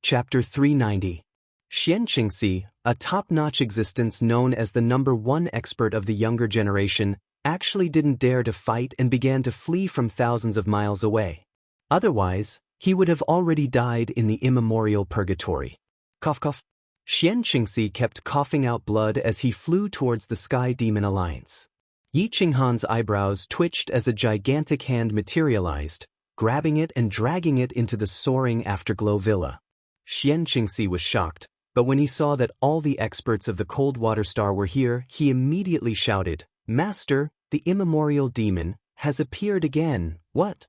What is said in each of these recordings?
Chapter 390. Xian Qingxi, a top-notch existence known as the #1 expert of the younger generation, actually didn't dare to fight and began to flee from thousands of miles away. Otherwise, he would have already died in the immemorial purgatory. Cough cough. Xian Qingxi kept coughing out blood as he flew towards the Sky Demon Alliance. Yi Qinghan's eyebrows twitched as a gigantic hand materialized, grabbing it and dragging it into the soaring Afterglow Villa. Xian Qingxi was shocked, but when he saw that all the experts of the Coldwater Star were here, he immediately shouted, "Master, the immemorial demon has appeared again." What?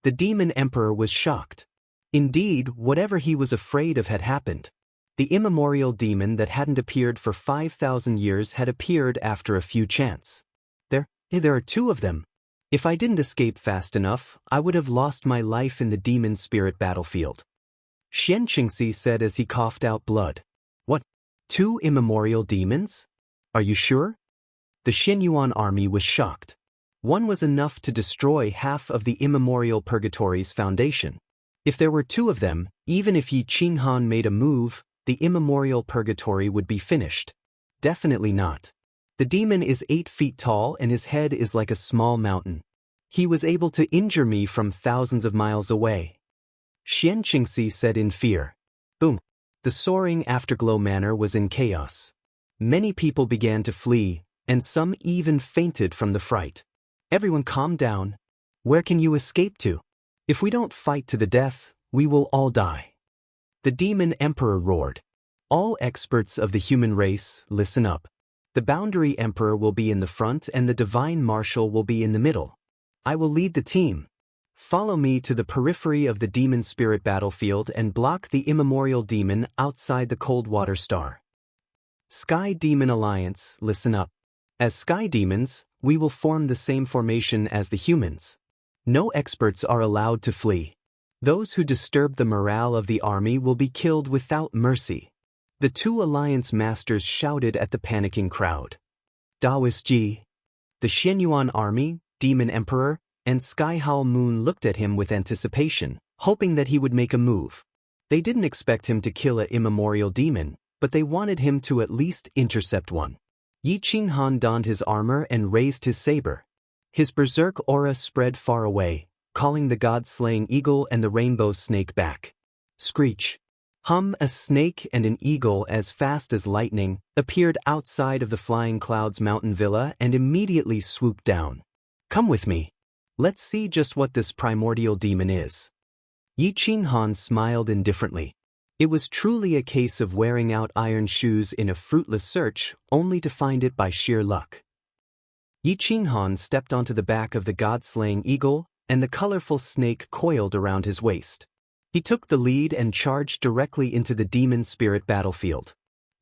The demon emperor was shocked. Indeed, whatever he was afraid of had happened. The immemorial demon that hadn't appeared for 5,000 years had appeared after a few chants. There are two of them. If I didn't escape fast enough, I would have lost my life in the demon spirit battlefield. Xian Qingxi said as he coughed out blood. What? Two immemorial demons? Are you sure? The Xianyuan army was shocked. One was enough to destroy half of the immemorial purgatory's foundation. If there were two of them, even if Yi Qinghan made a move, the immemorial purgatory would be finished. Definitely not. The demon is 8 feet tall and his head is like a small mountain. He was able to injure me from thousands of miles away. Xian Qingxi said in fear. Boom. The soaring Afterglow Manor was in chaos. Many people began to flee, and some even fainted from the fright. Everyone calm down. Where can you escape to? If we don't fight to the death, we will all die. The demon emperor roared. All experts of the human race, listen up. The boundary emperor will be in the front and the divine marshal will be in the middle. I will lead the team. Follow me to the periphery of the demon spirit battlefield and block the immemorial demon outside the Coldwater Star. Sky Demon Alliance, listen up. As Sky Demons, we will form the same formation as the humans. No experts are allowed to flee. Those who disturb the morale of the army will be killed without mercy. The two alliance masters shouted at the panicking crowd. Daoist Ji. The Xianyuan army, Demon Emperor, and Sky Howl Moon looked at him with anticipation, hoping that he would make a move. They didn't expect him to kill an immemorial demon, but they wanted him to at least intercept one. Yi Qinghan donned his armor and raised his saber. His berserk aura spread far away, calling the god-slaying eagle and the rainbow snake back. Screech. Hum. A snake and an eagle as fast as lightning appeared outside of the Flying Clouds mountain villa and immediately swooped down. Come with me. Let's see just what this primordial demon is. Yi Qinghan smiled indifferently. It was truly a case of wearing out iron shoes in a fruitless search, only to find it by sheer luck. Yi Qinghan stepped onto the back of the god-slaying eagle, and the colorful snake coiled around his waist. He took the lead and charged directly into the demon spirit battlefield.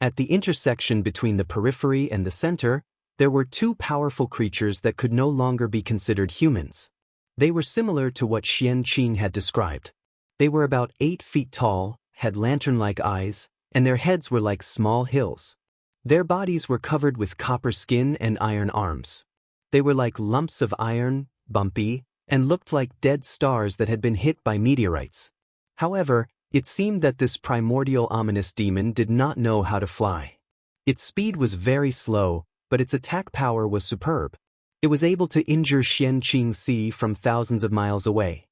At the intersection between the periphery and the center, there were two powerful creatures that could no longer be considered humans. They were similar to what Xian Qing had described. They were about 8 feet tall, had lantern-like eyes, and their heads were like small hills. Their bodies were covered with copper skin and iron arms. They were like lumps of iron, bumpy, and looked like dead stars that had been hit by meteorites. However, it seemed that this primordial ominous demon did not know how to fly. Its speed was very slow, but its attack power was superb. It was able to injure Xian Qingxi from thousands of miles away.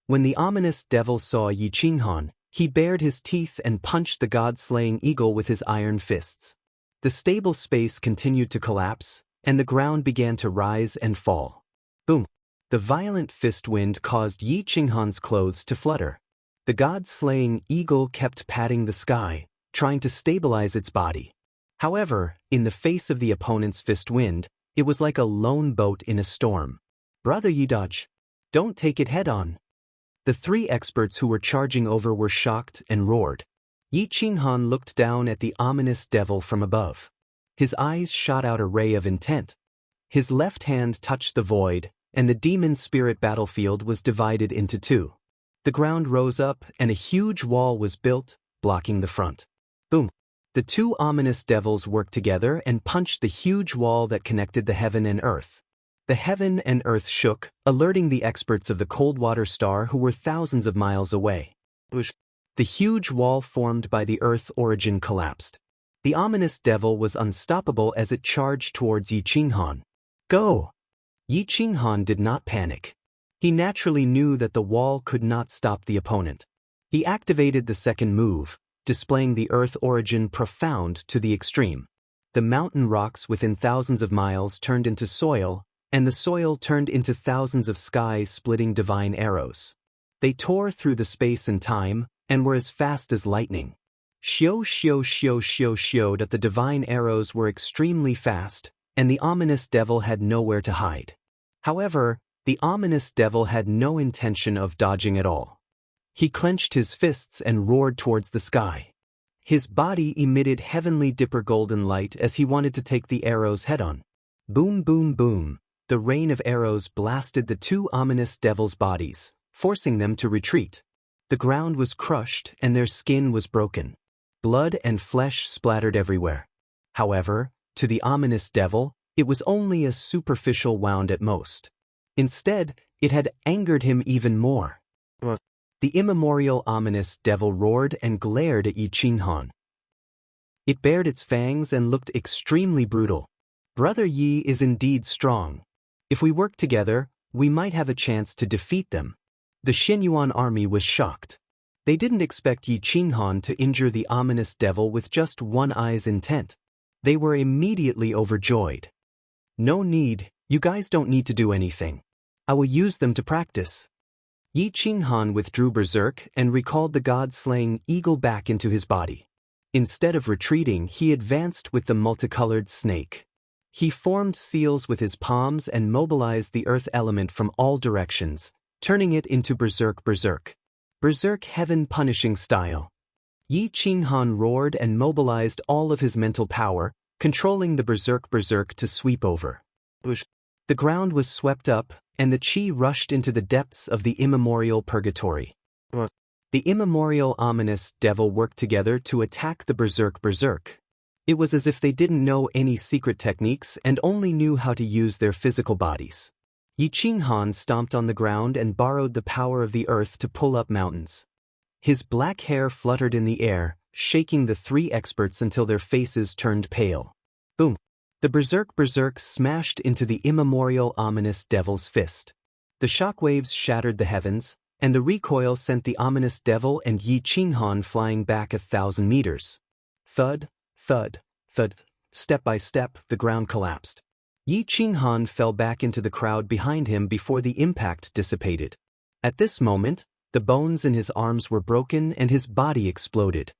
When the ominous devil saw Yi Qinghan, he bared his teeth and punched the god-slaying eagle with his iron fists. The stable space continued to collapse, and the ground began to rise and fall. Boom! The violent fist wind caused Yi Qinghan's clothes to flutter. The god-slaying eagle kept patting the sky, trying to stabilize its body. However, in the face of the opponent's fist wind, it was like a lone boat in a storm. Brother Yi dodge. Don't take it head-on. The three experts who were charging over were shocked and roared. Yi Qinghan looked down at the ominous devil from above. His eyes shot out a ray of intent. His left hand touched the void, and the demon spirit battlefield was divided into two. The ground rose up and a huge wall was built, blocking the front. Boom! The two ominous devils worked together and punched the huge wall that connected the heaven and earth. The heaven and earth shook, alerting the experts of the Coldwater Star who were thousands of miles away. The huge wall formed by the Earth origin collapsed. The ominous devil was unstoppable as it charged towards Yi Qinghan. Go! Yi Qinghan did not panic. He naturally knew that the wall could not stop the opponent. He activated the second move, displaying the Earth origin profound to the extreme. The mountain rocks within thousands of miles turned into soil, and the soil turned into thousands of sky-splitting divine arrows. They tore through the space and time, and were as fast as lightning. That the divine arrows were extremely fast, and the ominous devil had nowhere to hide. However, the ominous devil had no intention of dodging at all. He clenched his fists and roared towards the sky. His body emitted heavenly dipper golden light as he wanted to take the arrows head-on. Boom, boom, boom. The rain of arrows blasted the two ominous devils' bodies, forcing them to retreat. The ground was crushed and their skin was broken. Blood and flesh splattered everywhere. However, to the ominous devil, it was only a superficial wound at most. Instead, it had angered him even more. The immemorial ominous devil roared and glared at Yi Qinghan. It bared its fangs and looked extremely brutal. Brother Yi is indeed strong. If we work together, we might have a chance to defeat them. The Xinyuan army was shocked. They didn't expect Yi Qinghan to injure the ominous devil with just one eye's intent. They were immediately overjoyed. No need, you guys don't need to do anything. I will use them to practice. Yi Qinghan withdrew berserk and recalled the god-slaying eagle back into his body. Instead of retreating, he advanced with the multicolored snake. He formed seals with his palms and mobilized the earth element from all directions, turning it into berserk. Berserk heaven punishing style. Yi Qinghan roared and mobilized all of his mental power, controlling the berserk to sweep over. The ground was swept up, and the chi rushed into the depths of the immemorial purgatory. The immemorial ominous devil worked together to attack the berserk. It was as if they didn't know any secret techniques and only knew how to use their physical bodies. Yi Qinghan stomped on the ground and borrowed the power of the earth to pull up mountains. His black hair fluttered in the air, shaking the three experts until their faces turned pale. Boom! The berserk smashed into the immemorial ominous devil's fist. The shockwaves shattered the heavens, and the recoil sent the ominous devil and Yi Qinghan flying back 1,000 meters. Thud, thud, thud. Step by step, the ground collapsed. Yi Qinghan fell back into the crowd behind him before the impact dissipated. At this moment, the bones in his arms were broken and his body exploded.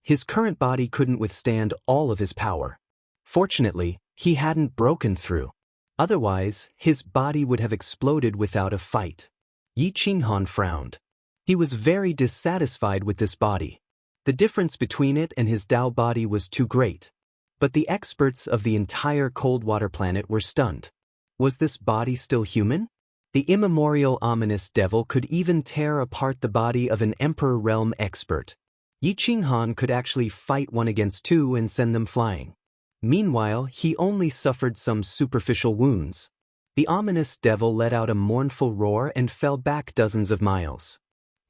His current body couldn't withstand all of his power. Fortunately, he hadn't broken through. Otherwise, his body would have exploded without a fight. Yi Qinghan frowned. He was very dissatisfied with this body. The difference between it and his Tao body was too great. But the experts of the entire Coldwater planet were stunned. Was this body still human? The immemorial ominous devil could even tear apart the body of an Emperor Realm expert. Yi Qinghan could actually fight 1 against 2 and send them flying. Meanwhile, he only suffered some superficial wounds. The ominous devil let out a mournful roar and fell back dozens of miles.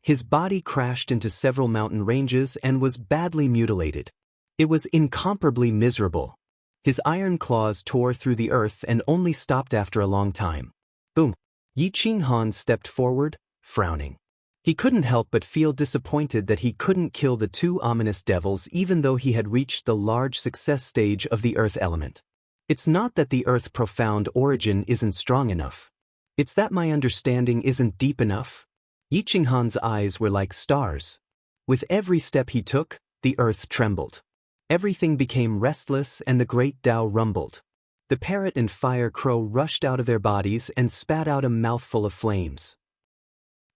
His body crashed into several mountain ranges and was badly mutilated. It was incomparably miserable. His iron claws tore through the earth and only stopped after a long time. Boom! Yi Qinghan stepped forward, frowning. He couldn't help but feel disappointed that he couldn't kill the 2 ominous devils even though he had reached the large success stage of the earth element. It's not that the earth profound origin isn't strong enough. It's that my understanding isn't deep enough. Yi Qinghan's eyes were like stars. With every step he took, the earth trembled. Everything became restless and the great Tao rumbled. The parrot and fire crow rushed out of their bodies and spat out a mouthful of flames.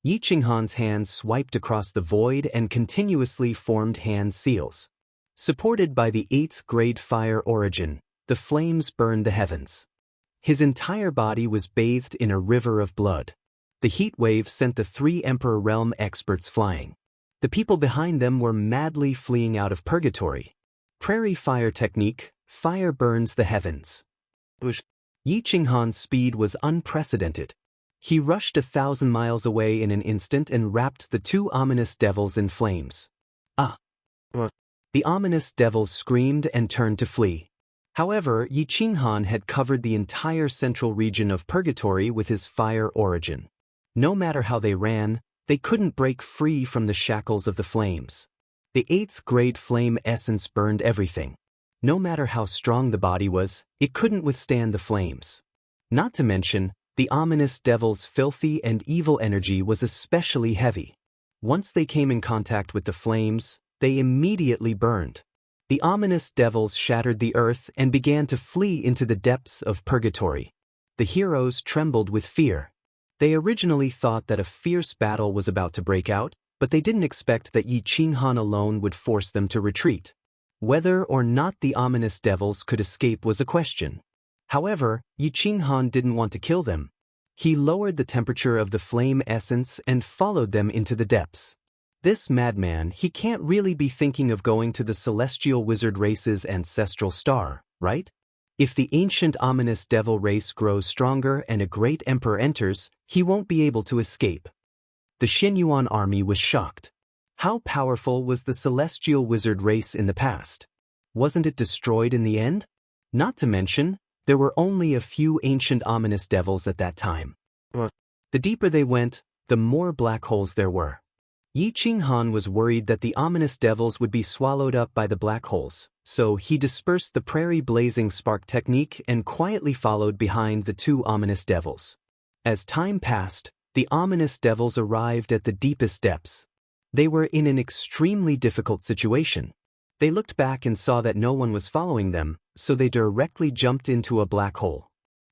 Yi Qinghan's hands swiped across the void and continuously formed hand seals. Supported by the 8th grade fire origin, the flames burned the heavens. His entire body was bathed in a river of blood. The heat wave sent the 3 Emperor Realm experts flying. The people behind them were madly fleeing out of purgatory. Prairie fire technique, fire burns the heavens. Yi Qinghan's speed was unprecedented. He rushed 1,000 miles away in an instant and wrapped the 2 ominous devils in flames. Ah! The ominous devils screamed and turned to flee. However, Yi Qinghan had covered the entire central region of Purgatory with his fire origin. No matter how they ran, they couldn't break free from the shackles of the flames. The 8th grade flame essence burned everything. No matter how strong the body was, it couldn't withstand the flames. Not to mention, the ominous devil's filthy and evil energy was especially heavy. Once they came in contact with the flames, they immediately burned. The ominous devils shattered the earth and began to flee into the depths of Purgatory. The heroes trembled with fear. They originally thought that a fierce battle was about to break out, but they didn't expect that Yi Qinghan alone would force them to retreat. Whether or not the ominous devils could escape was a question. However, Yi Qinghan didn't want to kill them. He lowered the temperature of the flame essence and followed them into the depths. This madman, he can't really be thinking of going to the celestial wizard race's ancestral star, right? If the ancient ominous devil race grows stronger and a great emperor enters, he won't be able to escape. The Xinyuan army was shocked. How powerful was the celestial wizard race in the past? Wasn't it destroyed in the end? Not to mention, there were only a few ancient ominous devils at that time. The deeper they went, the more black holes there were. Yi Qinghan was worried that the ominous devils would be swallowed up by the black holes, so he dispersed the prairie blazing spark technique and quietly followed behind the 2 ominous devils. As time passed, the ominous devils arrived at the deepest depths. They were in an extremely difficult situation. They looked back and saw that no one was following them, so they directly jumped into a black hole.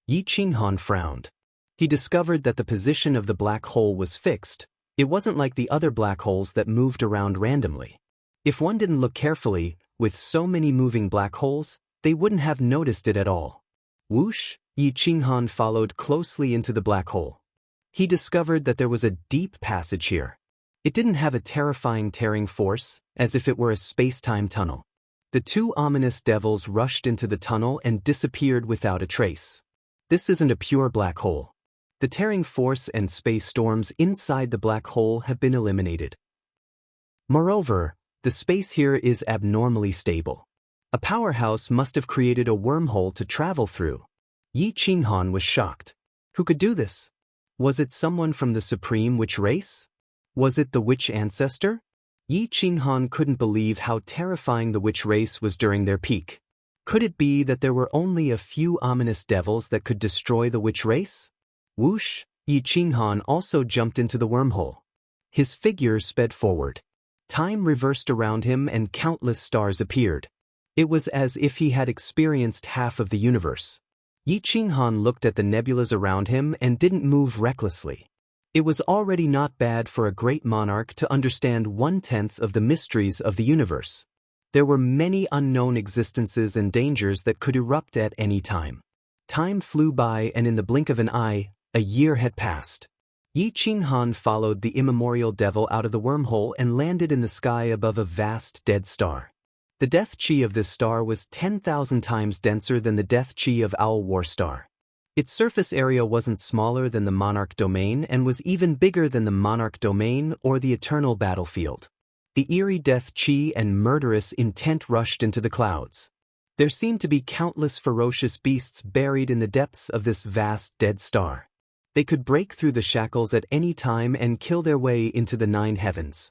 Yi Qinghan frowned. He discovered that the position of the black hole was fixed. It wasn't like the other black holes that moved around randomly. If one didn't look carefully, with so many moving black holes, they wouldn't have noticed it at all. Whoosh! Yi Qinghan followed closely into the black hole. He discovered that there was a deep passage here. It didn't have a terrifying tearing force, as if it were a space-time tunnel. The 2 ominous devils rushed into the tunnel and disappeared without a trace. This isn't a pure black hole. The tearing force and space storms inside the black hole have been eliminated. Moreover, the space here is abnormally stable. A powerhouse must have created a wormhole to travel through. Yi Qinghan was shocked. Who could do this? Was it someone from the supreme witch race? Was it the witch ancestor? Yi Qinghan couldn't believe how terrifying the witch race was during their peak. Could it be that there were only a few ominous devils that could destroy the witch race? Whoosh! Yi Qinghan also jumped into the wormhole. His figure sped forward. Time reversed around him and countless stars appeared. It was as if he had experienced half of the universe. Yi Qinghan looked at the nebulas around him and didn't move recklessly. It was already not bad for a great monarch to understand 1/10 of the mysteries of the universe. There were many unknown existences and dangers that could erupt at any time. Time flew by, and in the blink of an eye, a year had passed. Yi Qinghan followed the immemorial devil out of the wormhole and landed in the sky above a vast dead star. The death chi of this star was 10,000 times denser than the death chi of Owl War Star. Its surface area wasn't smaller than the Monarch Domain and was even bigger than the Monarch Domain or the Eternal Battlefield. The eerie death chi and murderous intent rushed into the clouds. There seemed to be countless ferocious beasts buried in the depths of this vast dead star. They could break through the shackles at any time and kill their way into the 9 heavens.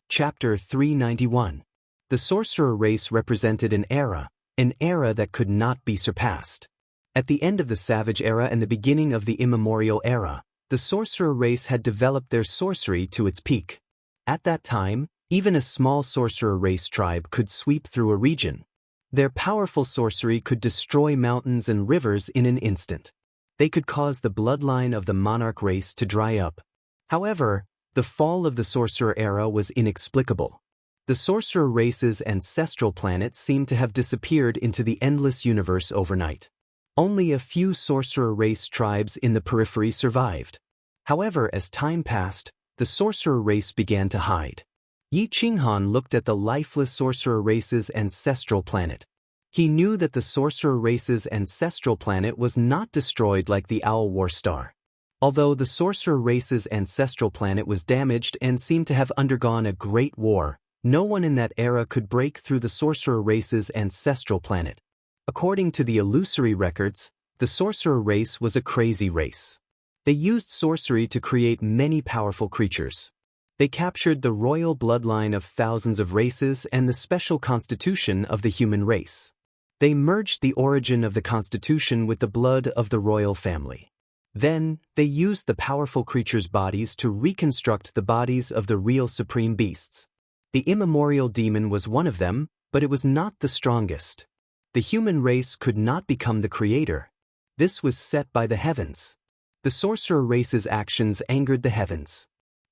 Chapter 391. The sorcerer race represented an era that could not be surpassed. At the end of the Savage Era and the beginning of the Immemorial Era, the sorcerer race had developed their sorcery to its peak. At that time, even a small sorcerer race tribe could sweep through a region. Their powerful sorcery could destroy mountains and rivers in an instant. They could cause the bloodline of the monarch race to dry up. However, the fall of the sorcerer era was inexplicable. The sorcerer race's ancestral planet seemed to have disappeared into the endless universe overnight. Only a few sorcerer race tribes in the periphery survived. However, as time passed, the sorcerer race began to hide. Yi Qinghan looked at the lifeless sorcerer race's ancestral planet. He knew that the sorcerer race's ancestral planet was not destroyed like the Owl War Star. Although the sorcerer race's ancestral planet was damaged and seemed to have undergone a great war, no one in that era could break through the sorcerer race's ancestral planet. According to the illusory records, the sorcerer race was a crazy race. They used sorcery to create many powerful creatures. They captured the royal bloodline of thousands of races and the special constitution of the human race. They merged the origin of the constitution with the blood of the royal family. Then, they used the powerful creatures' bodies to reconstruct the bodies of the real supreme beasts. The immemorial demon was one of them, but it was not the strongest. The human race could not become the creator. This was set by the heavens. The sorcerer race's actions angered the heavens.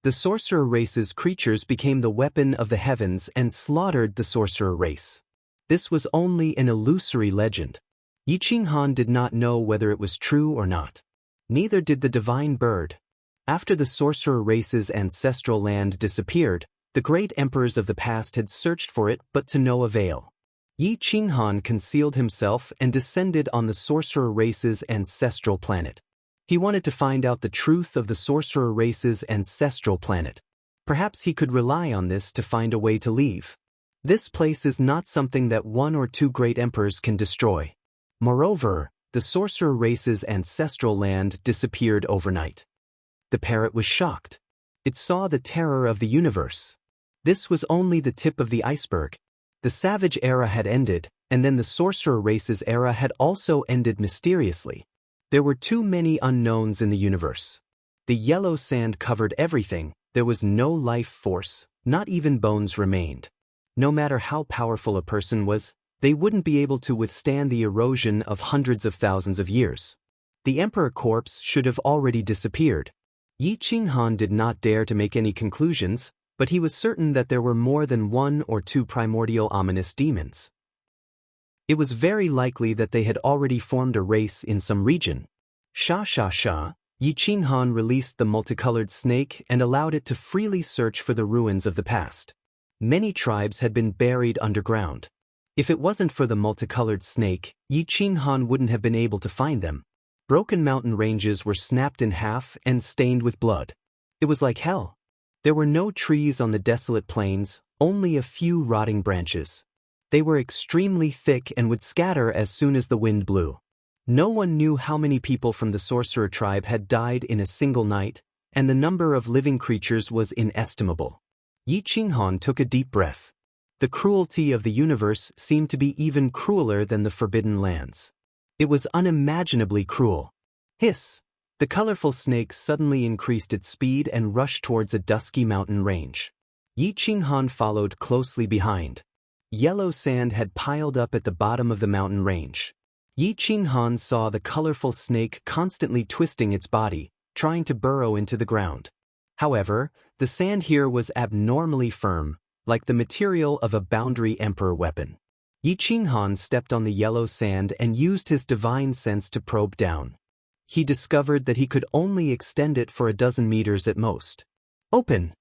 The sorcerer race's creatures became the weapon of the heavens and slaughtered the sorcerer race. This was only an illusory legend. Yi Qinghan did not know whether it was true or not. Neither did the divine bird. After the sorcerer race's ancestral land disappeared, the great emperors of the past had searched for it but to no avail. Yi Qinghan concealed himself and descended on the sorcerer race's ancestral planet. He wanted to find out the truth of the sorcerer race's ancestral planet. Perhaps he could rely on this to find a way to leave. This place is not something that one or two great emperors can destroy. Moreover, the sorcerer race's ancestral land disappeared overnight. The parrot was shocked. It saw the terror of the universe. This was only the tip of the iceberg. The savage era had ended, and then the sorcerer race's era had also ended mysteriously. There were too many unknowns in the universe. The yellow sand covered everything. There was no life force, not even bones remained. No matter how powerful a person was, they wouldn't be able to withstand the erosion of hundreds of thousands of years. The emperor corpse should have already disappeared. Yi Qinghan did not dare to make any conclusions, but he was certain that there were more than one or two primordial ominous demons. It was very likely that they had already formed a race in some region. Sha sha sha, Yi Qinghan released the multicolored snake and allowed it to freely search for the ruins of the past. Many tribes had been buried underground. If it wasn't for the multicolored snake, Yi Qinghan wouldn't have been able to find them. Broken mountain ranges were snapped in half and stained with blood. It was like hell. There were no trees on the desolate plains, only a few rotting branches. They were extremely thick and would scatter as soon as the wind blew. No one knew how many people from the sorcerer tribe had died in a single night, and the number of living creatures was inestimable. Yi Qinghan took a deep breath. The cruelty of the universe seemed to be even crueler than the forbidden lands. It was unimaginably cruel. Hiss! The colorful snake suddenly increased its speed and rushed towards a dusky mountain range. Yi Qinghan followed closely behind. Yellow sand had piled up at the bottom of the mountain range. Yi Qinghan saw the colorful snake constantly twisting its body, trying to burrow into the ground. However, the sand here was abnormally firm, like the material of a boundary emperor weapon. Yi Qinghan stepped on the yellow sand and used his divine sense to probe down. He discovered that he could only extend it for a dozen meters at most. Open!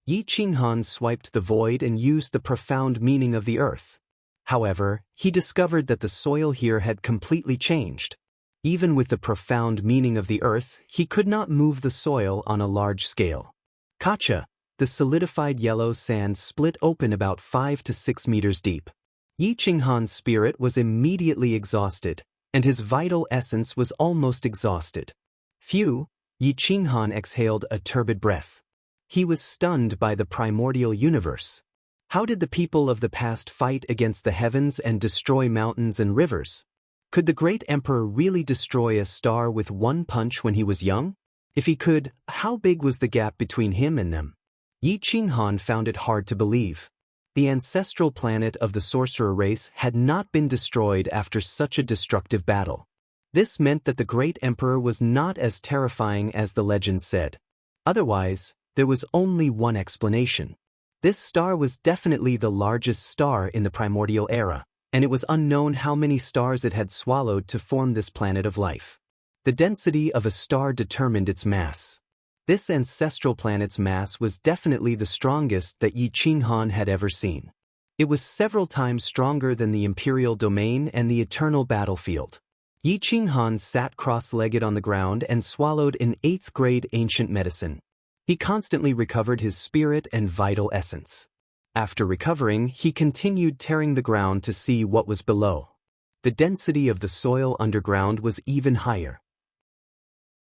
Yi Qinghan swiped the void and used the profound meaning of the earth. However, he discovered that the soil here had completely changed. Even with the profound meaning of the earth, he could not move the soil on a large scale. Kacha! The solidified yellow sand split open about 5 to 6 meters deep. Yi Qinghan's spirit was immediately exhausted, and his vital essence was almost exhausted. Phew! Yi Qinghan exhaled a turbid breath. He was stunned by the primordial universe. How did the people of the past fight against the heavens and destroy mountains and rivers? Could the great emperor really destroy a star with one punch when he was young? If he could, how big was the gap between him and them? Yi Qinghan found it hard to believe. The ancestral planet of the sorcerer race had not been destroyed after such a destructive battle. This meant that the great emperor was not as terrifying as the legends said. Otherwise, there was only one explanation. This star was definitely the largest star in the primordial era, and it was unknown how many stars it had swallowed to form this planet of life. The density of a star determined its mass. This ancestral planet's mass was definitely the strongest that Yi Qinghan had ever seen. It was several times stronger than the imperial domain and the eternal battlefield. Yi Qinghan sat cross-legged on the ground and swallowed an 8th-grade ancient medicine. He constantly recovered his spirit and vital essence. After recovering, he continued tearing the ground to see what was below. The density of the soil underground was even higher.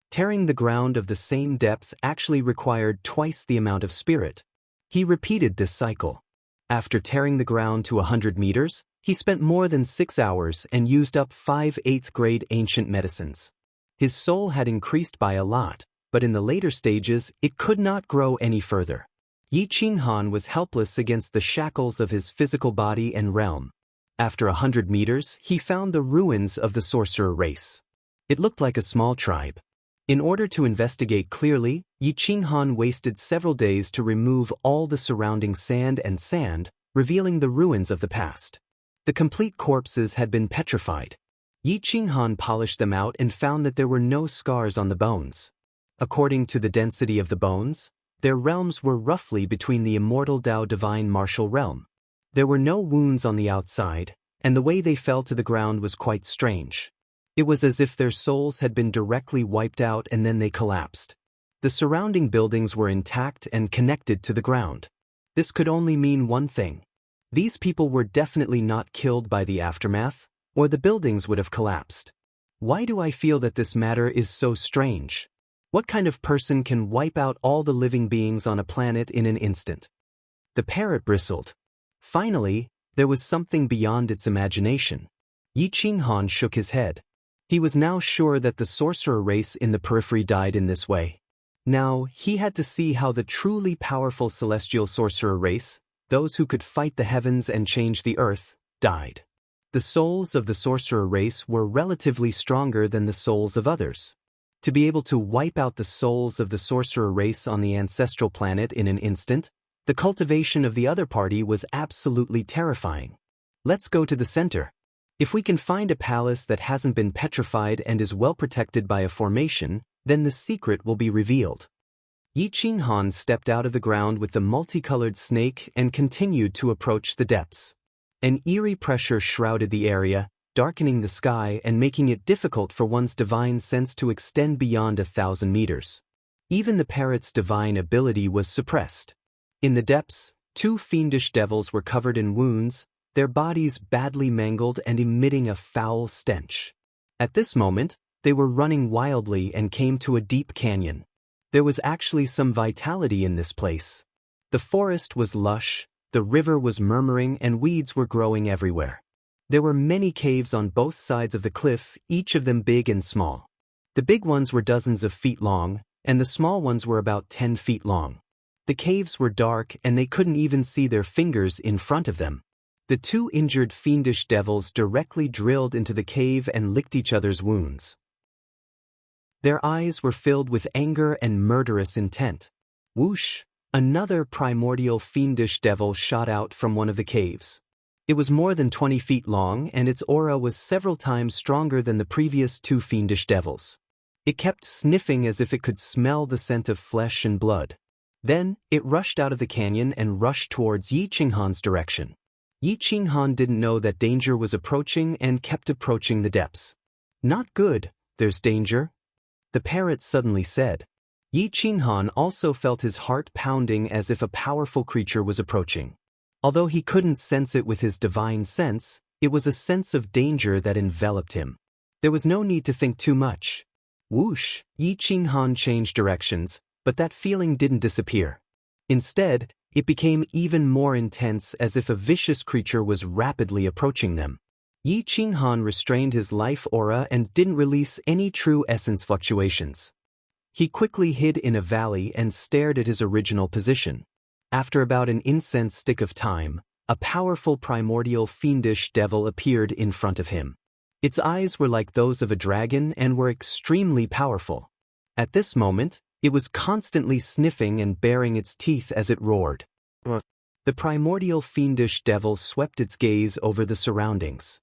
Tearing the ground of the same depth actually required twice the amount of spirit. He repeated this cycle. After tearing the ground to 100 meters, he spent more than 6 hours and used up 5 8th-grade ancient medicines. His soul had increased by a lot, but in the later stages, it could not grow any further. Yi Qinghan was helpless against the shackles of his physical body and realm. After 100 meters, he found the ruins of the sorcerer race. It looked like a small tribe. In order to investigate clearly, Yi Qinghan wasted several days to remove all the surrounding sand, revealing the ruins of the past. The complete corpses had been petrified. Yi Qinghan polished them out and found that there were no scars on the bones. According to the density of the bones, their realms were roughly between the immortal Tao divine martial realm. There were no wounds on the outside, and the way they fell to the ground was quite strange. It was as if their souls had been directly wiped out and then they collapsed. The surrounding buildings were intact and connected to the ground. This could only mean one thing. These people were definitely not killed by the aftermath, or the buildings would have collapsed. Why do I feel that this matter is so strange? What kind of person can wipe out all the living beings on a planet in an instant? The parrot bristled. Finally, there was something beyond its imagination. Yi Qinghan shook his head. He was now sure that the sorcerer race in the periphery died in this way. Now, he had to see how the truly powerful celestial sorcerer race, those who could fight the heavens and change the earth, died. The souls of the sorcerer race were relatively stronger than the souls of others. To be able to wipe out the souls of the sorcerer race on the ancestral planet in an instant, the cultivation of the other party was absolutely terrifying. Let's go to the center. If we can find a palace that hasn't been petrified and is well protected by a formation, then the secret will be revealed. Yi Qinghan stepped out of the ground with the multicolored snake and continued to approach the depths. An eerie pressure shrouded the area, darkening the sky and making it difficult for one's divine sense to extend beyond 1,000 meters. Even the parrot's divine ability was suppressed. In the depths, 2 fiendish devils were covered in wounds, their bodies badly mangled and emitting a foul stench. At this moment, they were running wildly and came to a deep canyon. There was actually some vitality in this place. The forest was lush, the river was murmuring, and weeds were growing everywhere. There were many caves on both sides of the cliff, each of them big and small. The big ones were dozens of feet long, and the small ones were about 10 feet long. The caves were dark and they couldn't even see their fingers in front of them. The 2 injured fiendish devils directly drilled into the cave and licked each other's wounds. Their eyes were filled with anger and murderous intent. Whoosh! Another primordial fiendish devil shot out from one of the caves. It was more than 20 feet long and its aura was several times stronger than the previous 2 fiendish devils. It kept sniffing as if it could smell the scent of flesh and blood. Then, it rushed out of the canyon and rushed towards Yi Qinghan's direction. Yi Qinghan didn't know that danger was approaching and kept approaching the depths. Not good, there's danger, the parrot suddenly said. Yi Qinghan also felt his heart pounding as if a powerful creature was approaching. Although he couldn't sense it with his divine sense, it was a sense of danger that enveloped him. There was no need to think too much. Whoosh! Yi Qinghan changed directions, but that feeling didn't disappear. Instead, it became even more intense as if a vicious creature was rapidly approaching them. Yi Qinghan restrained his life aura and didn't release any true essence fluctuations. He quickly hid in a valley and stared at his original position. After about an incense stick of time, a powerful primordial fiendish devil appeared in front of him. Its eyes were like those of a dragon and were extremely powerful. At this moment, it was constantly sniffing and baring its teeth as it roared. The primordial fiendish devil swept its gaze over the surroundings.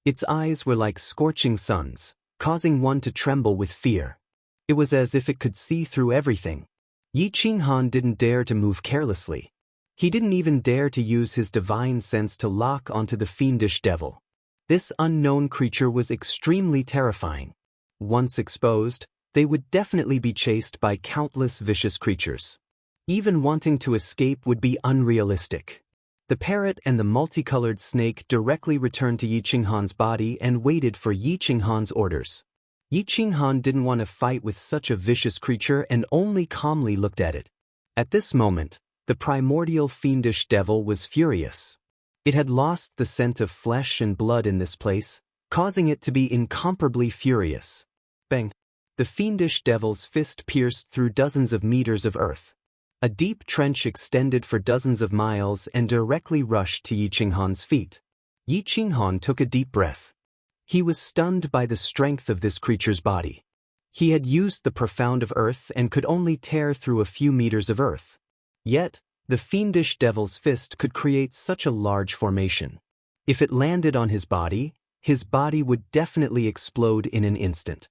Its eyes were like scorching suns, causing one to tremble with fear. It was as if it could see through everything. Yi Qinghan didn't dare to move carelessly. He didn't even dare to use his divine sense to lock onto the fiendish devil. This unknown creature was extremely terrifying. Once exposed, they would definitely be chased by countless vicious creatures. Even wanting to escape would be unrealistic. The parrot and the multicolored snake directly returned to Yi Qinghan's body and waited for Yi Qinghan's orders. Yi Qinghan didn't want to fight with such a vicious creature and only calmly looked at it. At this moment, the primordial fiendish devil was furious. It had lost the scent of flesh and blood in this place, causing it to be incomparably furious. Bang! The fiendish devil's fist pierced through dozens of meters of earth. A deep trench extended for dozens of miles and directly rushed to Yi Qinghan's feet. Yi Qinghan took a deep breath. He was stunned by the strength of this creature's body. He had used the profound of earth and could only tear through a few meters of earth. Yet, the fiendish devil's fist could create such a large formation. If it landed on his body would definitely explode in an instant.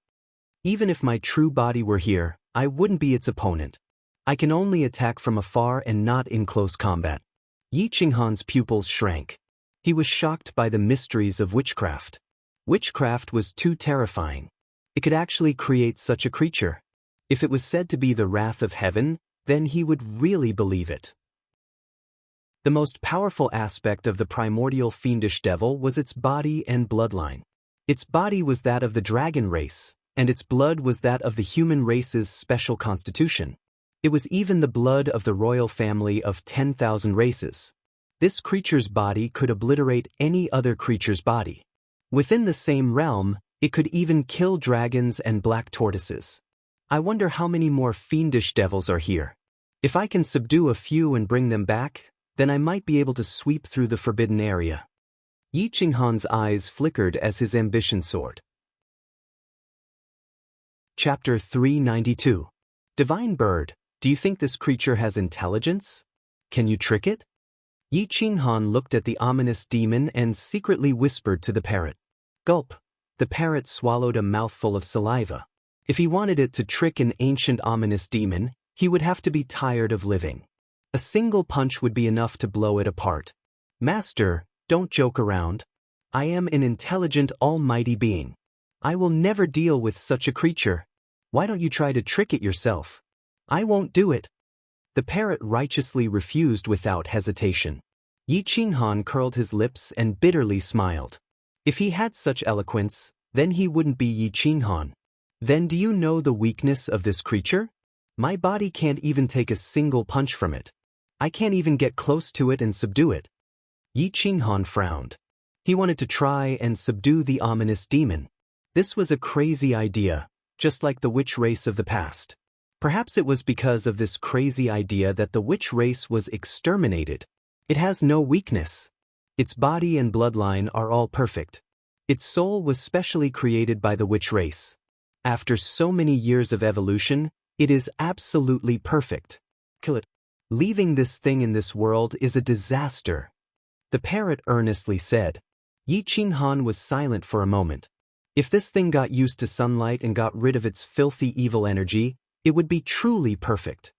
Even if my true body were here, I wouldn't be its opponent. I can only attack from afar and not in close combat. Yi Qinghan's pupils shrank. He was shocked by the mysteries of witchcraft. Witchcraft was too terrifying. It could actually create such a creature. If it was said to be the wrath of heaven, then he would really believe it. The most powerful aspect of the primordial fiendish devil was its body and bloodline. Its body was that of the dragon race, and its blood was that of the human race's special constitution. It was even the blood of the royal family of 10,000 races. This creature's body could obliterate any other creature's body. Within the same realm, it could even kill dragons and black tortoises. I wonder how many more fiendish devils are here. If I can subdue a few and bring them back, then I might be able to sweep through the forbidden area. Yi Qinghan's eyes flickered as his ambition soared. Chapter 392. Divine Bird, do you think this creature has intelligence? Can you trick it? Yi Qinghan looked at the ominous demon and secretly whispered to the parrot. Gulp. The parrot swallowed a mouthful of saliva. If he wanted it to trick an ancient ominous demon, he would have to be tired of living. A single punch would be enough to blow it apart. Master, don't joke around. I am an intelligent almighty being. I will never deal with such a creature. Why don't you try to trick it yourself? I won't do it. The parrot righteously refused without hesitation. Yi Qinghan curled his lips and bitterly smiled. If he had such eloquence, then he wouldn't be Yi Qinghan. Then do you know the weakness of this creature? My body can't even take a single punch from it. I can't even get close to it and subdue it. Yi Qinghan frowned. He wanted to try and subdue the ominous demon. This was a crazy idea, just like the witch race of the past. Perhaps it was because of this crazy idea that the witch race was exterminated. It has no weakness. Its body and bloodline are all perfect. Its soul was specially created by the witch race. After so many years of evolution, it is absolutely perfect. Kill it. Leaving this thing in this world is a disaster. The parrot earnestly said. Yi Qinghan was silent for a moment. If this thing got used to sunlight and got rid of its filthy evil energy, it would be truly perfect.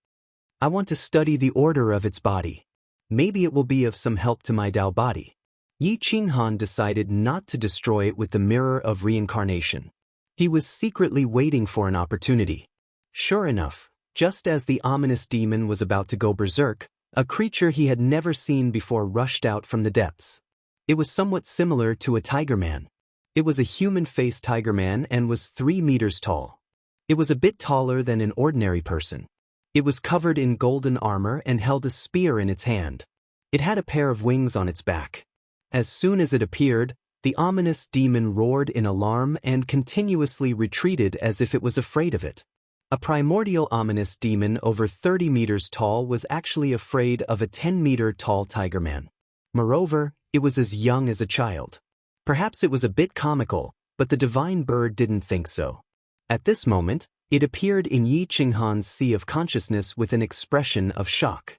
I want to study the order of its body. Maybe it will be of some help to my Dao body. Yi Qinghan decided not to destroy it with the mirror of reincarnation. He was secretly waiting for an opportunity. Sure enough, just as the ominous demon was about to go berserk, a creature he had never seen before rushed out from the depths. It was somewhat similar to a tiger man. It was a human-faced tiger man and was 3 meters tall. It was a bit taller than an ordinary person. It was covered in golden armor and held a spear in its hand. It had a pair of wings on its back. As soon as it appeared, the ominous demon roared in alarm and continuously retreated as if it was afraid of it. A primordial ominous demon over 30 meters tall was actually afraid of a 10-meter-tall tiger man. Moreover, it was as young as a child. Perhaps it was a bit comical, but the divine bird didn't think so. At this moment, it appeared in Yi Qinghan's sea of consciousness with an expression of shock.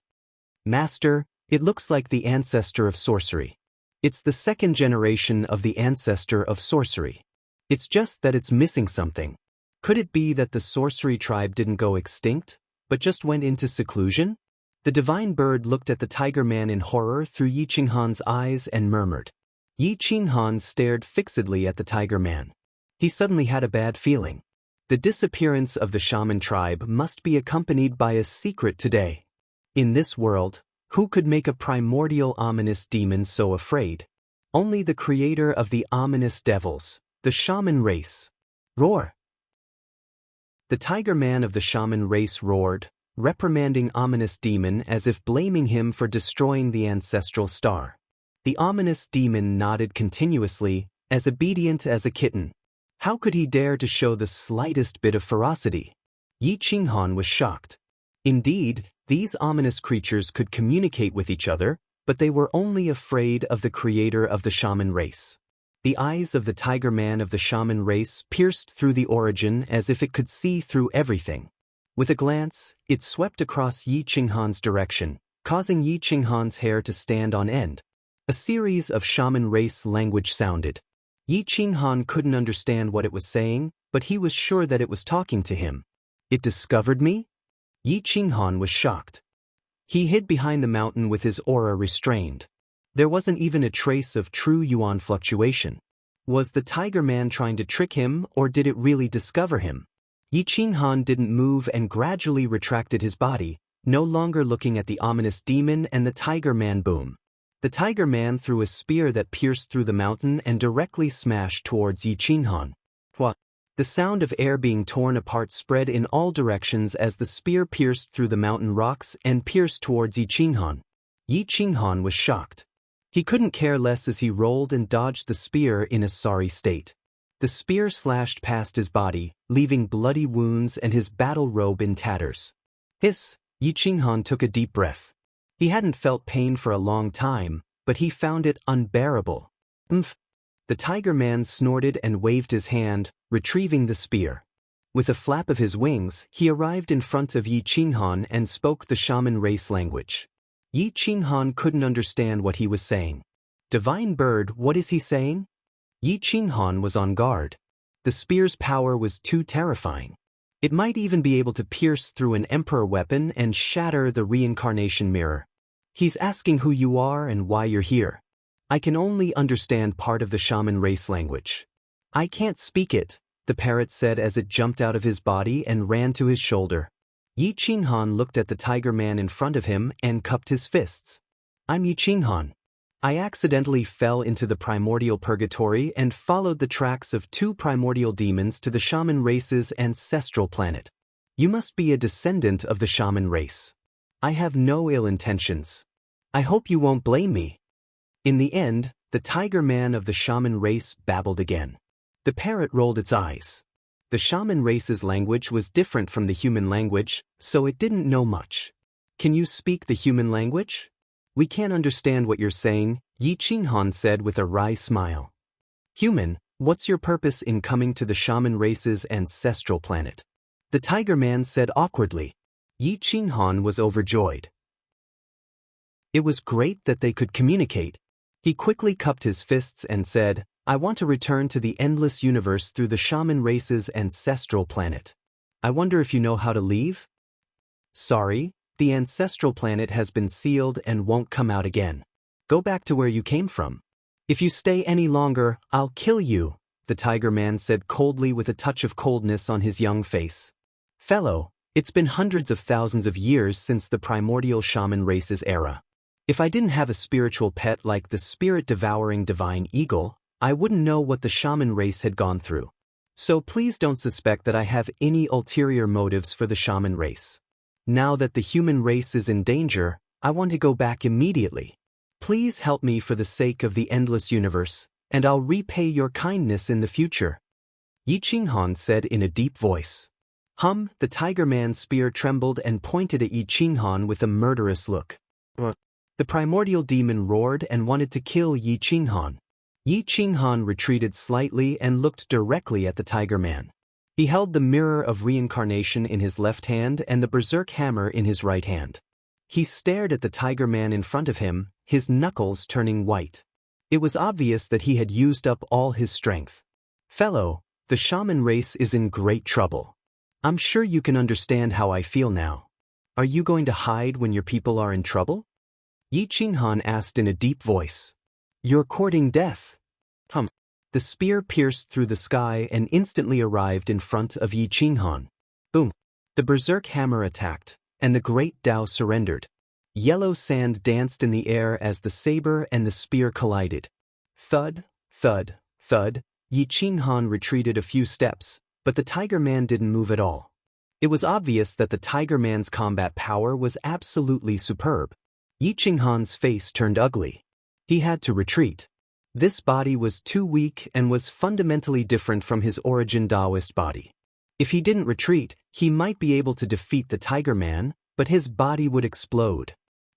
Master, it looks like the ancestor of sorcery. It's the second generation of the ancestor of sorcery. It's just that it's missing something. Could it be that the sorcery tribe didn't go extinct, but just went into seclusion? The divine bird looked at the tiger man in horror through Yi Qinghan's eyes and murmured. Yi Qinghan stared fixedly at the tiger man. He suddenly had a bad feeling. The disappearance of the shaman tribe must be accompanied by a secret today. In this world, who could make a primordial ominous demon so afraid? Only the creator of the ominous devils, the shaman race. Roar! The tiger man of the shaman race roared, reprimanding ominous demon as if blaming him for destroying the ancestral star. The ominous demon nodded continuously, as obedient as a kitten. How could he dare to show the slightest bit of ferocity? Yi Qinghan was shocked. Indeed, these ominous creatures could communicate with each other, but they were only afraid of the creator of the shaman race. The eyes of the tiger man of the shaman race pierced through the origin as if it could see through everything. With a glance, it swept across Yi Qinghan's direction, causing Yi Qinghan's hair to stand on end. A series of shaman race language sounded. Yi Qinghan couldn't understand what it was saying, but he was sure that it was talking to him. It discovered me? Yi Qinghan was shocked. He hid behind the mountain with his aura restrained. There wasn't even a trace of true yuan fluctuation. Was the tiger man trying to trick him, or did it really discover him? Yi Qinghan didn't move and gradually retracted his body, no longer looking at the ominous demon and the tiger man. Boom. The tiger man threw a spear that pierced through the mountain and directly smashed towards Yi Qinghan. What? The sound of air being torn apart spread in all directions as the spear pierced through the mountain rocks and pierced towards Yi Qinghan. Yi Qinghan was shocked. He couldn't care less as he rolled and dodged the spear in a sorry state. The spear slashed past his body, leaving bloody wounds and his battle robe in tatters. Hiss! Yi Qinghan took a deep breath. He hadn't felt pain for a long time, but he found it unbearable. Umph! The tiger man snorted and waved his hand, retrieving the spear. With a flap of his wings, he arrived in front of Yi Qinghan and spoke the shaman race language. Yi Qinghan couldn't understand what he was saying. Divine bird, what is he saying? Yi Qinghan was on guard. The spear's power was too terrifying. It might even be able to pierce through an emperor weapon and shatter the reincarnation mirror. He's asking who you are and why you're here. I can only understand part of the shaman race language. I can't speak it, the parrot said as it jumped out of his body and ran to his shoulder. Yi Qinghan looked at the tiger man in front of him and cupped his fists. I'm Yi Qinghan. I accidentally fell into the primordial purgatory and followed the tracks of 2 primordial demons to the shaman race's ancestral planet. You must be a descendant of the shaman race. I have no ill intentions. I hope you won't blame me. In the end, the tiger man of the shaman race babbled again. The parrot rolled its eyes. The shaman race's language was different from the human language, so it didn't know much. Can you speak the human language? We can't understand what you're saying, Yi Qinghan said with a wry smile. Human, what's your purpose in coming to the shaman race's ancestral planet? The tiger man said awkwardly. Yi Qinghan was overjoyed. It was great that they could communicate. He quickly cupped his fists and said, I want to return to the endless universe through the shaman race's ancestral planet. I wonder if you know how to leave? Sorry, the ancestral planet has been sealed and won't come out again. Go back to where you came from. If you stay any longer, I'll kill you, the tiger man said coldly with a touch of coldness on his young face. Fellow, it's been hundreds of thousands of years since the primordial shaman race's era. If I didn't have a spiritual pet like the spirit-devouring divine eagle, I wouldn't know what the shaman race had gone through. So please don't suspect that I have any ulterior motives for the shaman race. Now that the human race is in danger, I want to go back immediately. Please help me for the sake of the endless universe, and I'll repay your kindness in the future. Yi Qinghan said in a deep voice. The tiger man's spear trembled and pointed at Yi Qinghan with a murderous look. The primordial demon roared and wanted to kill Yi Qinghan. Yi Qinghan retreated slightly and looked directly at the tiger man. He held the mirror of reincarnation in his left hand and the berserk hammer in his right hand. He stared at the tiger man in front of him, his knuckles turning white. It was obvious that he had used up all his strength. Fellow, the shaman race is in great trouble. I'm sure you can understand how I feel now. Are you going to hide when your people are in trouble? Yi Qinghan asked in a deep voice. You're courting death. Hum. The spear pierced through the sky and instantly arrived in front of Yi Qinghan. Boom. The berserk hammer attacked, and the great Tao surrendered. Yellow sand danced in the air as the saber and the spear collided. Thud, thud, thud. Yi Qinghan retreated a few steps, but the Tiger Man didn't move at all. It was obvious that the Tiger Man's combat power was absolutely superb. Yi Qinghan's face turned ugly. He had to retreat. This body was too weak and was fundamentally different from his origin Taoist body. If he didn't retreat, he might be able to defeat the Tiger Man, but his body would explode.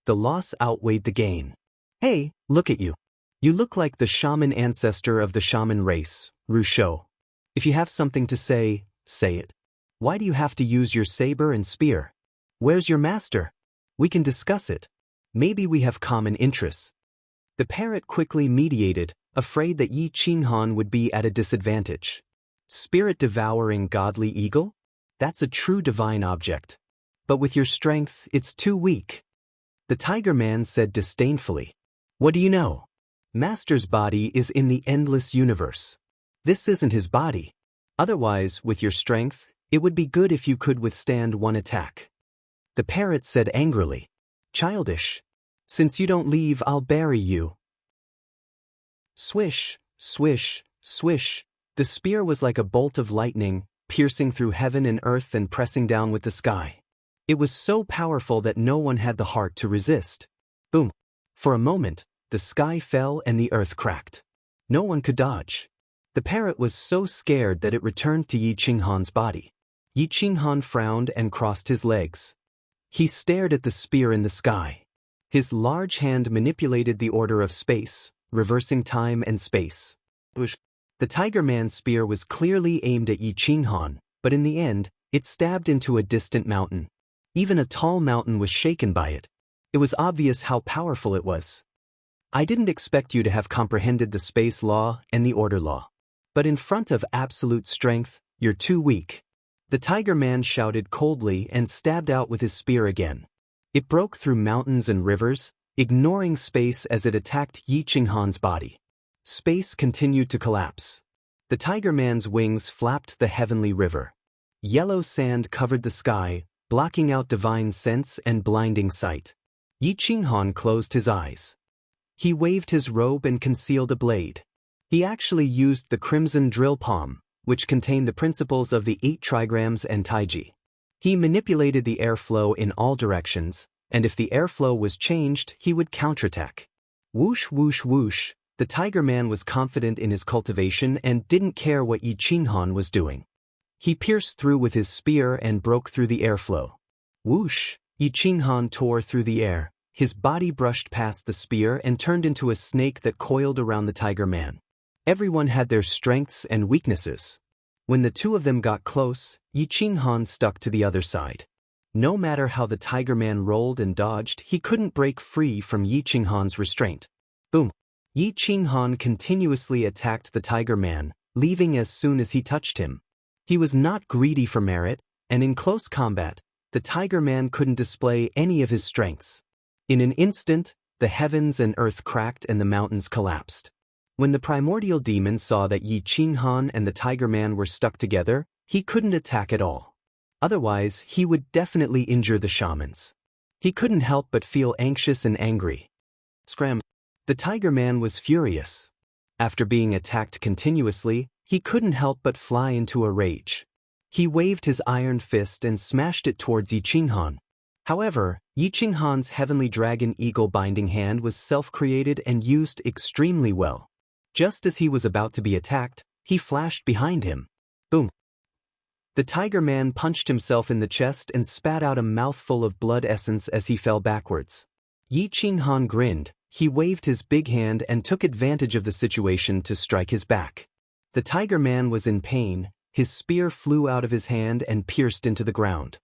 The loss outweighed the gain. Hey, look at you. You look like the shaman ancestor of the shaman race, Rushou. If you have something to say, say it. Why do you have to use your saber and spear? Where's your master? We can discuss it. Maybe we have common interests. The parrot quickly mediated, afraid that Yi Qinghan would be at a disadvantage. Spirit-devouring godly eagle? That's a true divine object. But with your strength, it's too weak. The Tiger Man said disdainfully. What do you know? Master's body is in the endless universe. This isn't his body. Otherwise, with your strength, it would be good if you could withstand one attack. The parrot said angrily. Childish. Since you don't leave, I'll bury you. Swish, swish, swish. The spear was like a bolt of lightning, piercing through heaven and earth and pressing down with the sky. It was so powerful that no one had the heart to resist. Boom. For a moment, the sky fell and the earth cracked. No one could dodge. The parrot was so scared that it returned to Yi Qinghan's body. Yi Qinghan frowned and crossed his legs. He stared at the spear in the sky. His large hand manipulated the order of space, reversing time and space. The Tiger Man's spear was clearly aimed at Yi Qinghan, but in the end, it stabbed into a distant mountain. Even a tall mountain was shaken by it. It was obvious how powerful it was. I didn't expect you to have comprehended the space law and the order law. But in front of absolute strength, you're too weak. The Tiger Man shouted coldly and stabbed out with his spear again. It broke through mountains and rivers, ignoring space as it attacked Yi Qinghan's body. Space continued to collapse. The Tiger Man's wings flapped the heavenly river. Yellow sand covered the sky, blocking out divine sense and blinding sight. Yi Qinghan closed his eyes. He waved his robe and concealed a blade. He actually used the crimson drill palm, which contained the principles of the 8 trigrams and Taiji. He manipulated the airflow in all directions, and if the airflow was changed, he would counterattack. Whoosh whoosh whoosh, the Tiger Man was confident in his cultivation and didn't care what Yi Qinghan was doing. He pierced through with his spear and broke through the airflow. Whoosh, Yi Qinghan tore through the air. His body brushed past the spear and turned into a snake that coiled around the Tiger Man. Everyone had their strengths and weaknesses. When the two of them got close, Yi Qinghan stuck to the other side. No matter how the Tiger Man rolled and dodged, he couldn't break free from Yi Qinghan's restraint. Boom. Yi Qinghan continuously attacked the Tiger Man, leaving as soon as he touched him. He was not greedy for merit, and in close combat, the Tiger Man couldn't display any of his strengths. In an instant, the heavens and earth cracked and the mountains collapsed. When the primordial demon saw that Yi Qinghan and the Tiger Man were stuck together, he couldn't attack at all. Otherwise, he would definitely injure the shamans. He couldn't help but feel anxious and angry. Scram! The Tiger Man was furious. After being attacked continuously, he couldn't help but fly into a rage. He waved his iron fist and smashed it towards Yi Qinghan. However, Yi Qinghan's heavenly dragon eagle binding hand was self-created and used extremely well. Just as he was about to be attacked, he flashed behind him. Boom! The Tiger Man punched himself in the chest and spat out a mouthful of blood essence as he fell backwards. Yi Qinghan grinned. He waved his big hand and took advantage of the situation to strike his back. The Tiger Man was in pain. His spear flew out of his hand and pierced into the ground.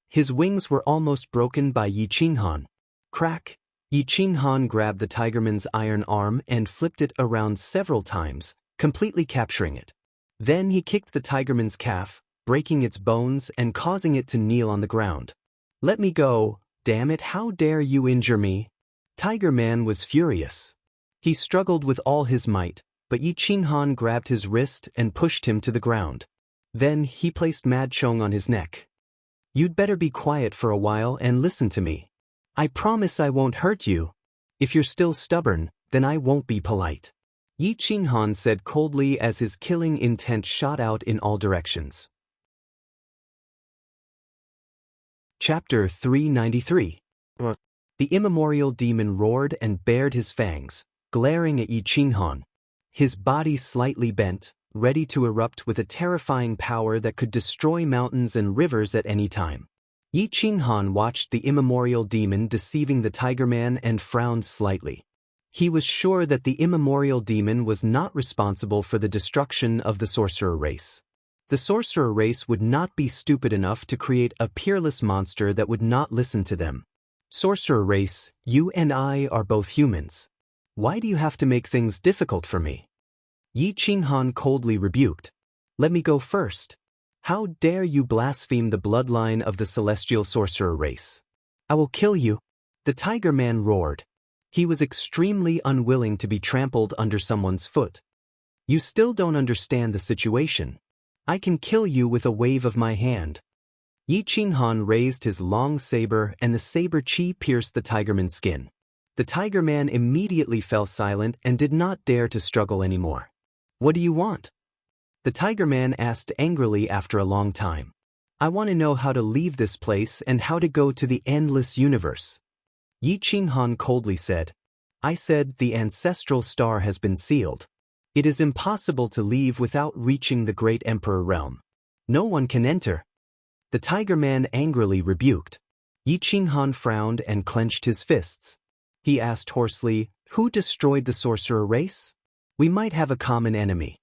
His wings were almost broken by Yi Qinghan. Crack! Yi Qinghan grabbed the Tigerman's iron arm and flipped it around several times, completely capturing it. Then he kicked the Tigerman's calf, breaking its bones and causing it to kneel on the ground. Let me go, damn it, how dare you injure me? Tiger Man was furious. He struggled with all his might, but Yi Qinghan grabbed his wrist and pushed him to the ground. Then he placed Mad Chong on his neck. "You'd better be quiet for a while and listen to me. I promise I won't hurt you. If you're still stubborn, then I won't be polite," Yi Qinghan said coldly as his killing intent shot out in all directions. Chapter 393. The immemorial demon roared and bared his fangs, glaring at Yi Qinghan. His body slightly bent, ready to erupt with a terrifying power that could destroy mountains and rivers at any time. Yi Qinghan watched the immemorial demon deceiving the Tiger Man and frowned slightly. He was sure that the immemorial demon was not responsible for the destruction of the sorcerer race. The sorcerer race would not be stupid enough to create a peerless monster that would not listen to them. "Sorcerer race, you and I are both humans. Why do you have to make things difficult for me?" Yi Qinghan coldly rebuked. "Let me go first. How dare you blaspheme the bloodline of the celestial sorcerer race? I will kill you." The Tiger Man roared. He was extremely unwilling to be trampled under someone's foot. "You still don't understand the situation. I can kill you with a wave of my hand." Yi Qinghan raised his long saber and the saber chi pierced the Tigerman's skin. The Tiger Man immediately fell silent and did not dare to struggle anymore. "What do you want?" The Tiger Man asked angrily after a long time. "I want to know how to leave this place and how to go to the endless universe." Yi Qinghan coldly said. "I said the ancestral star has been sealed. It is impossible to leave without reaching the great emperor realm. No one can enter." The Tiger Man angrily rebuked. Yi Qinghan frowned and clenched his fists. He asked hoarsely, "Who destroyed the sorcerer race? We might have a common enemy."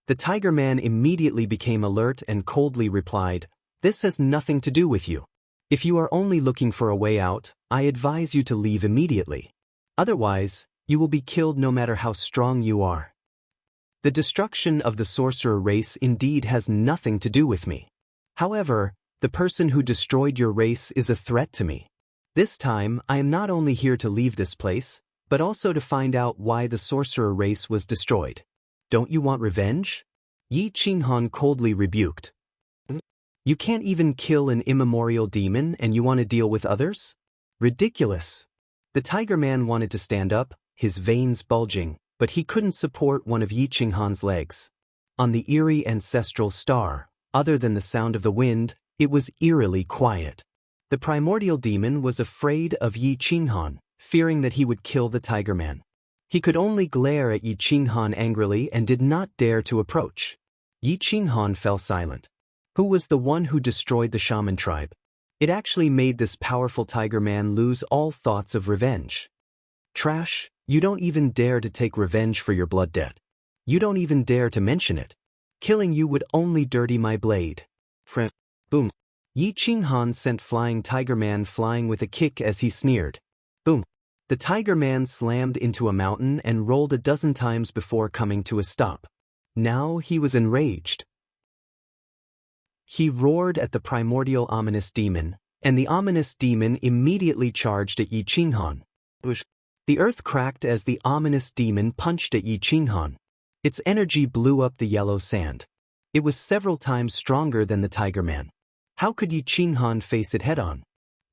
The Tiger Man immediately became alert and coldly replied, "This has nothing to do with you. If you are only looking for a way out, I advise you to leave immediately. Otherwise, you will be killed no matter how strong you are. The destruction of the sorcerer race indeed has nothing to do with me. However, the person who destroyed your race is a threat to me. This time, I am not only here to leave this place, but also to find out why the sorcerer race was destroyed. Don't you want revenge?" Yi Qinghan coldly rebuked. "You can't even kill an immemorial demon and you want to deal with others? Ridiculous." The Tiger Man wanted to stand up, his veins bulging, but he couldn't support one of Yi Qinghan's legs. On the eerie ancestral star, other than the sound of the wind, it was eerily quiet. The primordial demon was afraid of Yi Qinghan, fearing that he would kill the Tiger Man. He could only glare at Yi Qinghan angrily and did not dare to approach. Yi Qinghan fell silent. Who was the one who destroyed the shaman tribe? It actually made this powerful Tiger Man lose all thoughts of revenge. "Trash, you don't even dare to take revenge for your blood debt. You don't even dare to mention it. Killing you would only dirty my blade." Boom. Yi Qinghan sent Flying Tiger Man flying with a kick as he sneered. Boom. The Tiger Man slammed into a mountain and rolled a dozen times before coming to a stop. Now he was enraged. He roared at the primordial ominous demon, and the ominous demon immediately charged at Yi Qinghan. The earth cracked as the ominous demon punched at Yi Qinghan. Its energy blew up the yellow sand. It was several times stronger than the Tiger Man. How could Yi Qinghan face it head-on?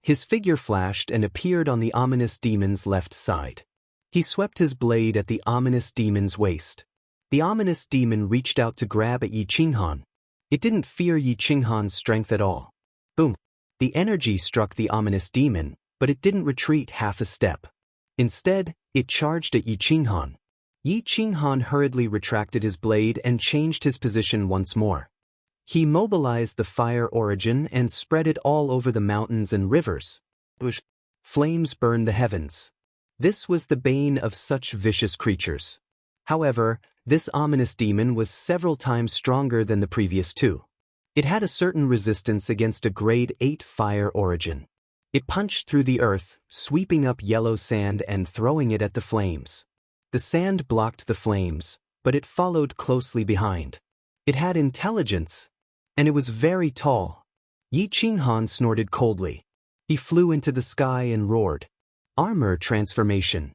His figure flashed and appeared on the ominous demon's left side. He swept his blade at the ominous demon's waist. The ominous demon reached out to grab at Yi Qinghan. It didn't fear Yi Qinghan's strength at all. Boom! The energy struck the ominous demon, but it didn't retreat half a step. Instead, it charged at Yi Qinghan. Yi Qinghan hurriedly retracted his blade and changed his position once more. He mobilized the fire origin and spread it all over the mountains and rivers. Flames burned the heavens. This was the bane of such vicious creatures. However, this ominous demon was several times stronger than the previous two. It had a certain resistance against a grade 8 fire origin. It punched through the earth, sweeping up yellow sand and throwing it at the flames. The sand blocked the flames, but it followed closely behind. It had intelligence, and it was very tall. Yi Qinghan snorted coldly. He flew into the sky and roared. Armor transformation.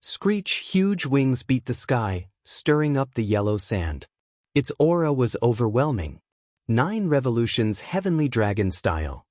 Screech, huge wings beat the sky, stirring up the yellow sand. Its aura was overwhelming. 9 revolutions heavenly dragon style.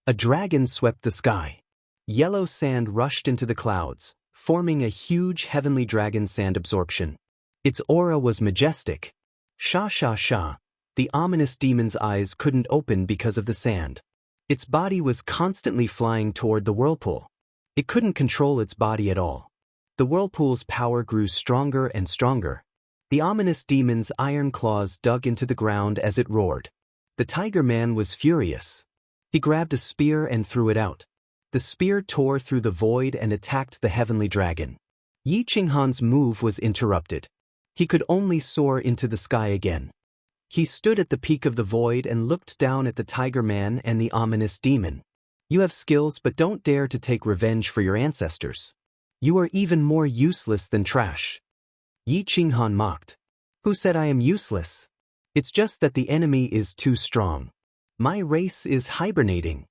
A dragon swept the sky. Yellow sand rushed into the clouds, forming a huge heavenly dragon sand absorption. Its aura was majestic. Sha sha sha. The ominous demon's eyes couldn't open because of the sand. Its body was constantly flying toward the whirlpool. It couldn't control its body at all. The whirlpool's power grew stronger and stronger. The ominous demon's iron claws dug into the ground as it roared. The tiger man was furious. He grabbed a spear and threw it out. The spear tore through the void and attacked the heavenly dragon. Yi Qinghan's move was interrupted. He could only soar into the sky again. He stood at the peak of the void and looked down at the tiger man and the ominous demon. You have skills, but don't dare to take revenge for your ancestors. You are even more useless than trash. Yi Qinghan mocked. Who said I am useless? It's just that the enemy is too strong. My race is hibernating.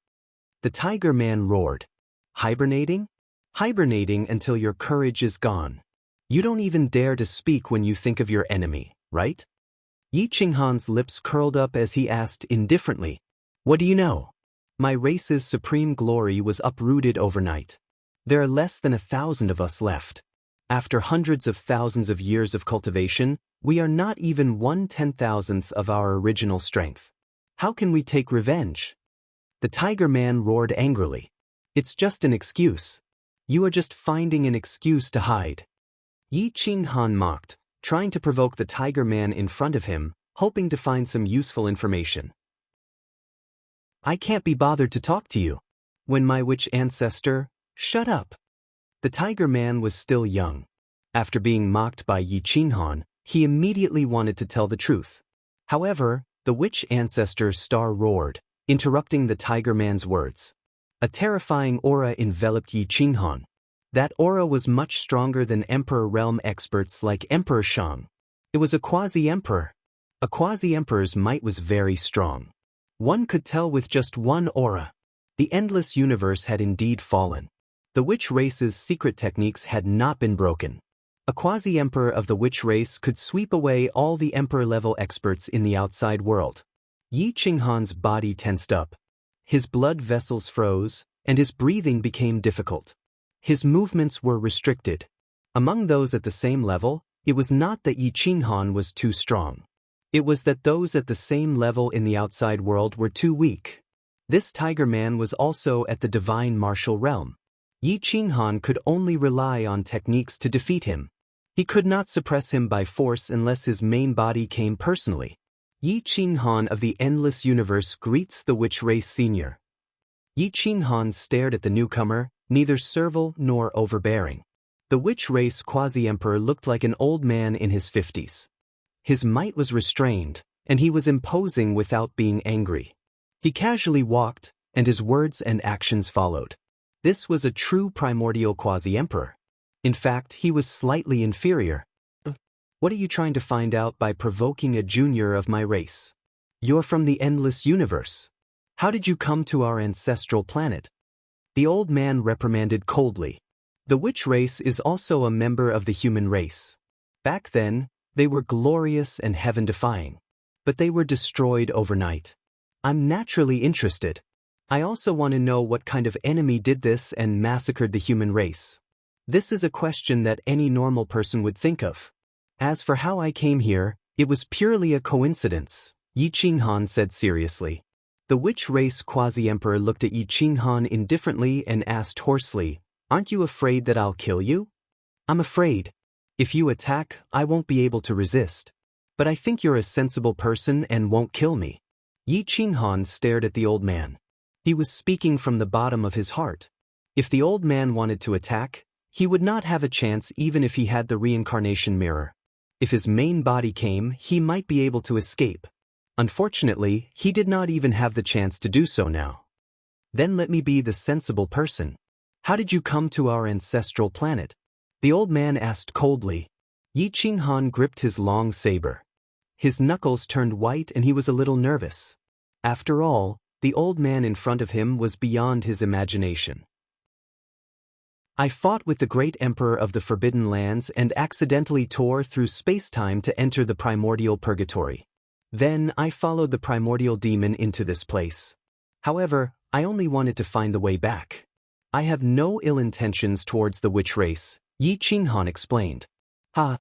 The tiger man roared. Hibernating? Hibernating until your courage is gone. You don't even dare to speak when you think of your enemy, right? Yi Qinghan's lips curled up as he asked indifferently. What do you know? My race's supreme glory was uprooted overnight. There are less than 1,000 of us left. After hundreds of thousands of years of cultivation, we are not even 1/10,000th of our original strength. How can we take revenge? The tiger man roared angrily. It's just an excuse. You are just finding an excuse to hide. Yi Qinghan mocked, trying to provoke the tiger man in front of him, hoping to find some useful information. I can't be bothered to talk to you. When my witch ancestor... Shut up. The tiger man was still young. After being mocked by Yi Qinghan, he immediately wanted to tell the truth. However, the witch ancestor star roared, interrupting the tiger man's words. A terrifying aura enveloped Yi Qinghan. That aura was much stronger than Emperor realm experts like Emperor Shang. It was a quasi-emperor. A quasi-emperor's might was very strong. One could tell with just one aura. The endless universe had indeed fallen. The witch race's secret techniques had not been broken. A quasi-emperor of the witch race could sweep away all the emperor-level experts in the outside world. Yi Qinghan's body tensed up. His blood vessels froze, and his breathing became difficult. His movements were restricted. Among those at the same level, it was not that Yi Qinghan was too strong. It was that those at the same level in the outside world were too weak. This tiger man was also at the divine martial realm. Yi Qinghan could only rely on techniques to defeat him. He could not suppress him by force unless his main body came personally. Yi Qinghan of the Endless Universe greets the Witch Race Senior. Yi Qinghan stared at the newcomer, neither servile nor overbearing. The Witch Race Quasi-Emperor looked like an old man in his 50s. His might was restrained, and he was imposing without being angry. He casually walked, and his words and actions followed. This was a true primordial quasi-emperor. In fact, he was slightly inferior. What are you trying to find out by provoking a junior of my race? You're from the Endless Universe. How did you come to our ancestral planet? The old man reprimanded coldly. The witch race is also a member of the human race. Back then, they were glorious and heaven-defying. But they were destroyed overnight. I'm naturally interested. I also want to know what kind of enemy did this and massacred the human race. This is a question that any normal person would think of. As for how I came here, it was purely a coincidence, Yi Qinghan said seriously. The witch race quasi-emperor looked at Yi Qinghan indifferently and asked hoarsely, Aren't you afraid that I'll kill you? I'm afraid. If you attack, I won't be able to resist. But I think you're a sensible person and won't kill me. Yi Qinghan stared at the old man. He was speaking from the bottom of his heart. If the old man wanted to attack, he would not have a chance even if he had the reincarnation mirror. If his main body came, he might be able to escape. Unfortunately, he did not even have the chance to do so now. Then let me be the sensible person. How did you come to our ancestral planet? The old man asked coldly. Yi Qinghan gripped his long saber. His knuckles turned white and he was a little nervous. After all, the old man in front of him was beyond his imagination. I fought with the great emperor of the Forbidden Lands and accidentally tore through space-time to enter the primordial purgatory. Then I followed the primordial demon into this place. However, I only wanted to find the way back. I have no ill intentions towards the witch race, Yi Qinghan explained. Ha!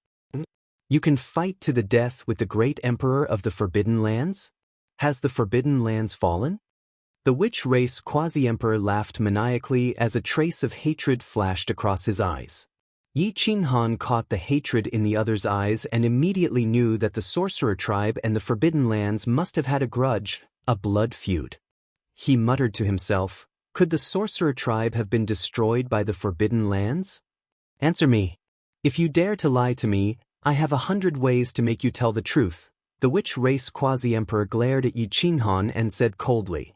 You can fight to the death with the great emperor of the Forbidden Lands? Has the Forbidden Lands fallen? The witch race quasi-emperor laughed maniacally as a trace of hatred flashed across his eyes. Yi Qinghan caught the hatred in the other's eyes and immediately knew that the sorcerer tribe and the Forbidden Lands must have had a grudge, a blood feud. He muttered to himself, could the sorcerer tribe have been destroyed by the Forbidden Lands? Answer me. If you dare to lie to me, I have 100 ways to make you tell the truth. The witch race quasi-emperor glared at Yi Qinghan and said coldly.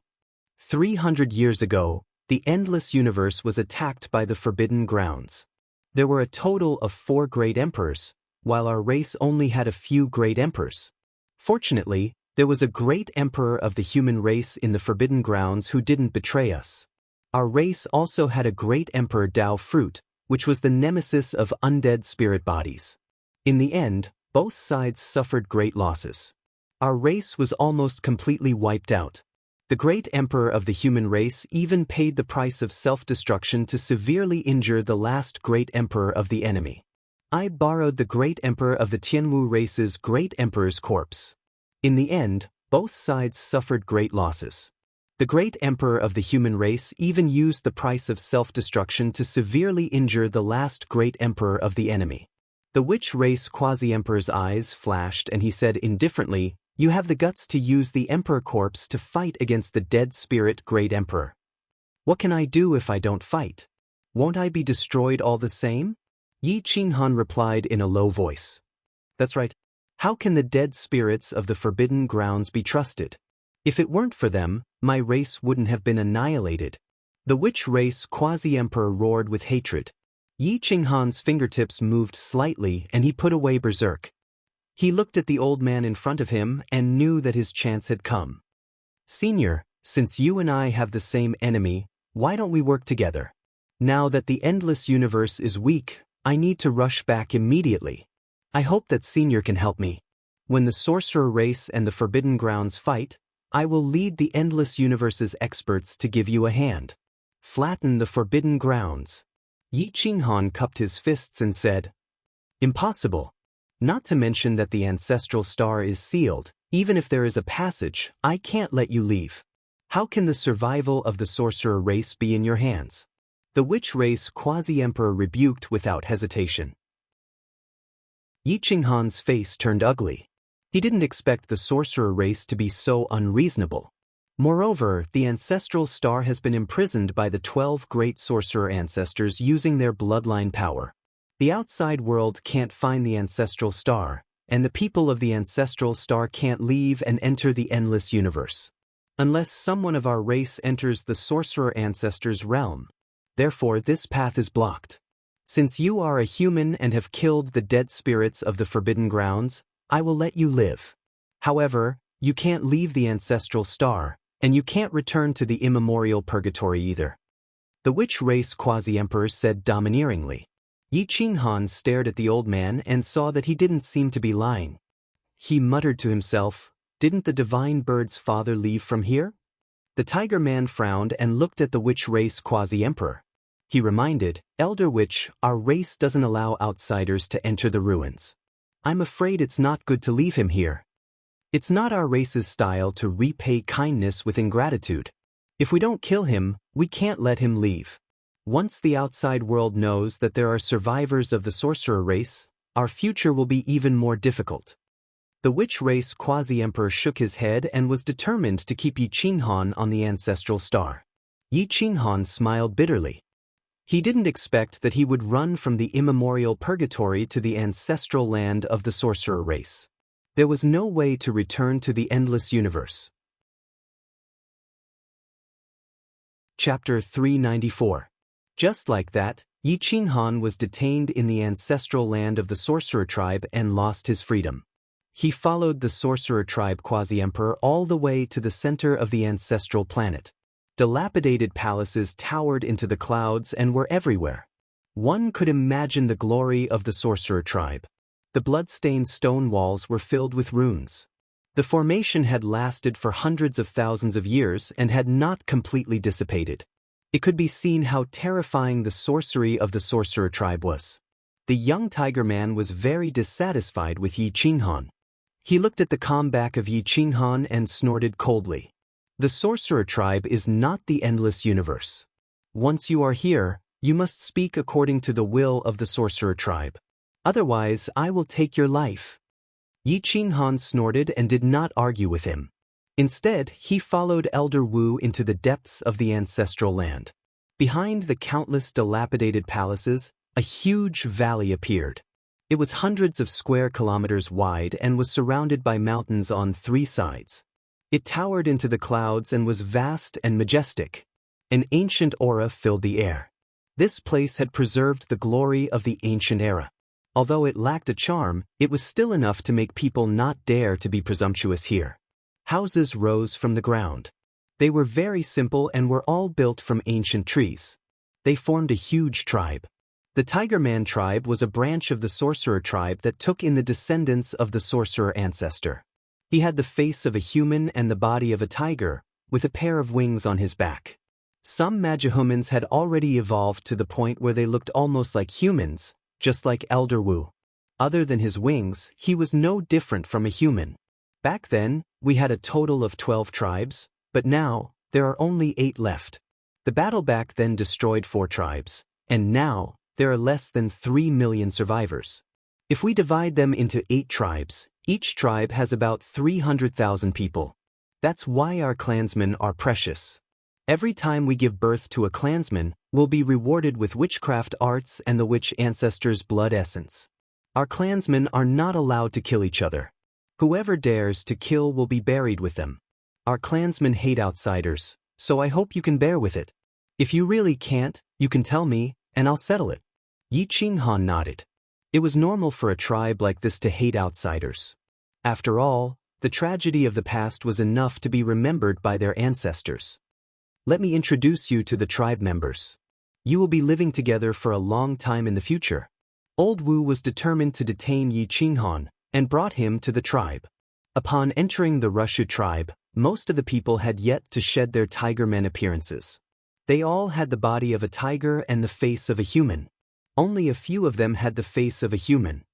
300 years ago, the endless universe was attacked by the Forbidden Grounds. There were a total of 4 great emperors, while our race only had a few great emperors. Fortunately, there was a great emperor of the human race in the Forbidden Grounds who didn't betray us. Our race also had a great emperor Dao Fruit, which was the nemesis of undead spirit bodies. In the end, both sides suffered great losses. Our race was almost completely wiped out. The great emperor of the human race even paid the price of self-destruction to severely injure the last great emperor of the enemy. I borrowed the great emperor of the Tianwu race's great emperor's corpse. In the end, both sides suffered great losses. The great emperor of the human race even used the price of self-destruction to severely injure the last great emperor of the enemy. The witch race quasi-emperor's eyes flashed and he said indifferently, you have the guts to use the emperor corpse to fight against the dead spirit great emperor. What can I do if I don't fight? Won't I be destroyed all the same? Yi Qinghan replied in a low voice. That's right. How can the dead spirits of the Forbidden Grounds be trusted? If it weren't for them, my race wouldn't have been annihilated. The witch race quasi-emperor roared with hatred. Yi Qinghan's fingertips moved slightly and he put away berserk. He looked at the old man in front of him and knew that his chance had come. Senior, since you and I have the same enemy, why don't we work together? Now that the endless universe is weak, I need to rush back immediately. I hope that Senior can help me. When the sorcerer race and the Forbidden Grounds fight, I will lead the endless universe's experts to give you a hand. Flatten the Forbidden Grounds. Yi Qinghan cupped his fists and said, Impossible. Not to mention that the ancestral star is sealed. Even if there is a passage, I can't let you leave. How can the survival of the sorcerer race be in your hands? The witch race quasi-emperor rebuked without hesitation. Yi Qinghan's face turned ugly. He didn't expect the sorcerer race to be so unreasonable. Moreover, the ancestral star has been imprisoned by the 12 great sorcerer ancestors using their bloodline power. The outside world can't find the ancestral star, and the people of the ancestral star can't leave and enter the endless universe. Unless someone of our race enters the sorcerer ancestors' realm. Therefore, this path is blocked. Since you are a human and have killed the dead spirits of the Forbidden Grounds, I will let you live. However, you can't leave the ancestral star, and you can't return to the immemorial purgatory either. The witch race quasi-emperor said domineeringly. Yi Qinghan stared at the old man and saw that he didn't seem to be lying. He muttered to himself, didn't the divine bird's father leave from here? The tiger man frowned and looked at the witch race quasi-emperor. He reminded, Elder Witch, our race doesn't allow outsiders to enter the ruins. I'm afraid it's not good to leave him here. It's not our race's style to repay kindness with ingratitude. If we don't kill him, we can't let him leave. Once the outside world knows that there are survivors of the sorcerer race, our future will be even more difficult. The witch race quasi-emperor shook his head and was determined to keep Yi Qinghan on the ancestral star. Yi Qinghan smiled bitterly. He didn't expect that he would run from the immemorial purgatory to the ancestral land of the sorcerer race. There was no way to return to the endless universe. Chapter 394. Just like that, Yi Qinghan was detained in the ancestral land of the sorcerer tribe and lost his freedom. He followed the sorcerer tribe quasi-emperor all the way to the center of the ancestral planet. Dilapidated palaces towered into the clouds and were everywhere. One could imagine the glory of the sorcerer tribe. The blood-stained stone walls were filled with runes. The formation had lasted for hundreds of thousands of years and had not completely dissipated. It could be seen how terrifying the sorcery of the sorcerer tribe was. The young tiger man was very dissatisfied with Yi Qinghan. He looked at the calm back of Yi Qinghan and snorted coldly. The sorcerer tribe is not the endless universe. Once you are here, you must speak according to the will of the sorcerer tribe. Otherwise, I will take your life. Yi Qinghan snorted and did not argue with him. Instead, he followed Elder Wu into the depths of the ancestral land. Behind the countless dilapidated palaces, a huge valley appeared. It was hundreds of square kilometers wide and was surrounded by mountains on 3 sides. It towered into the clouds and was vast and majestic. An ancient aura filled the air. This place had preserved the glory of the ancient era. Although it lacked a charm, it was still enough to make people not dare to be presumptuous here. Houses rose from the ground. They were very simple and were all built from ancient trees. They formed a huge tribe. The Tiger Man tribe was a branch of the sorcerer tribe that took in the descendants of the sorcerer ancestor. He had the face of a human and the body of a tiger, with a pair of wings on his back. Some magihumans had already evolved to the point where they looked almost like humans, just like Elder Wu. Other than his wings, he was no different from a human. Back then, we had a total of 12 tribes, but now, there are only 8 left. The battle back then destroyed 4 tribes, and now, there are less than 3 million survivors. If we divide them into 8 tribes, each tribe has about 300,000 people. That's why our clansmen are precious. Every time we give birth to a clansman, we'll be rewarded with witchcraft arts and the witch ancestors' blood essence. Our clansmen are not allowed to kill each other. Whoever dares to kill will be buried with them. Our clansmen hate outsiders, so I hope you can bear with it. If you really can't, you can tell me, and I'll settle it. Yi Qinghan nodded. It was normal for a tribe like this to hate outsiders. After all, the tragedy of the past was enough to be remembered by their ancestors. Let me introduce you to the tribe members. You will be living together for a long time in the future. Old Wu was determined to detain Yi Qinghan, and brought him to the tribe. Upon entering the Rushu tribe, most of the people had yet to shed their tiger men appearances. They all had the body of a tiger and the face of a human. Only a few of them had the face of a human.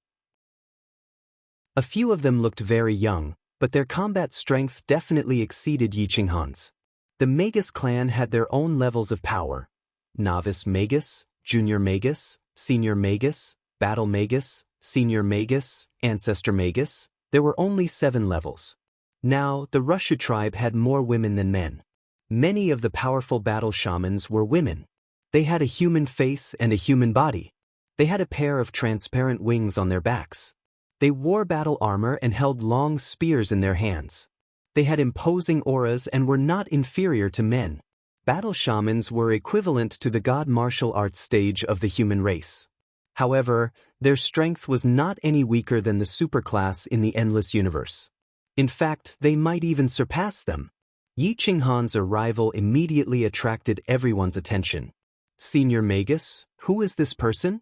A few of them looked very young, but their combat strength definitely exceeded Yi Qinghan's. The Magus clan had their own levels of power: Novice Magus, Junior Magus, Senior Magus, Battle Magus, Senior Magus, Ancestor Magus. There were only 7 levels. Now, the Rushu tribe had more women than men. Many of the powerful battle shamans were women. They had a human face and a human body. They had a pair of transparent wings on their backs. They wore battle armor and held long spears in their hands. They had imposing auras and were not inferior to men. Battle shamans were equivalent to the god martial arts stage of the human race. However, their strength was not any weaker than the superclass in the endless universe. In fact, they might even surpass them. Yi Qinghan's arrival immediately attracted everyone's attention. Senior Magus, who is this person?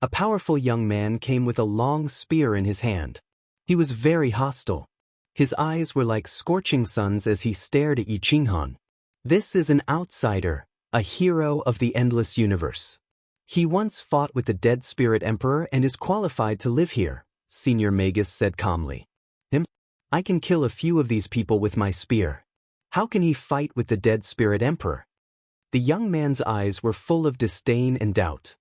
A powerful young man came with a long spear in his hand. He was very hostile. His eyes were like scorching suns as he stared at Yi Qinghan. This is an outsider, a hero of the endless universe. He once fought with the dead spirit emperor and is qualified to live here, Senior Magus said calmly. I can kill a few of these people with my spear. How can he fight with the dead spirit emperor? The young man's eyes were full of disdain and doubt.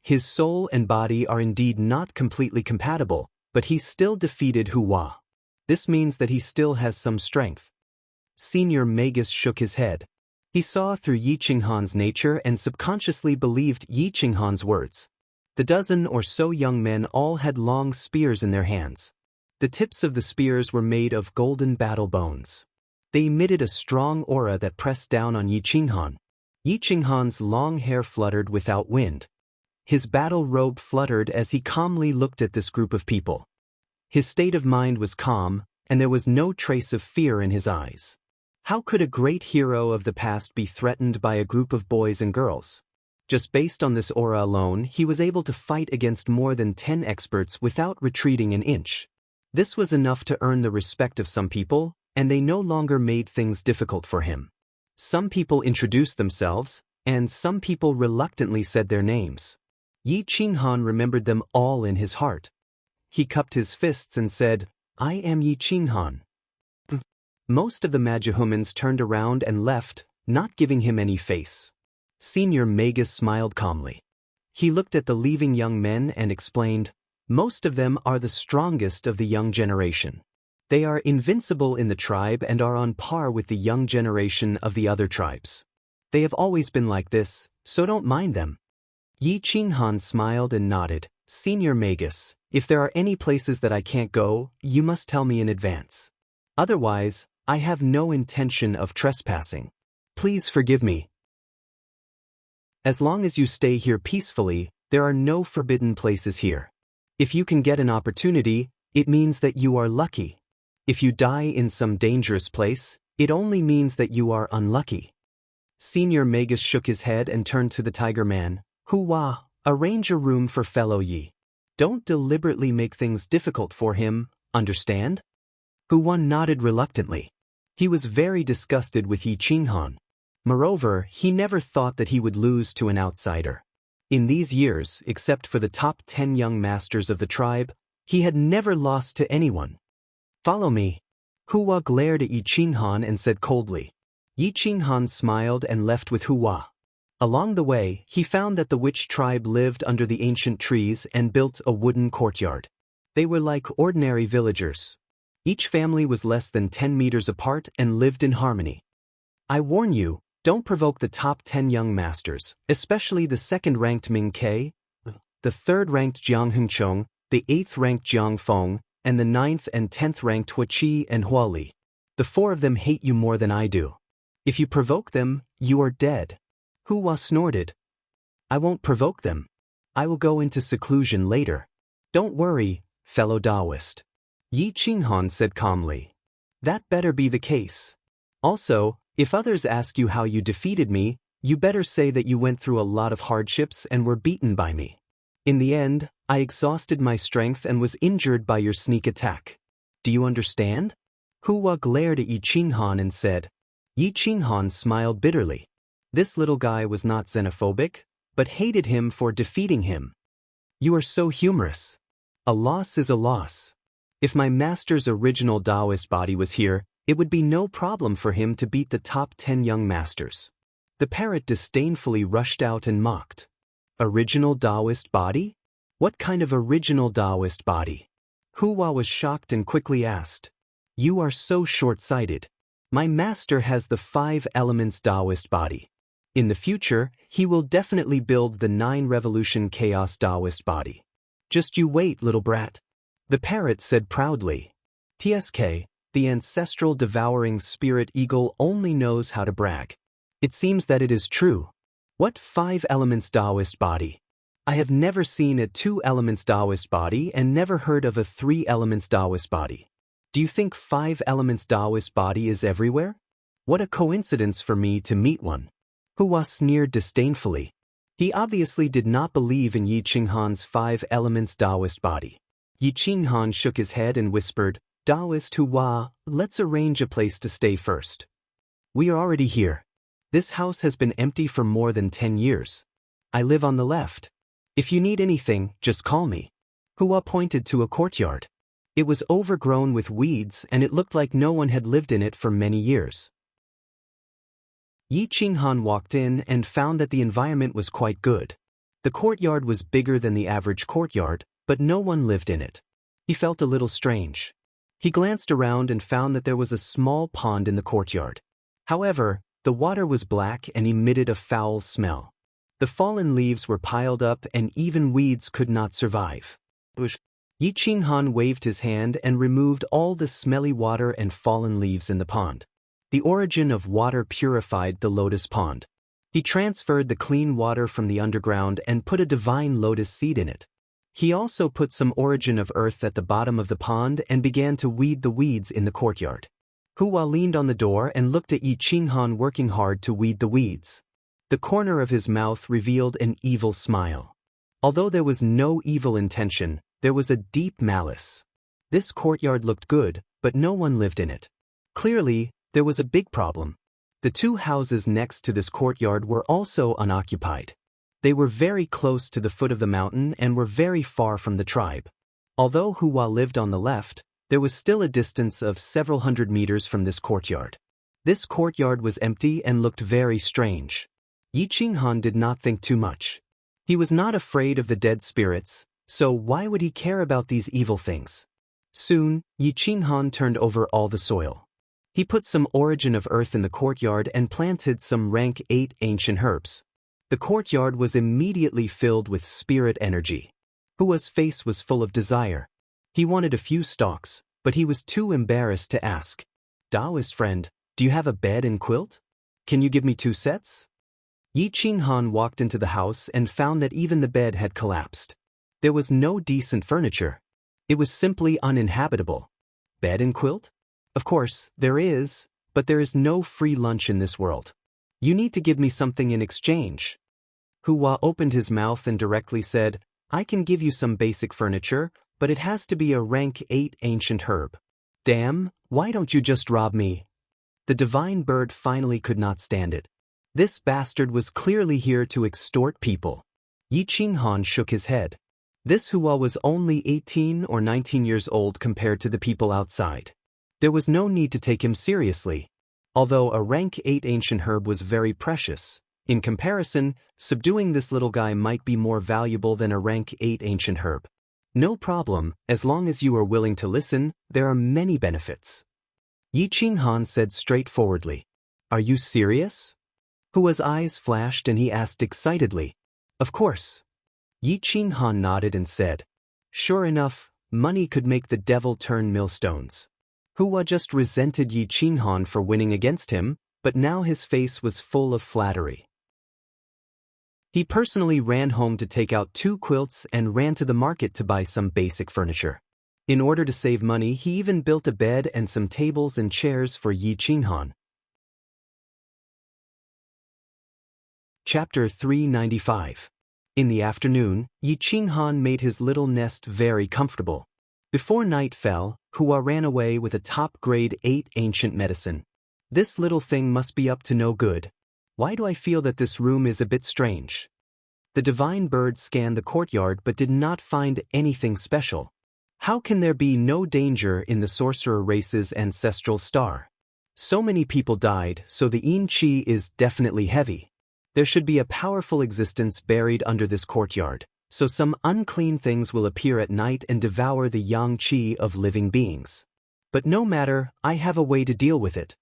His soul and body are indeed not completely compatible, but he still defeated Hua. This means that he still has some strength. Senior Magus shook his head. He saw through Yi Qinghan's nature and subconsciously believed Yi Qinghan's words. The dozen or so young men all had long spears in their hands. The tips of the spears were made of golden battle bones. They emitted a strong aura that pressed down on Yi Qinghan. Yi Qinghan's long hair fluttered without wind. His battle robe fluttered as he calmly looked at this group of people. His state of mind was calm, and there was no trace of fear in his eyes. How could a great hero of the past be threatened by a group of boys and girls? Just based on this aura alone, he was able to fight against more than 10 experts without retreating an inch. This was enough to earn the respect of some people, and they no longer made things difficult for him. Some people introduced themselves, and some people reluctantly said their names. Yi Qinghan remembered them all in his heart. He cupped his fists and said, "I am Yi Qinghan." Most of the Magihumans turned around and left, not giving him any face. Senior Magus smiled calmly. He looked at the leaving young men and explained, "Most of them are the strongest of the young generation. They are invincible in the tribe and are on par with the young generation of the other tribes. They have always been like this, so don't mind them." Yi Qinghan smiled and nodded. "Senior Magus, if there are any places that I can't go, you must tell me in advance. Otherwise, I have no intention of trespassing. Please forgive me. As long as you stay here peacefully, there are no forbidden places here. If you can get an opportunity, it means that you are lucky. If you die in some dangerous place, it only means that you are unlucky." Senior Magus shook his head and turned to the Tiger Man. "Hua, arrange a room for fellow Yi. Don't deliberately make things difficult for him, understand?" Hua nodded reluctantly. He was very disgusted with Yi Qinghan. Moreover, he never thought that he would lose to an outsider. In these years, except for the top 10 young masters of the tribe, he had never lost to anyone. "Follow me." Hua glared at Yi Qinghan and said coldly. Yi Qinghan smiled and left with Hua. Along the way, he found that the witch tribe lived under the ancient trees and built a wooden courtyard. They were like ordinary villagers. Each family was less than 10 meters apart and lived in harmony. "I warn you, don't provoke the top 10 young masters, especially the second-ranked Ming Ke, the third-ranked Jiang Hengchong, the 8th-ranked Jiang Feng, and the 9th and 10th-ranked Hua Qi and Hua Li. The 4 of them hate you more than I do. If you provoke them, you are dead." Hua snorted. "I won't provoke them. I will go into seclusion later. Don't worry, fellow Taoist." Yi Qinghan said calmly. "That better be the case. Also, if others ask you how you defeated me, you better say that you went through a lot of hardships and were beaten by me. In the end, I exhausted my strength and was injured by your sneak attack. Do you understand?" Hua glared at Yi Qinghan and said. Yi Qinghan smiled bitterly. This little guy was not xenophobic, but hated him for defeating him. "You are so humorous. A loss is a loss. If my master's original Taoist body was here, it would be no problem for him to beat the top 10 young masters." The parrot disdainfully rushed out and mocked. "Original Taoist body? What kind of original Taoist body?" Hua was shocked and quickly asked. "You are so short-sighted. My master has the 5 elements Taoist body. In the future, he will definitely build the 9 revolution chaos Taoist body. Just you wait, little brat." The parrot said proudly. "TSK, the ancestral devouring spirit eagle only knows how to brag. It seems that it is true. What 5 elements Taoist body? I have never seen a 2 elements Taoist body and never heard of a 3 elements Taoist body. Do you think 5 elements Taoist body is everywhere? What a coincidence for me to meet one." Hua sneered disdainfully. He obviously did not believe in Yi Qinghan's 5 elements Taoist body. Yi Qinghan shook his head and whispered, "Taoist Hua, let's arrange a place to stay first. We are already here. This house has been empty for more than 10 years. I live on the left. If you need anything, just call me." Hua pointed to a courtyard. It was overgrown with weeds and it looked like no one had lived in it for many years. Yi Qinghan walked in and found that the environment was quite good. The courtyard was bigger than the average courtyard, but no one lived in it. He felt a little strange. He glanced around and found that there was a small pond in the courtyard. However, the water was black and emitted a foul smell. The fallen leaves were piled up and even weeds could not survive. Yi Qinghan waved his hand and removed all the smelly water and fallen leaves in the pond. The origin of water purified the lotus pond. He transferred the clean water from the underground and put a divine lotus seed in it. He also put some origin of earth at the bottom of the pond and began to weed the weeds in the courtyard. Hua leaned on the door and looked at Yi Qinghan working hard to weed the weeds. The corner of his mouth revealed an evil smile. Although there was no evil intention, there was a deep malice. This courtyard looked good, but no one lived in it. Clearly, there was a big problem. The two houses next to this courtyard were also unoccupied. They were very close to the foot of the mountain and were very far from the tribe. Although Hua lived on the left, there was still a distance of several hundred meters from this courtyard. This courtyard was empty and looked very strange. Yi Qinghan did not think too much. He was not afraid of the dead spirits, so why would he care about these evil things? Soon, Yi Qinghan turned over all the soil. He put some origin of earth in the courtyard and planted some rank 8 ancient herbs. The courtyard was immediately filled with spirit energy. Hua's face was full of desire. He wanted a few stalks, but he was too embarrassed to ask. Taoist friend, do you have a bed and quilt? Can you give me 2 sets? Yi Qinghan walked into the house and found that even the bed had collapsed. There was no decent furniture. It was simply uninhabitable. Bed and quilt? Of course, there is, but there is no free lunch in this world. You need to give me something in exchange. Hua opened his mouth and directly said, I can give you some basic furniture, but it has to be a rank 8 ancient herb. Damn, why don't you just rob me? The divine bird finally could not stand it. This bastard was clearly here to extort people. Yi Qinghan shook his head. This Hua was only 18 or 19 years old compared to the people outside. There was no need to take him seriously. Although a rank 8 ancient herb was very precious, in comparison, subduing this little guy might be more valuable than a rank 8 ancient herb. No problem, as long as you are willing to listen, there are many benefits. Yi Qinghan said straightforwardly. Are you serious? Hua's eyes flashed and he asked excitedly. Of course. Yi Qinghan nodded and said. Sure enough, money could make the devil turn millstones. Hua just resented Yi Qinghan for winning against him, but now his face was full of flattery. He personally ran home to take out 2 quilts and ran to the market to buy some basic furniture. In order to save money, he even built a bed and some tables and chairs for Yi Qinghan. Chapter 395. In the afternoon, Yi Qinghan made his little nest very comfortable. Before night fell, Hua ran away with a top-grade 8 ancient medicine. This little thing must be up to no good. Why do I feel that this room is a bit strange? The divine bird scanned the courtyard but did not find anything special. How can there be no danger in the sorcerer race's ancestral star? So many people died, so the Yin Qi is definitely heavy. There should be a powerful existence buried under this courtyard, so some unclean things will appear at night and devour the Yang Qi of living beings. But no matter, I have a way to deal with it.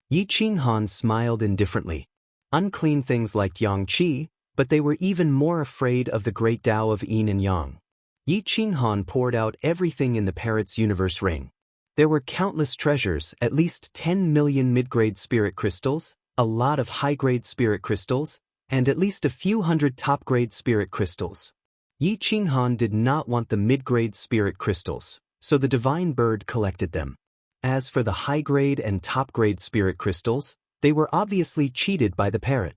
Yi Qinghan smiled indifferently. Unclean things liked Yang Qi, but they were even more afraid of the great Tao of Yin and Yang. Yi Qinghan poured out everything in the parrot's universe ring. There were countless treasures, at least 10 million mid-grade spirit crystals, a lot of high-grade spirit crystals, and at least a few hundred top-grade spirit crystals. Yi Qinghan did not want the mid-grade spirit crystals, so the divine bird collected them. As for the high-grade and top-grade spirit crystals, they were obviously cheated by the parrot.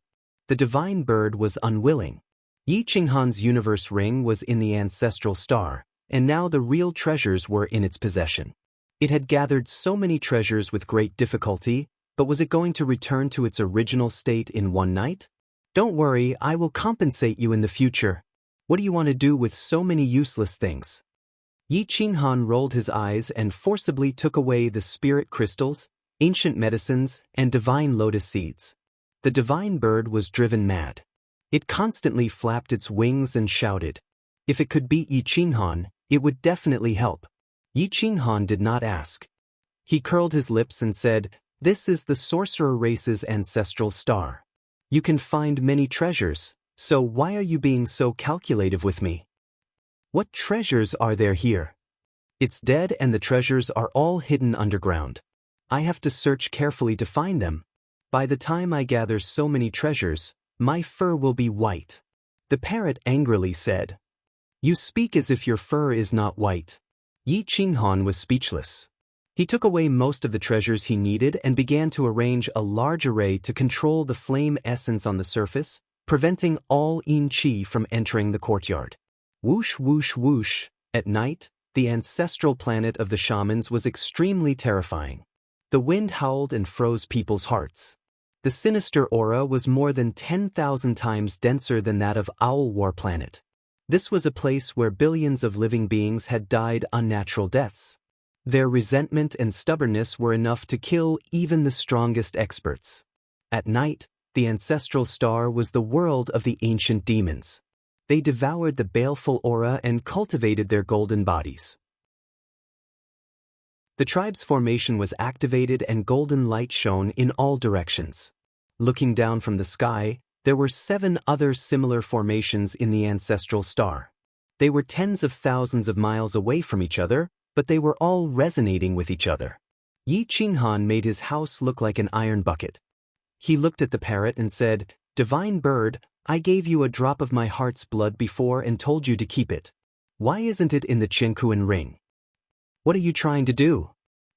The divine bird was unwilling. Yi Qinghan's universe ring was in the ancestral star, and now the real treasures were in its possession. It had gathered so many treasures with great difficulty, but was it going to return to its original state in one night? Don't worry, I will compensate you in the future. What do you want to do with so many useless things? Yi Qinghan rolled his eyes and forcibly took away the spirit crystals, ancient medicines, and divine lotus seeds. The divine bird was driven mad. It constantly flapped its wings and shouted. If it could beat Yi Qinghan, it would definitely help. Yi Qinghan did not ask. He curled his lips and said, This is the sorcerer race's ancestral star. You can find many treasures, so why are you being so calculative with me? What treasures are there here? It's dead and the treasures are all hidden underground. I have to search carefully to find them. By the time I gather so many treasures, my fur will be white. The parrot angrily said. You speak as if your fur is not white. Yi Qinghan was speechless. He took away most of the treasures he needed and began to arrange a large array to control the flame essence on the surface, preventing all yin qi from entering the courtyard. Whoosh whoosh whoosh. At night, the ancestral planet of the shamans was extremely terrifying. The wind howled and froze people's hearts. The sinister aura was more than 10,000 times denser than that of Owl War Planet. This was a place where billions of living beings had died unnatural deaths. Their resentment and stubbornness were enough to kill even the strongest experts. At night, the ancestral star was the world of the ancient demons. They devoured the baleful aura and cultivated their golden bodies. The tribe's formation was activated and golden light shone in all directions. Looking down from the sky, there were 7 other similar formations in the ancestral star. They were tens of thousands of miles away from each other, but they were all resonating with each other. Yi Qinghan made his house look like an iron bucket. He looked at the parrot and said, "Divine bird, I gave you a drop of my heart's blood before and told you to keep it. Why isn't it in the Qianquan ring? What are you trying to do?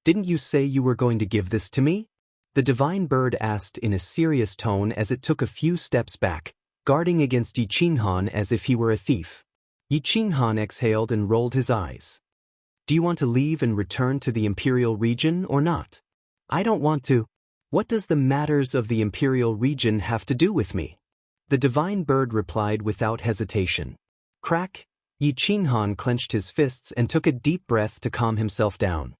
Didn't you say you were going to give this to me?" The divine bird asked in a serious tone as it took a few steps back, guarding against Yi Qinghan as if he were a thief. Yi Qinghan exhaled and rolled his eyes. "Do you want to leave and return to the imperial region or not?" "I don't want to. What does the matters of the imperial region have to do with me?" The divine bird replied without hesitation. Crack! Yi Qinghan clenched his fists and took a deep breath to calm himself down.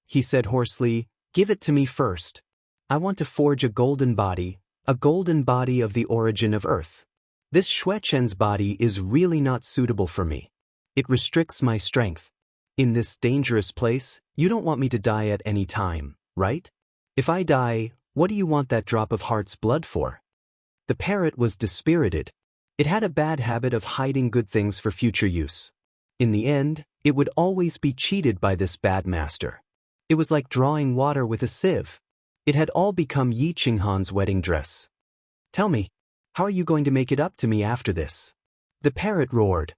He said hoarsely, "Give it to me first. I want to forge a golden body of the origin of Earth. This Xuechen's body is really not suitable for me. It restricts my strength. In this dangerous place, you don't want me to die at any time, right? If I die, what do you want that drop of heart's blood for?" The parrot was dispirited. It had a bad habit of hiding good things for future use. In the end, it would always be cheated by this bad master. It was like drawing water with a sieve. It had all become Yi Qinghan's wedding dress. "Tell me, how are you going to make it up to me after this?" The parrot roared.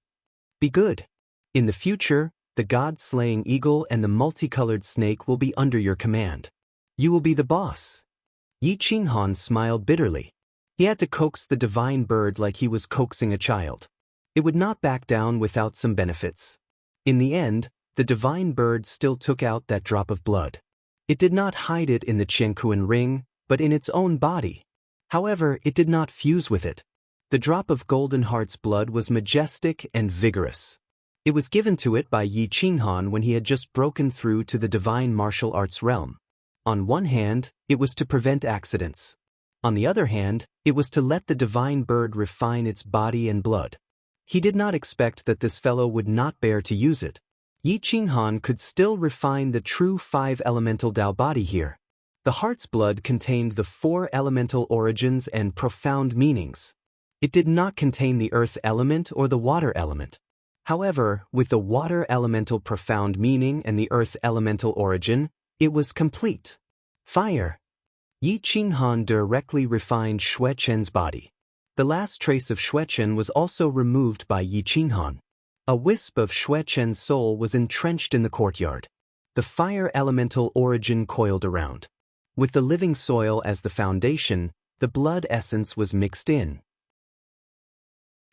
"Be good. In the future, the god-slaying eagle and the multicolored snake will be under your command. You will be the boss." Yi Qinghan smiled bitterly. He had to coax the divine bird like he was coaxing a child. It would not back down without some benefits. In the end, the divine bird still took out that drop of blood. It did not hide it in the Qianquan ring, but in its own body. However, it did not fuse with it. The drop of golden heart's blood was majestic and vigorous. It was given to it by Yi Qinghan when he had just broken through to the divine martial arts realm. On one hand, it was to prevent accidents. On the other hand, it was to let the divine bird refine its body and blood. He did not expect that this fellow would not bear to use it. Yi Qinghan could still refine the true 5 elemental Dao body here. The heart's blood contained the 4 elemental origins and profound meanings. It did not contain the earth element or the water element. However, with the water elemental profound meaning and the earth elemental origin, it was complete. Fire! Yi Qinghan directly refined Xuechen's body. The last trace of Xuechen was also removed by Yi Qinghan. A wisp of Xuechen's soul was entrenched in the courtyard. The fire elemental origin coiled around. With the living soil as the foundation, the blood essence was mixed in.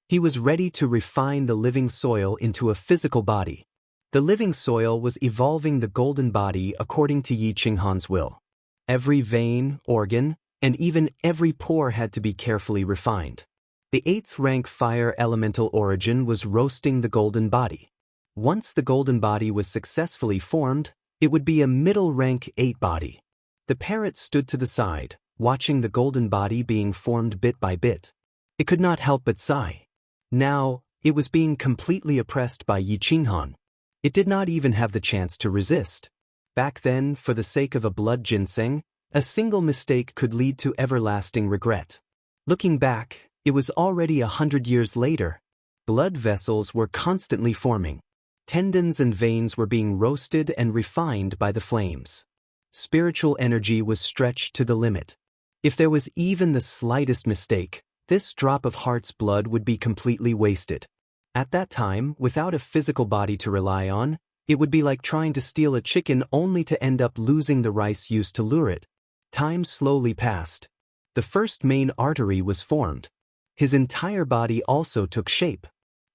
He was ready to refine the living soil into a physical body. The living soil was evolving the golden body according to Yi Qinghan's will. Every vein, organ, and even every pore had to be carefully refined. The 8th rank fire elemental origin was roasting the golden body. Once the golden body was successfully formed, it would be a middle rank 8 body. The parrot stood to the side, watching the golden body being formed bit by bit. It could not help but sigh. Now, it was being completely oppressed by Yi Qinghan. It did not even have the chance to resist. Back then, for the sake of a blood ginseng, a single mistake could lead to everlasting regret. Looking back, it was already 100 years later. Blood vessels were constantly forming. Tendons and veins were being roasted and refined by the flames. Spiritual energy was stretched to the limit. If there was even the slightest mistake, this drop of heart's blood would be completely wasted. At that time, without a physical body to rely on, It would be like trying to steal a chicken only to end up losing the rice used to lure it. Time slowly passed. The first main artery was formed. His entire body also took shape.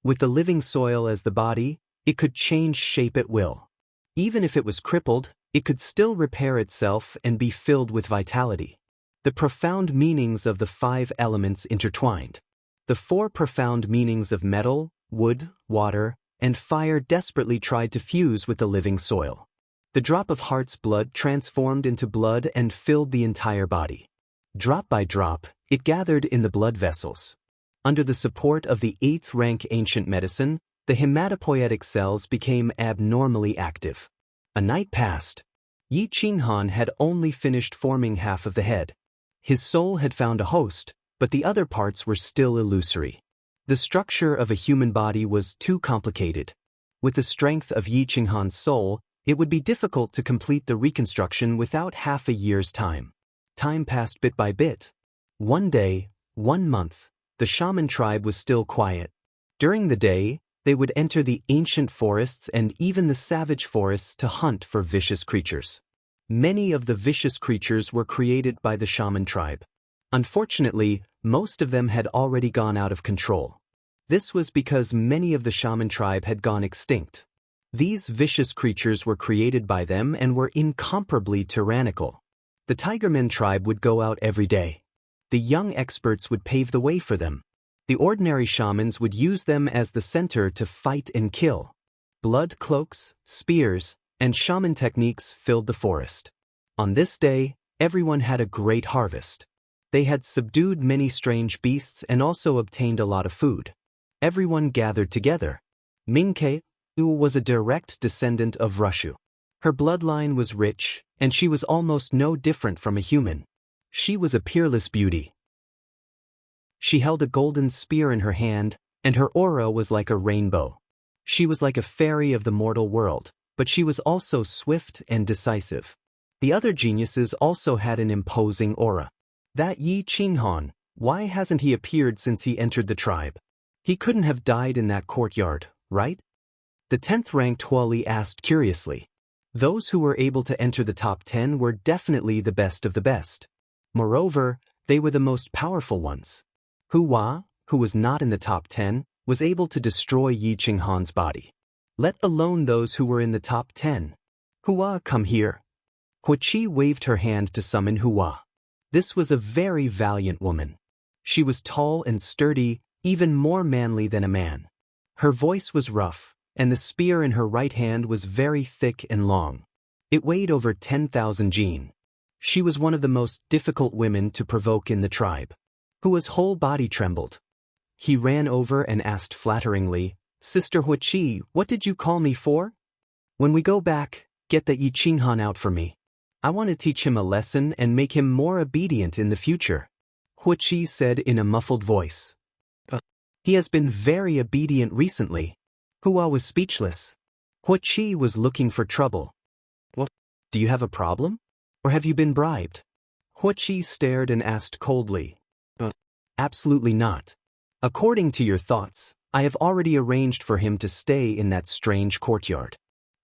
With the living soil as the body, it could change shape at will. Even if it was crippled, it could still repair itself and be filled with vitality. The profound meanings of the 5 elements intertwined. The 4 profound meanings of metal, wood, water, and fire desperately tried to fuse with the living soil. The drop of heart's blood transformed into blood and filled the entire body. Drop by drop, it gathered in the blood vessels. Under the support of the 8th rank ancient medicine, the hematopoietic cells became abnormally active. A night passed. Yi Qinghan had only finished forming half of the head. His soul had found a host, but the other parts were still illusory. The structure of a human body was too complicated. With the strength of Yi Qinghan's soul, it would be difficult to complete the reconstruction without half a year's time. Time passed bit by bit. One day, 1 month, the shaman tribe was still quiet. During the day, they would enter the ancient forests and even the savage forests to hunt for vicious creatures. Many of the vicious creatures were created by the shaman tribe. Unfortunately, most of them had already gone out of control. This was because many of the shaman tribe had gone extinct. These vicious creatures were created by them and were incomparably tyrannical. The Tigerman tribe would go out every day. The young experts would pave the way for them. The ordinary shamans would use them as the center to fight and kill. Blood cloaks, spears, and shaman techniques filled the forest. On this day, everyone had a great harvest. They had subdued many strange beasts and also obtained a lot of food. Everyone gathered together. Mingke, who was a direct descendant of Rushu. Her bloodline was rich, and she was almost no different from a human. She was a peerless beauty. She held a golden spear in her hand, and her aura was like a rainbow. She was like a fairy of the mortal world, but she was also swift and decisive. The other geniuses also had an imposing aura. That Yi Qinghan, why hasn't he appeared since he entered the tribe? He couldn't have died in that courtyard, right? The 10th ranked Huali asked curiously. Those who were able to enter the top 10 were definitely the best of the best. Moreover, they were the most powerful ones. Hua, who was not in the top 10, was able to destroy Yi Qinghan's body. Let alone those who were in the top 10. Hua, come here. Huiqi waved her hand to summon Hua. This was a very valiant woman. She was tall and sturdy, even more manly than a man. Her voice was rough, and the spear in her right hand was very thick and long. It weighed over 10,000 jin. She was one of the most difficult women to provoke in the tribe. Hua's whole body trembled. He ran over and asked flatteringly, "Sister Huiqi, what did you call me for?" "When we go back, get that Yi Qinghan out for me. I want to teach him a lesson and make him more obedient in the future," Huiqi said in a muffled voice. "He has been very obedient recently." Hua was speechless. Huiqi was looking for trouble. "What? Do you have a problem? Or have you been bribed?" Huiqi stared and asked coldly. "Absolutely not. According to your thoughts, I have already arranged for him to stay in that strange courtyard.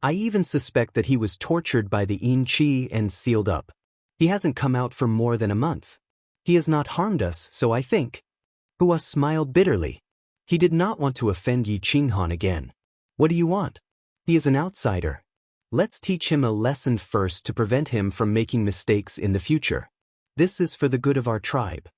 I even suspect that he was tortured by the Yin Qi and sealed up. He hasn't come out for more than a month. He has not harmed us, so I think." Hua smiled bitterly. He did not want to offend Yi Qinghan again. "What do you want? He is an outsider. Let's teach him a lesson first to prevent him from making mistakes in the future. This is for the good of our tribe."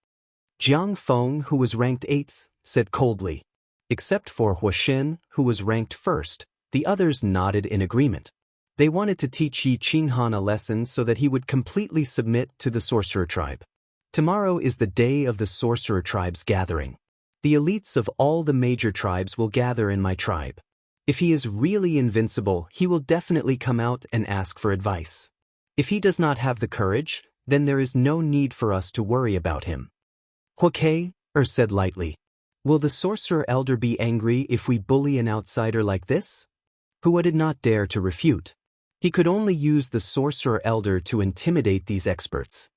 Jiang Feng, who was ranked 8th, said coldly. Except for Huashen, who was ranked 1st, the others nodded in agreement. They wanted to teach Yi Qinghan a lesson so that he would completely submit to the sorcerer tribe. Tomorrow is the day of the sorcerer tribe's gathering. The elites of all the major tribes will gather in my tribe. If he is really invincible, he will definitely come out and ask for advice. If he does not have the courage, then there is no need for us to worry about him. Huake said lightly. "Will the sorcerer elder be angry if we bully an outsider like this?" Hua did not dare to refute. He could only use the sorcerer elder to intimidate these experts.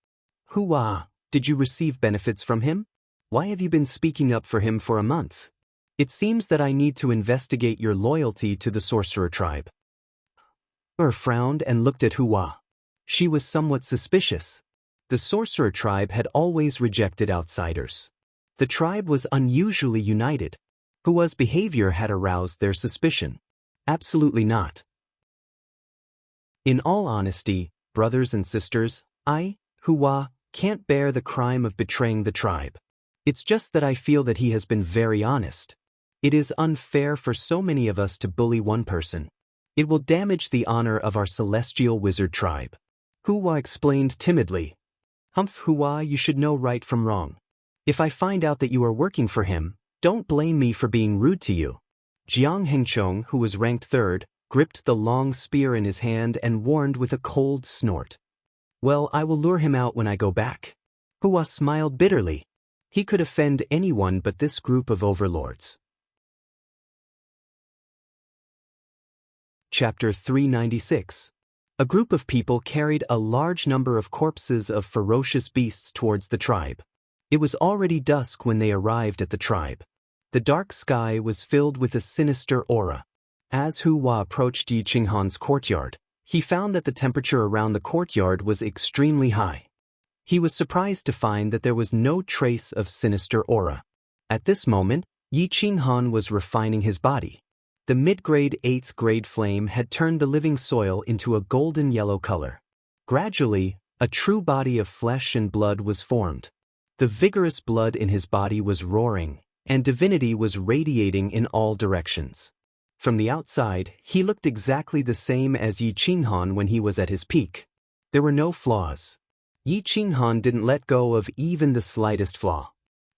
"Hua, did you receive benefits from him? Why have you been speaking up for him for a month? It seems that I need to investigate your loyalty to the sorcerer tribe." Frowned and looked at Hua. She was somewhat suspicious. The sorcerer tribe had always rejected outsiders. The tribe was unusually united. Hua's behavior had aroused their suspicion. Absolutely not. In all honesty, brothers and sisters, I, Hua, can't bear the crime of betraying the tribe. It's just that I feel that he has been very honest. It is unfair for so many of us to bully one person. It will damage the honor of our celestial wizard tribe. Hua explained timidly. Hua, you should know right from wrong. If I find out that you are working for him, don't blame me for being rude to you. Jiang Hengchong, who was ranked third, gripped the long spear in his hand and warned with a cold snort. Well, I will lure him out when I go back. Hua smiled bitterly. He could offend anyone but this group of overlords. Chapter 396. A group of people carried a large number of corpses of ferocious beasts towards the tribe. It was already dusk when they arrived at the tribe. The dark sky was filled with a sinister aura. As Hua approached Yi Qinghan's courtyard, he found that the temperature around the courtyard was extremely high. He was surprised to find that there was no trace of sinister aura. At this moment, Yi Qinghan was refining his body. The mid-grade 8th grade flame had turned the living soil into a golden yellow color. Gradually, a true body of flesh and blood was formed. The vigorous blood in his body was roaring, and divinity was radiating in all directions. From the outside, he looked exactly the same as Yi Qinghan when he was at his peak. There were no flaws. Yi Qinghan didn't let go of even the slightest flaw.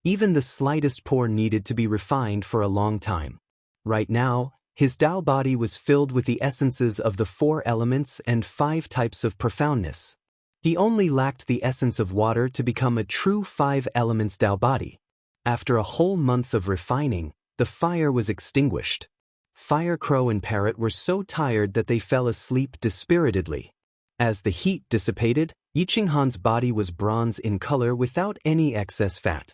Even the slightest pore needed to be refined for a long time. Right now, his Tao body was filled with the essences of the 4 elements and 5 types of profoundness. He only lacked the essence of water to become a true 5 elements Tao body. After a whole month of refining, the fire was extinguished. Fire Crow and Parrot were so tired that they fell asleep dispiritedly. As the heat dissipated, Yi Qinghan's body was bronze in color without any excess fat.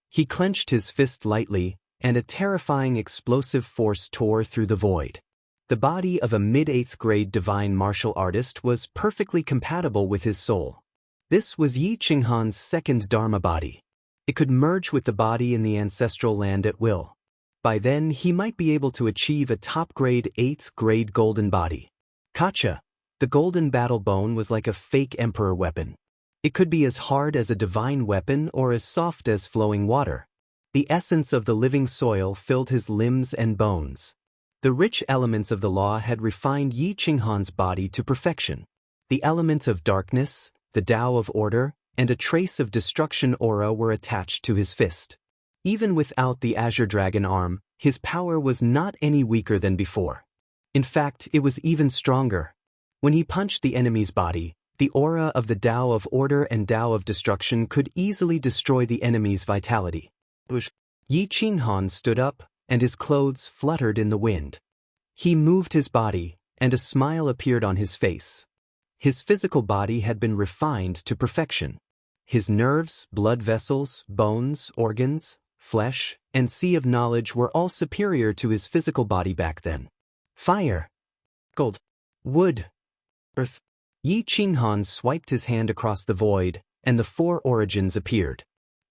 He clenched his fist lightly, and a terrifying explosive force tore through the void. The body of a mid-8th grade divine martial artist was perfectly compatible with his soul. This was Yi Qinghan's second Dharma body. It could merge with the body in the ancestral land at will. By then, he might be able to achieve a top-grade 8th grade golden body. Kacha, the golden battle bone was like a fake emperor weapon. It could be as hard as a divine weapon or as soft as flowing water. The essence of the living soil filled his limbs and bones. The rich elements of the law had refined Yi Qinghan's body to perfection. The element of darkness, the Tao of order, and a trace of destruction aura were attached to his fist. Even without the azure dragon arm, his power was not any weaker than before. In fact, it was even stronger. When he punched the enemy's body, the aura of the Tao of order and Tao of destruction could easily destroy the enemy's vitality. Yi Qinghan stood up, and his clothes fluttered in the wind. He moved his body, and a smile appeared on his face. His physical body had been refined to perfection. His nerves, blood vessels, bones, organs, flesh, and sea of knowledge were all superior to his physical body back then. Fire, gold, wood, earth. Yi Qinghan swiped his hand across the void, and the 4 origins appeared.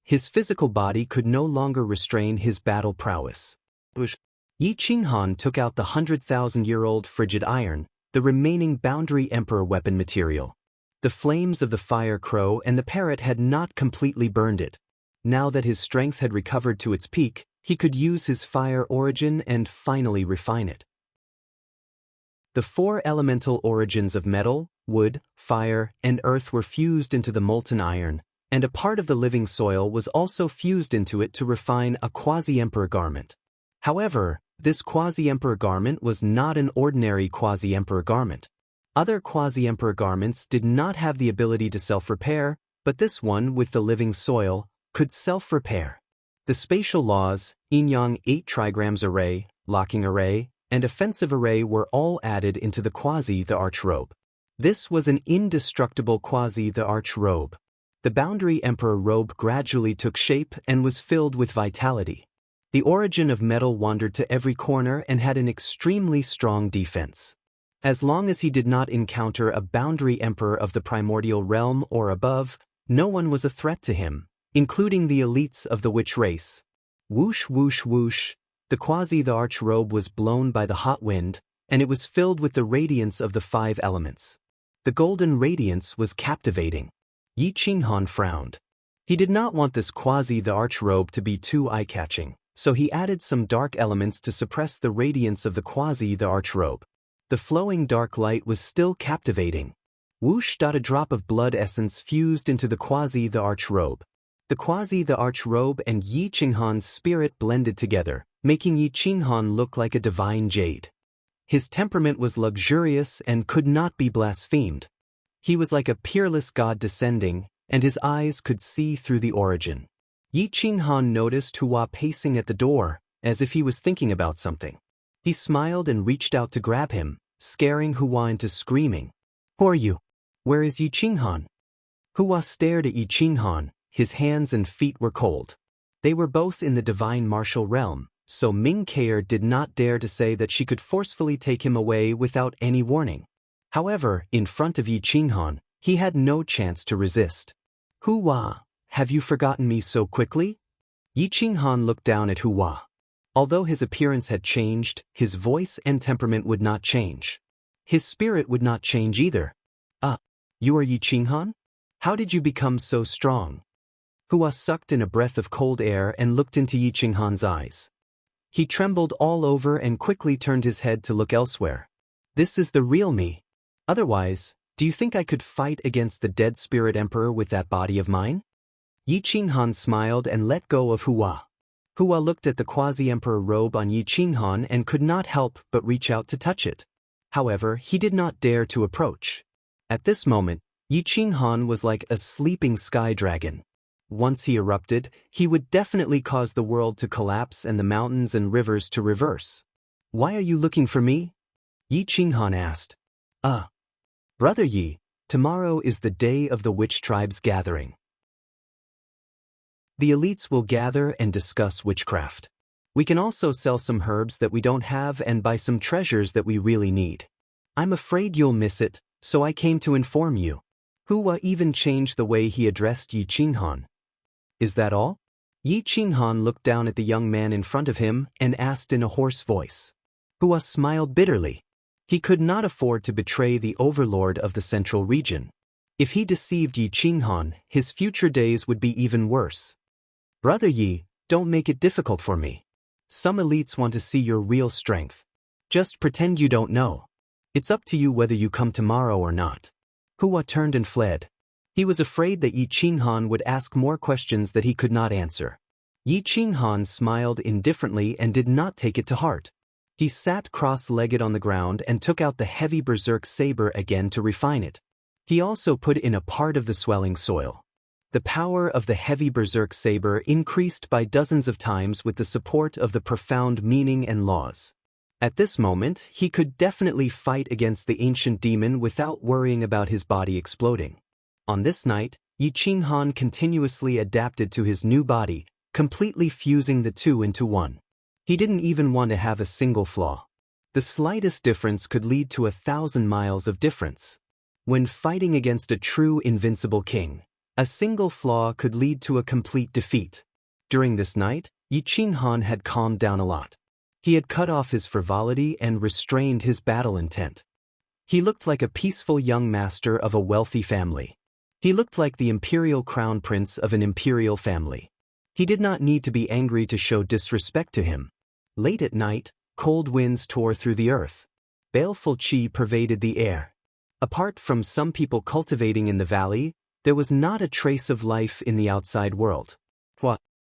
His physical body could no longer restrain his battle prowess. Yi Qinghan took out the 100,000-year-old frigid iron, the remaining boundary emperor weapon material. The flames of the fire crow and the parrot had not completely burned it. Now that his strength had recovered to its peak, he could use his fire origin and finally refine it. The 4 elemental origins of metal, wood, fire, and earth were fused into the molten iron, and a part of the living soil was also fused into it to refine a quasi-emperor garment. However, this quasi-emperor garment was not an ordinary quasi-emperor garment. Other quasi-emperor garments did not have the ability to self-repair, but this one, with the living soil, could self-repair. The spatial laws, yin-yang 8 trigrams array, locking array, and offensive array were all added into the quasi-the arch robe. This was an indestructible quasi-the arch robe. The boundary emperor robe gradually took shape and was filled with vitality. The origin of metal wandered to every corner and had an extremely strong defense. As long as he did not encounter a boundary emperor of the primordial realm or above, no one was a threat to him, including the elites of the witch race. Whoosh whoosh whoosh, the arch-robe was blown by the hot wind, and it was filled with the radiance of the 5 elements. The golden radiance was captivating. Yi Qinghan frowned. He did not want this arch-robe to be too eye-catching, so he added some dark elements to suppress the radiance of the arch-robe. The flowing dark light was still captivating. Whoosh! A drop of blood essence fused into the arch-robe. The arch-robe and Yi Qinghan's spirit blended together, making Yi Qinghan look like a divine jade. His temperament was luxurious and could not be blasphemed. He was like a peerless god descending, and his eyes could see through the origin. Yi Qinghan noticed Hua pacing at the door, as if he was thinking about something. He smiled and reached out to grab him, scaring Hua into screaming. "Who are you? Where is Yi Qinghan?" Hua stared at Yi Qinghan, his hands and feet were cold. They were both in the divine martial realm, so Ming Keir did not dare to say that she could forcefully take him away without any warning. However, in front of Yi Qinghan, he had no chance to resist. "Hua, have you forgotten me so quickly?" Yi Qinghan looked down at Hua. Although his appearance had changed, his voice and temperament would not change. His spirit would not change either. You are Yi Qinghan? How did you become so strong?" Hua sucked in a breath of cold air and looked into Yi Qinghan's eyes. He trembled all over and quickly turned his head to look elsewhere. "This is the real me. Otherwise, do you think I could fight against the dead spirit emperor with that body of mine?" Yi Qinghan smiled and let go of Hua. Hua looked at the quasi-emperor robe on Yi Qinghan and could not help but reach out to touch it. However, he did not dare to approach. At this moment, Yi Qinghan was like a sleeping sky dragon. Once he erupted, he would definitely cause the world to collapse and the mountains and rivers to reverse. "Why are you looking for me?" Yi Qinghan asked. Brother Yi, tomorrow is the day of the witch tribe's gathering. The elites will gather and discuss witchcraft. We can also sell some herbs that we don't have and buy some treasures that we really need. I'm afraid you'll miss it, so I came to inform you. Hua even changed the way he addressed Yi Qinghan. "Is that all?" Yi Qinghan looked down at the young man in front of him and asked in a hoarse voice. Hua smiled bitterly. He could not afford to betray the overlord of the central region. If he deceived Yi Qinghan, his future days would be even worse. "Brother Yi, don't make it difficult for me. Some elites want to see your real strength. Just pretend you don't know. It's up to you whether you come tomorrow or not." Hua turned and fled. He was afraid that Yi Qinghan would ask more questions that he could not answer. Yi Qinghan smiled indifferently and did not take it to heart. He sat cross-legged on the ground and took out the heavy berserk saber again to refine it. He also put in a part of the swelling soil. The power of the heavy berserk saber increased by dozens of times with the support of the profound meaning and laws. At this moment, he could definitely fight against the ancient demon without worrying about his body exploding. On this night, Yi Qinghan continuously adapted to his new body, completely fusing the two into one. He didn't even want to have a single flaw. The slightest difference could lead to 1,000 miles of difference. When fighting against a true invincible king, a single flaw could lead to a complete defeat. During this night, Yi Qinghan had calmed down a lot. He had cut off his frivolity and restrained his battle intent. He looked like a peaceful young master of a wealthy family. He looked like the imperial crown prince of an imperial family. He did not need to be angry to show disrespect to him. Late at night, cold winds tore through the earth. Baleful qi pervaded the air. Apart from some people cultivating in the valley, there was not a trace of life in the outside world.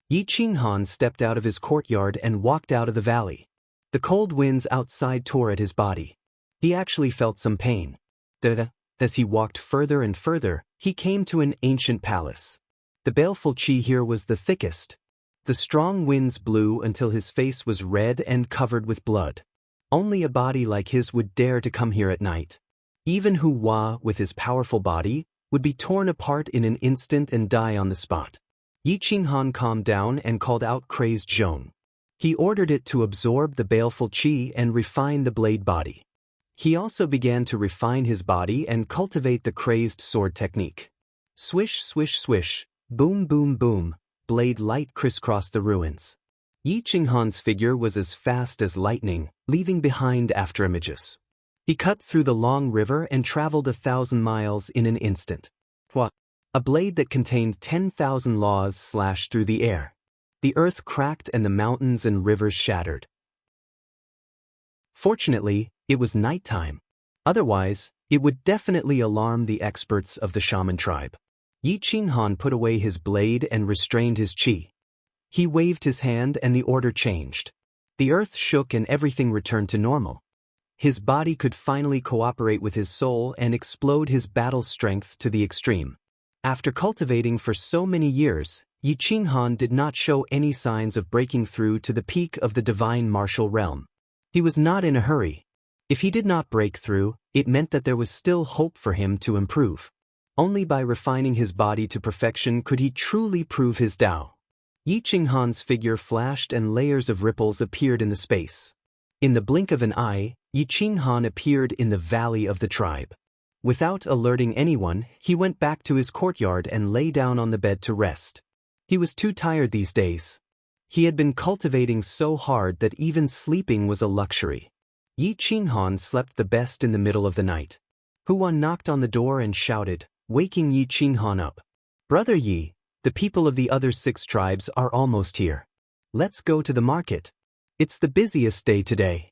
Yi Qinghan stepped out of his courtyard and walked out of the valley. The cold winds outside tore at his body. He actually felt some pain. As he walked further and further, he came to an ancient palace. The baleful qi here was the thickest. The strong winds blew until his face was red and covered with blood. Only a body like his would dare to come here at night. Even Hua, with his powerful body, would be torn apart in an instant and die on the spot. Yi Qinghan calmed down and called out crazed Zhong. He ordered it to absorb the baleful qi and refine the blade body. He also began to refine his body and cultivate the crazed sword technique. Swish, swish, swish, boom, boom, boom, blade light crisscrossed the ruins. Yi Qinghan's figure was as fast as lightning, leaving behind afterimages. He cut through the long river and traveled 1,000 miles in an instant. What? A blade that contained 10,000 laws slashed through the air. The earth cracked and the mountains and rivers shattered. Fortunately, it was nighttime. Otherwise, it would definitely alarm the experts of the shaman tribe. Yi Qinghan put away his blade and restrained his qi. He waved his hand and the order changed. The earth shook and everything returned to normal. His body could finally cooperate with his soul and explode his battle strength to the extreme. After cultivating for so many years, Yi Qinghan did not show any signs of breaking through to the peak of the divine martial realm. He was not in a hurry. If he did not break through, it meant that there was still hope for him to improve. Only by refining his body to perfection could he truly prove his Tao. Yi Qinghan's figure flashed and layers of ripples appeared in the space. In the blink of an eye, Yi Qinghan appeared in the valley of the tribe. Without alerting anyone, he went back to his courtyard and lay down on the bed to rest. He was too tired these days. He had been cultivating so hard that even sleeping was a luxury. Yi Qinghan slept the best in the middle of the night. Hua knocked on the door and shouted, waking Yi Qinghan up. "Brother Yi, the people of the other 6 tribes are almost here. Let's go to the market. It's the busiest day today."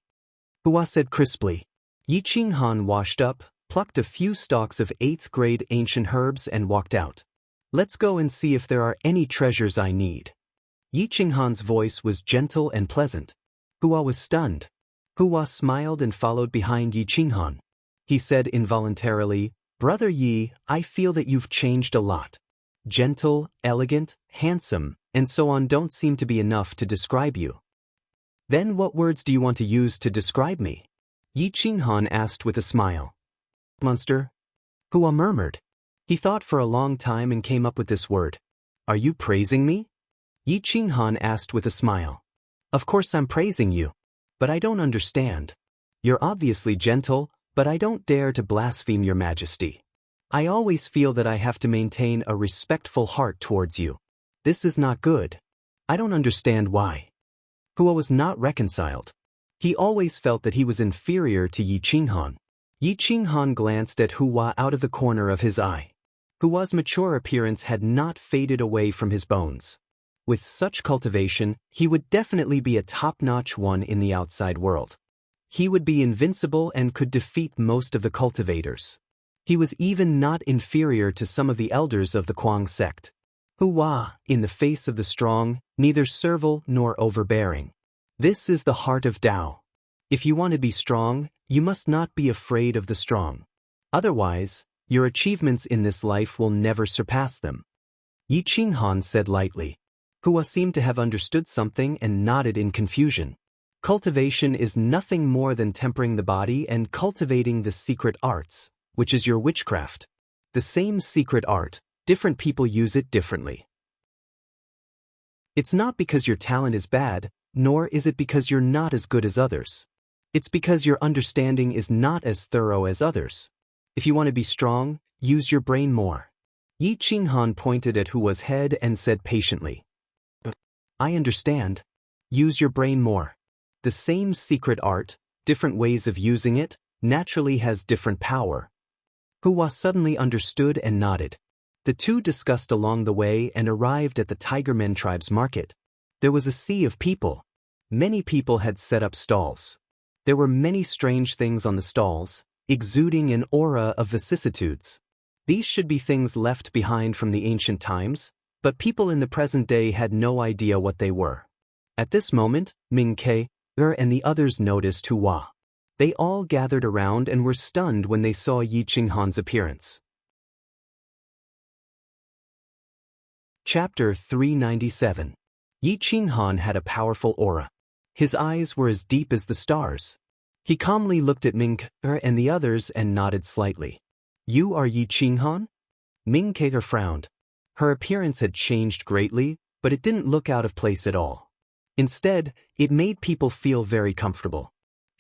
Hua said crisply. Yi Qinghan washed up, plucked a few stalks of 8th-grade ancient herbs and walked out. "Let's go and see if there are any treasures I need." Yi Qinghan's voice was gentle and pleasant. Hua was stunned. Hua smiled and followed behind Yi Qinghan. He said involuntarily, "Brother Yi, I feel that you've changed a lot. Gentle, elegant, handsome, and so on don't seem to be enough to describe you." "Then what words do you want to use to describe me?" Yi Qinghan asked with a smile. "Monster?" Hua murmured. He thought for a long time and came up with this word. "Are you praising me?" Yi Qinghan asked with a smile. "Of course I'm praising you. But I don't understand. You're obviously gentle, but I don't dare to blaspheme your majesty. I always feel that I have to maintain a respectful heart towards you. This is not good. I don't understand why." Hua was not reconciled. He always felt that he was inferior to Yi Qinghan. Yi Qinghan glanced at Hua out of the corner of his eye. Hua's mature appearance had not faded away from his bones. With such cultivation, he would definitely be a top-notch one in the outside world. He would be invincible and could defeat most of the cultivators. He was even not inferior to some of the elders of the Kuang sect. Hua, in the face of the strong, neither servile nor overbearing. This is the heart of Tao. If you want to be strong, you must not be afraid of the strong. Otherwise, your achievements in this life will never surpass them. Yi Qinghan said lightly. Hua seemed to have understood something and nodded in confusion. Cultivation is nothing more than tempering the body and cultivating the secret arts, which is your witchcraft. The same secret art, different people use it differently. It's not because your talent is bad, nor is it because you're not as good as others. It's because your understanding is not as thorough as others. If you want to be strong, use your brain more. Yi Qinghan pointed at Hua's head and said patiently. "I understand. Use your brain more. The same secret art, different ways of using it, naturally has different power." Hua suddenly understood and nodded. The two discussed along the way and arrived at the Tigermen tribe's market. There was a sea of people. Many people had set up stalls. There were many strange things on the stalls, exuding an aura of vicissitudes. These should be things left behind from the ancient times, but people in the present day had no idea what they were. At this moment, Ming Ke, and the others noticed Hua. They all gathered around and were stunned when they saw Yi Qinghan's appearance. Chapter 397. Yi Qinghan had a powerful aura. His eyes were as deep as the stars. He calmly looked at Ming Ke and the others and nodded slightly. "You are Yi Qinghan?" Ming Ke frowned. Her appearance had changed greatly, but it didn't look out of place at all. Instead, it made people feel very comfortable.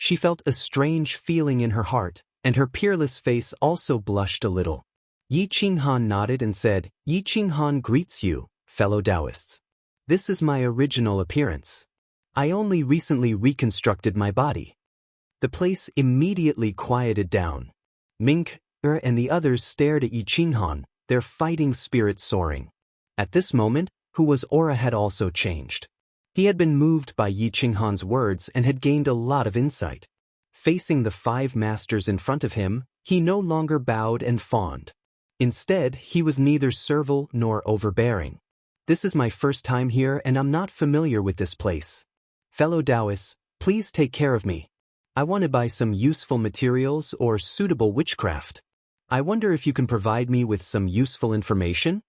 She felt a strange feeling in her heart, and her peerless face also blushed a little. Yi Qinghan nodded and said, "Yi Qinghan greets you, fellow Taoists. This is my original appearance. I only recently reconstructed my body." The place immediately quieted down. Mink, and the others stared at Yi Qinghan, their fighting spirit soaring. At this moment, Hua's aura had also changed. He had been moved by Yi Qinghan's words and had gained a lot of insight. Facing the 5 masters in front of him, he no longer bowed and fawned. Instead, he was neither servile nor overbearing. "This is my first time here and I'm not familiar with this place. Fellow Taoists, please take care of me. I want to buy some useful materials or suitable witchcraft. I wonder if you can provide me with some useful information?"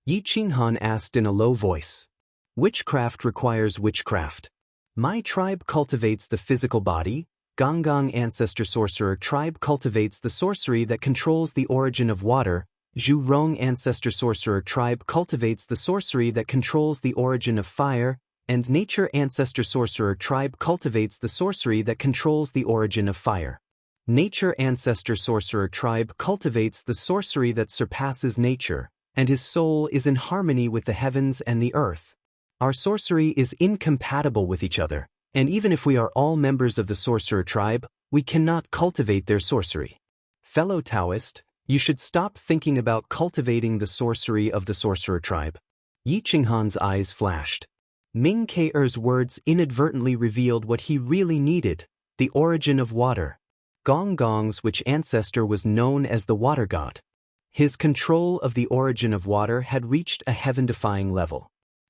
Yi Qinghan asked in a low voice. "Witchcraft requires witchcraft. My tribe cultivates the physical body. Gonggong Ancestor Sorcerer Tribe cultivates the sorcery that controls the origin of water. Zhu Rong Ancestor Sorcerer Tribe cultivates the sorcery that controls the origin of fire, and Nature Ancestor Sorcerer Tribe cultivates the sorcery that controls the origin of fire. Nature Ancestor Sorcerer Tribe cultivates the sorcery that surpasses nature, and his soul is in harmony with the heavens and the earth. Our sorcery is incompatible with each other, and even if we are all members of the Sorcerer Tribe, we cannot cultivate their sorcery. Fellow Taoist, you should stop thinking about cultivating the sorcery of the Sorcerer Tribe." Yi Qinghan's eyes flashed. Ming Ke's words inadvertently revealed what he really needed, the origin of water. Gonggong's which ancestor was known as the water god. His control of the origin of water had reached a heaven-defying level.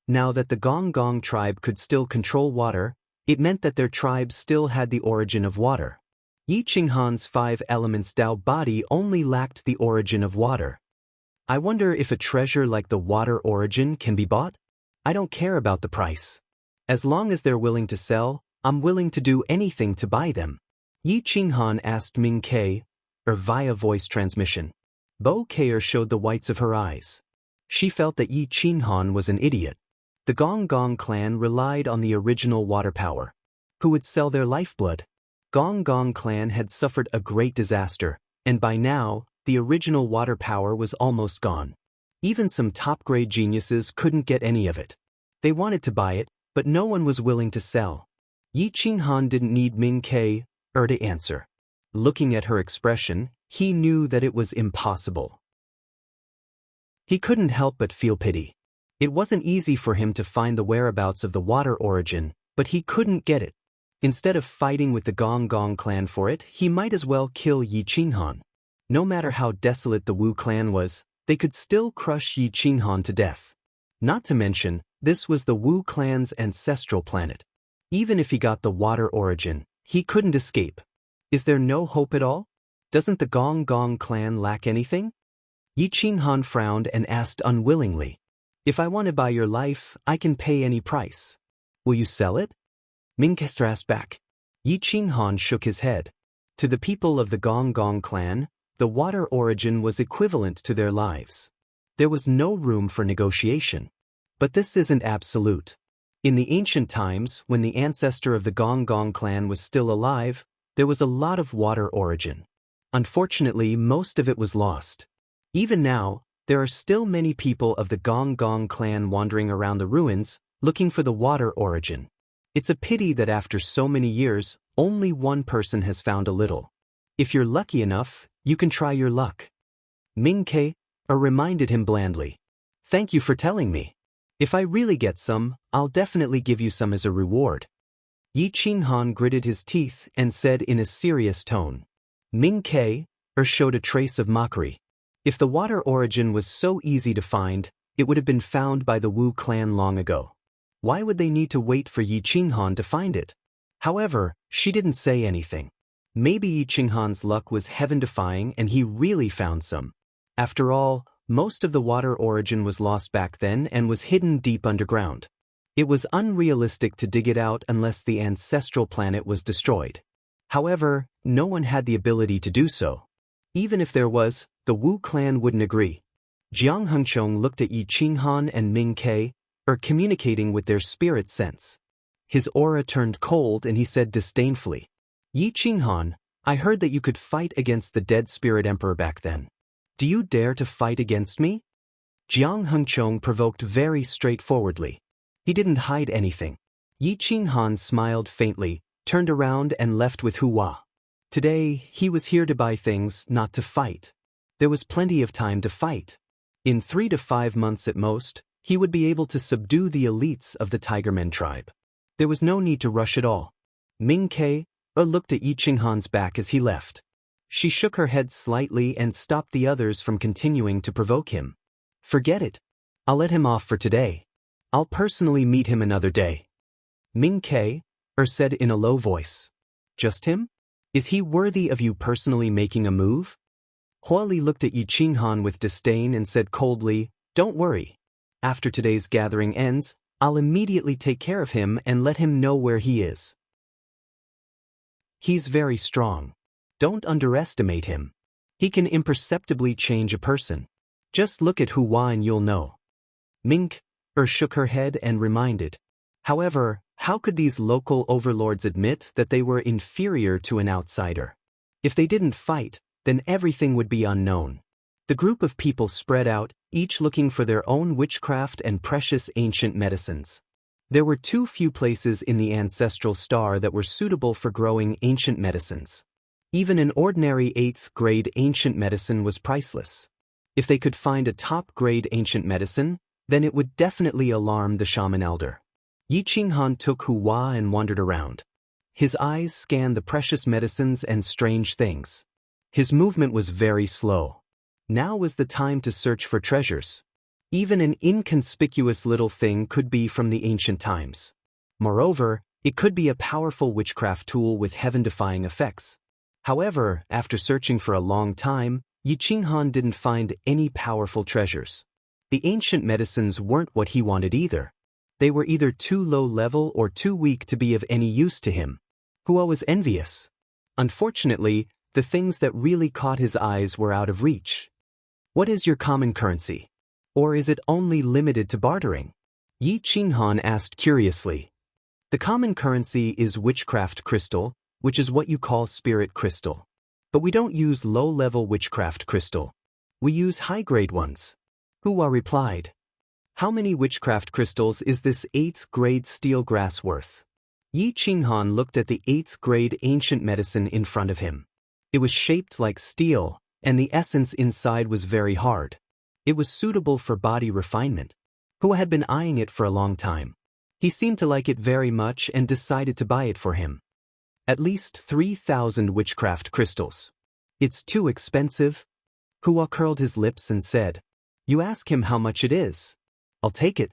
Now that the Gonggong tribe could still control water, it meant that their tribe still had the origin of water. Yi Qinghan's 5 elements Tao body only lacked the origin of water. "I wonder if a treasure like the water origin can be bought? I don't care about the price. As long as they're willing to sell, I'm willing to do anything to buy them." Yi Qinghan asked Ming Ke, via voice transmission. Bo Ke showed the whites of her eyes. She felt that Yi Qinghan was an idiot. The Gonggong clan relied on the original water power. Who would sell their lifeblood? Gonggong clan had suffered a great disaster, and by now, the original water power was almost gone. Even some top-grade geniuses couldn't get any of it. They wanted to buy it, but no one was willing to sell. Yi Qinghan didn't need Ming Ke to answer. Looking at her expression, he knew that it was impossible. He couldn't help but feel pity. It wasn't easy for him to find the whereabouts of the water origin, but he couldn't get it. Instead of fighting with the Gonggong clan for it, he might as well kill Yi Qinghan. No matter how desolate the Wu clan was, they could still crush Yi Qinghan to death. Not to mention, this was the Wu clan's ancestral planet. Even if he got the water origin, he couldn't escape. Is there no hope at all? Doesn't the Gonggong clan lack anything? Yi Qinghan frowned and asked unwillingly. "If I want to buy your life, I can pay any price. Will you sell it?" Ming Ke asked back. Yi Qinghan shook his head. To the people of the Gonggong clan, the water origin was equivalent to their lives. There was no room for negotiation. But this isn't absolute. In the ancient times, when the ancestor of the Gonggong clan was still alive, there was a lot of water origin. Unfortunately, most of it was lost. Even now, there are still many people of the Gonggong clan wandering around the ruins, looking for the water origin. It's a pity that after so many years, only one person has found a little. If you're lucky enough, you can try your luck. Ming Ke reminded him blandly. "Thank you for telling me. If I really get some, I'll definitely give you some as a reward." Yi Qinghan gritted his teeth and said in a serious tone. Ming Ke showed a trace of mockery. If the water origin was so easy to find, it would have been found by the Wu clan long ago. Why would they need to wait for Yi Qinghan to find it? However, she didn't say anything. Maybe Yi Qinghan's luck was heaven-defying and he really found some. After all, most of the water origin was lost back then and was hidden deep underground. It was unrealistic to dig it out unless the ancestral planet was destroyed. However, no one had the ability to do so. Even if there was, the Wu clan wouldn't agree. Jiang Hengchong looked at Yi Qinghan and Ming Ke, communicating with their spirit sense. His aura turned cold and he said disdainfully, Yi Qinghan, I heard that you could fight against the dead spirit emperor back then. Do you dare to fight against me? Jiang Hengqiong provoked very straightforwardly. He didn't hide anything. Yi Qinghan smiled faintly, turned around and left with Hua. Today, he was here to buy things, not to fight. There was plenty of time to fight. In 3 to 5 months at most, he would be able to subdue the elites of the Tigermen tribe. There was no need to rush at all. Ming Ke looked at Yi Qinghan's back as he left. She shook her head slightly and stopped the others from continuing to provoke him. Forget it. I'll let him off for today. I'll personally meet him another day. Ming Ke said in a low voice. Just him? Is he worthy of you personally making a move? Hua Li looked at Yi Qinghan with disdain and said coldly, Don't worry. After today's gathering ends, I'll immediately take care of him and let him know where he is. He's very strong. Don't underestimate him. He can imperceptibly change a person. Just look at Hua and you'll know. Ming Ke shook her head and reminded. However, how could these local overlords admit that they were inferior to an outsider? If they didn't fight, then everything would be unknown. The group of people spread out, each looking for their own witchcraft and precious ancient medicines. There were too few places in the ancestral star that were suitable for growing ancient medicines. Even an ordinary 8th grade ancient medicine was priceless. If they could find a top-grade ancient medicine, then it would definitely alarm the shaman elder. Yi Qinghan took Hua and wandered around. His eyes scanned the precious medicines and strange things. His movement was very slow. Now was the time to search for treasures. Even an inconspicuous little thing could be from the ancient times. Moreover, it could be a powerful witchcraft tool with heaven-defying effects. However, after searching for a long time, Yi Qinghan didn't find any powerful treasures. The ancient medicines weren't what he wanted either. They were either too low level or too weak to be of any use to him. Hua was envious. Unfortunately, the things that really caught his eyes were out of reach. What is your common currency? Or is it only limited to bartering? Yi Qinghan asked curiously. The common currency is witchcraft crystal, which is what you call spirit crystal. But we don't use low-level witchcraft crystal. We use high-grade ones. Hua replied. How many witchcraft crystals is this 8th grade steel grass worth? Yi Qinghan looked at the 8th grade ancient medicine in front of him. It was shaped like steel, and the essence inside was very hard. It was suitable for body refinement. Hua had been eyeing it for a long time. He seemed to like it very much and decided to buy it for him. At least 3,000 witchcraft crystals. It's too expensive. Hua curled his lips and said, You ask him how much it is. I'll take it.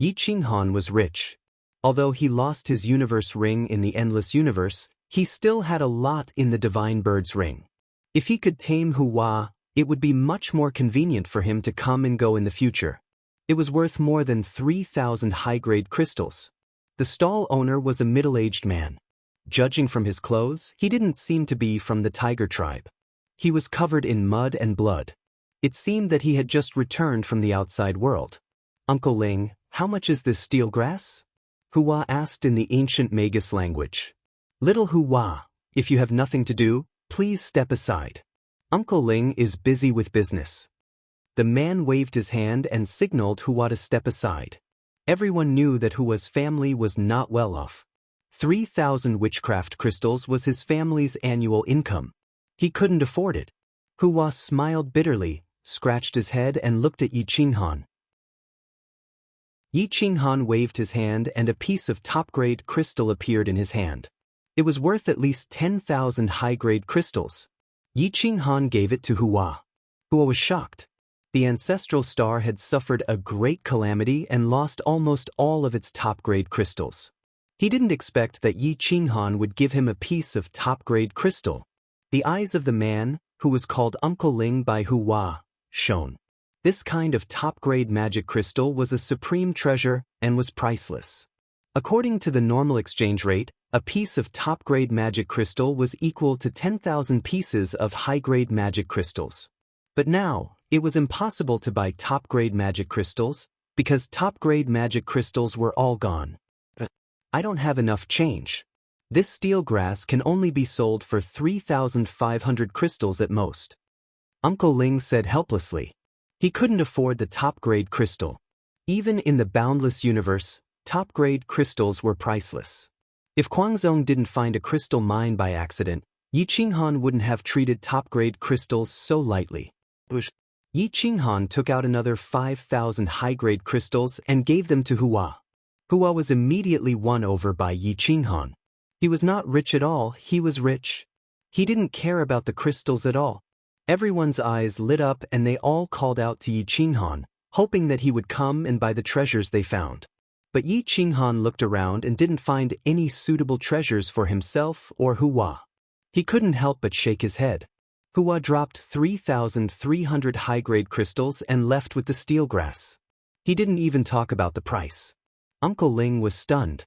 Yi Qinghan was rich. Although he lost his universe ring in the endless universe, he still had a lot in the divine bird's ring. If he could tame Hua, it would be much more convenient for him to come and go in the future. It was worth more than 3,000 high-grade crystals. The stall owner was a middle-aged man. Judging from his clothes, he didn't seem to be from the tiger tribe. He was covered in mud and blood. It seemed that he had just returned from the outside world. Uncle Ling, how much is this steel grass? Hua asked in the ancient Magus language. Little Hua, if you have nothing to do, please step aside. Uncle Ling is busy with business. The man waved his hand and signaled Hua to step aside. Everyone knew that Hua's family was not well off. 3,000 witchcraft crystals was his family's annual income. He couldn't afford it. Hua smiled bitterly, scratched his head and looked at Yi Qinghan. Yi Qinghan waved his hand and a piece of top-grade crystal appeared in his hand. It was worth at least 10,000 high-grade crystals. Yi Qinghan gave it to Hua. Hua was shocked. The ancestral star had suffered a great calamity and lost almost all of its top-grade crystals. He didn't expect that Yi Qinghan would give him a piece of top-grade crystal. The eyes of the man, who was called Uncle Ling by Hua, shone. This kind of top-grade magic crystal was a supreme treasure and was priceless. According to the normal exchange rate, a piece of top-grade magic crystal was equal to 10,000 pieces of high-grade magic crystals. But now, it was impossible to buy top-grade magic crystals, because top-grade magic crystals were all gone. I don't have enough change. This steel grass can only be sold for 3,500 crystals at most. Uncle Ling said helplessly. He couldn't afford the top-grade crystal. Even in the boundless universe, top-grade crystals were priceless. If Guangzhong didn't find a crystal mine by accident, Yi Qinghan wouldn't have treated top-grade crystals so lightly. Yi Qinghan took out another 5,000 high-grade crystals and gave them to Hua. Hua was immediately won over by Yi Qinghan. He was not rich at all, he was rich. He didn't care about the crystals at all. Everyone's eyes lit up and they all called out to Yi Qinghan, hoping that he would come and buy the treasures they found. But Yi Qinghan looked around and didn't find any suitable treasures for himself or Hua. He couldn't help but shake his head. Hua dropped 3,300 high-grade crystals and left with the steel grass. He didn't even talk about the price. Uncle Ling was stunned.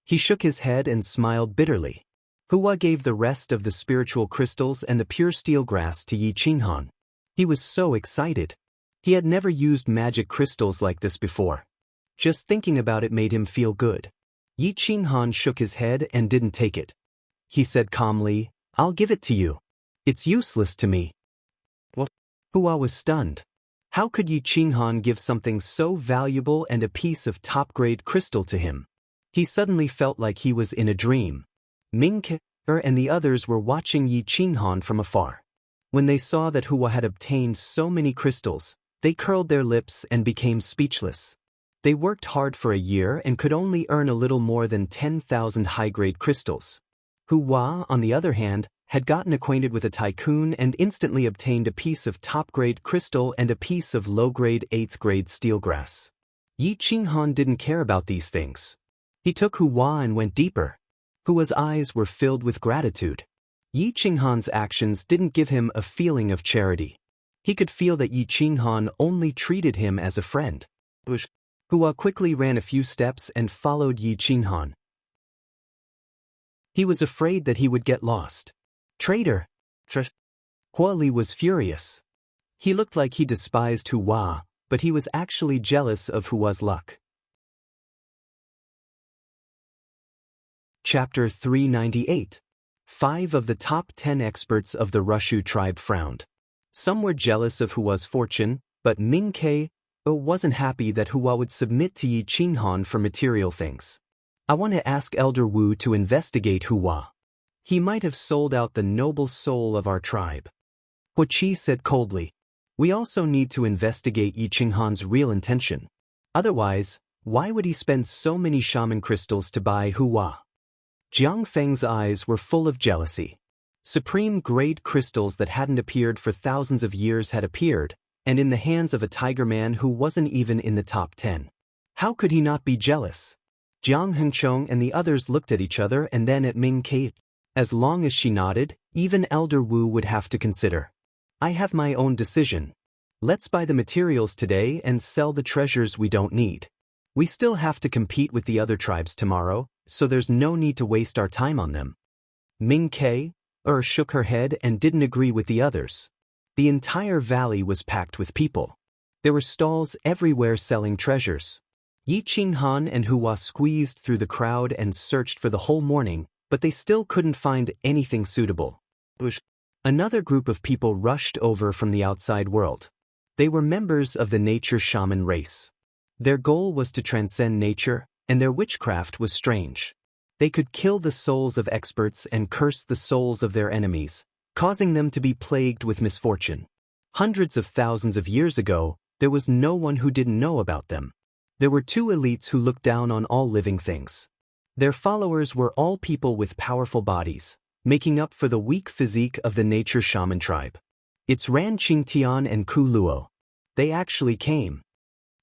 He shook his head and smiled bitterly. Hua gave the rest of the spiritual crystals and the pure steel grass to Yi Qinghan. He was so excited. He had never used magic crystals like this before. Just thinking about it made him feel good. Yi Qinghan shook his head and didn't take it. He said calmly, "I'll give it to you. It's useless to me." What? Hua was stunned. How could Yi Qinghan give something so valuable and a piece of top-grade crystal to him? He suddenly felt like he was in a dream. Ming Ke and the others were watching Yi Qinghan from afar. When they saw that Hua had obtained so many crystals, they curled their lips and became speechless. They worked hard for a year and could only earn a little more than 10,000 high-grade crystals. Hua, on the other hand, had gotten acquainted with a tycoon and instantly obtained a piece of top-grade crystal and a piece of low-grade 8th-grade steel grass. Yi Qinghan didn't care about these things. He took Hua and went deeper. Hua's eyes were filled with gratitude. Yi Qinghan's actions didn't give him a feeling of charity. He could feel that Yi Qinghan only treated him as a friend. Hua quickly ran a few steps and followed Yi Qinghan. He was afraid that he would get lost. Traitor! Hua Li was furious. He looked like he despised Hua, but he was actually jealous of Hua's luck. Chapter 398. 5 of the top 10 experts of the Rushu tribe frowned. Some were jealous of Hua's fortune, but Ming Ke wasn't happy that Hua would submit to Yi Qinghan for material things. "I want to ask Elder Wu to investigate Hua. He might have sold out the noble soul of our tribe." Hua Qi said coldly. "We also need to investigate Yi Qinghan's real intention. Otherwise, why would he spend so many shaman crystals to buy Hua?" Jiang Feng's eyes were full of jealousy. Supreme-grade crystals that hadn't appeared for thousands of years had appeared, and in the hands of a tiger man who wasn't even in the top 10. How could he not be jealous? Jiang Hengchong and the others looked at each other and then at Ming Ke. As long as she nodded, even Elder Wu would have to consider. "I have my own decision. Let's buy the materials today and sell the treasures we don't need. We still have to compete with the other tribes tomorrow, so there's no need to waste our time on them." Ming Ke shook her head and didn't agree with the others. The entire valley was packed with people. There were stalls everywhere selling treasures. Yi Qinghan and Hua squeezed through the crowd and searched for the whole morning, but they still couldn't find anything suitable. Another group of people rushed over from the outside world. They were members of the nature shaman race. Their goal was to transcend nature, and their witchcraft was strange. They could kill the souls of experts and curse the souls of their enemies, causing them to be plagued with misfortune. Hundreds of thousands of years ago, there was no one who didn't know about them. There were two elites who looked down on all living things. Their followers were all people with powerful bodies, making up for the weak physique of the nature shaman tribe. It's Ran Qingtian and Ku Luo. They actually came.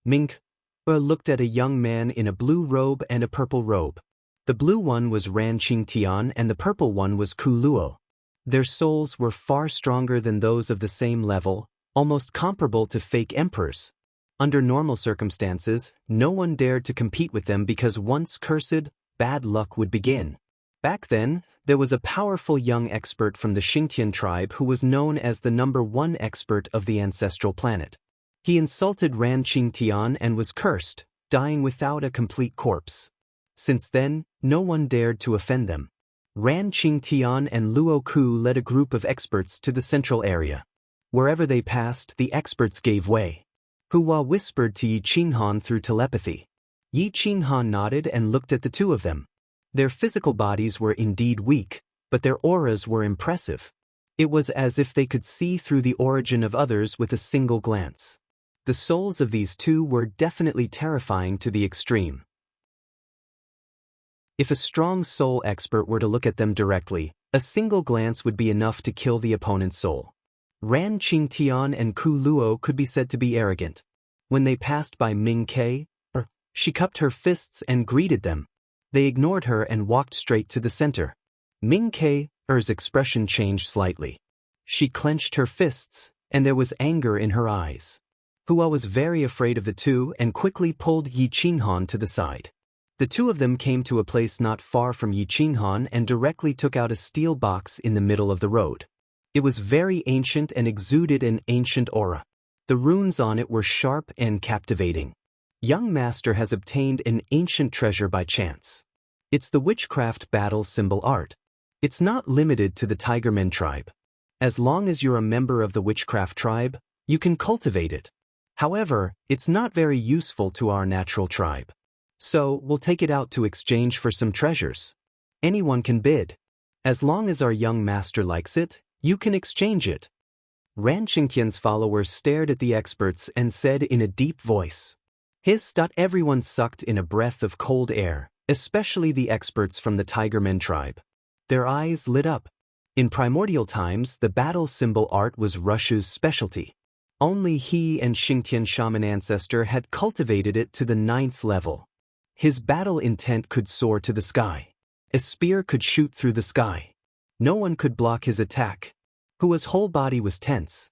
Ming Ke looked at a young man in a blue robe and a purple robe. The blue one was Ran Qingtian and the purple one was Ku Luo. Their souls were far stronger than those of the same level, almost comparable to fake emperors. Under normal circumstances, no one dared to compete with them because once cursed, bad luck would begin. Back then, there was a powerful young expert from the Xingtian tribe who was known as the #1 expert of the ancestral planet. He insulted Ran Qingtian and was cursed, dying without a complete corpse. Since then, no one dared to offend them. Ran Qingtian and Luo Ku led a group of experts to the central area. Wherever they passed, the experts gave way. Hua whispered to Yi Qinghan through telepathy. Yi Qinghan nodded and looked at the two of them. Their physical bodies were indeed weak, but their auras were impressive. It was as if they could see through the origin of others with a single glance. The souls of these two were definitely terrifying to the extreme. If a strong soul expert were to look at them directly, a single glance would be enough to kill the opponent's soul. Ran Qingtian and Ku Luo could be said to be arrogant. When they passed by Ming Ke, she cupped her fists and greeted them. They ignored her and walked straight to the center. Ming Ke's expression changed slightly. She clenched her fists, and there was anger in her eyes. Hua was very afraid of the two and quickly pulled Yi Qinghan to the side. The two of them came to a place not far from Yi Qinghan and directly took out a steel box in the middle of the road. It was very ancient and exuded an ancient aura. The runes on it were sharp and captivating. Young master has obtained an ancient treasure by chance. It's the witchcraft battle symbol art. It's not limited to the Tigermen tribe. As long as you're a member of the witchcraft tribe, you can cultivate it. However, it's not very useful to our natural tribe. So, we'll take it out to exchange for some treasures. Anyone can bid. As long as our young master likes it, you can exchange it. Ran Qingtian's followers stared at the experts and said in a deep voice. Everyone sucked in a breath of cold air, especially the experts from the Tigermen tribe. Their eyes lit up. In primordial times, the battle symbol art was Rushu's specialty. Only he and Xingtian shaman ancestor had cultivated it to the 9th level. His battle intent could soar to the sky. A spear could shoot through the sky. No one could block his attack. Hua's whole body was tense.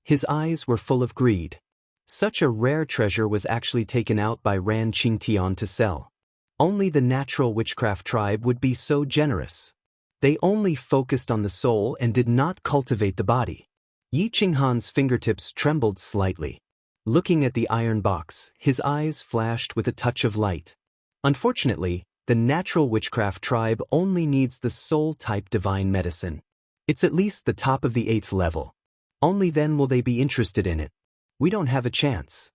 His eyes were full of greed. Such a rare treasure was actually taken out by Ran Qingtian to sell. Only the natural witchcraft tribe would be so generous. They only focused on the soul and did not cultivate the body. Yi Qinghan's fingertips trembled slightly. Looking at the iron box, his eyes flashed with a touch of light. Unfortunately, the natural witchcraft tribe only needs the soul-type divine medicine. It's at least the top of the 8th level. Only then will they be interested in it. We don't have a chance.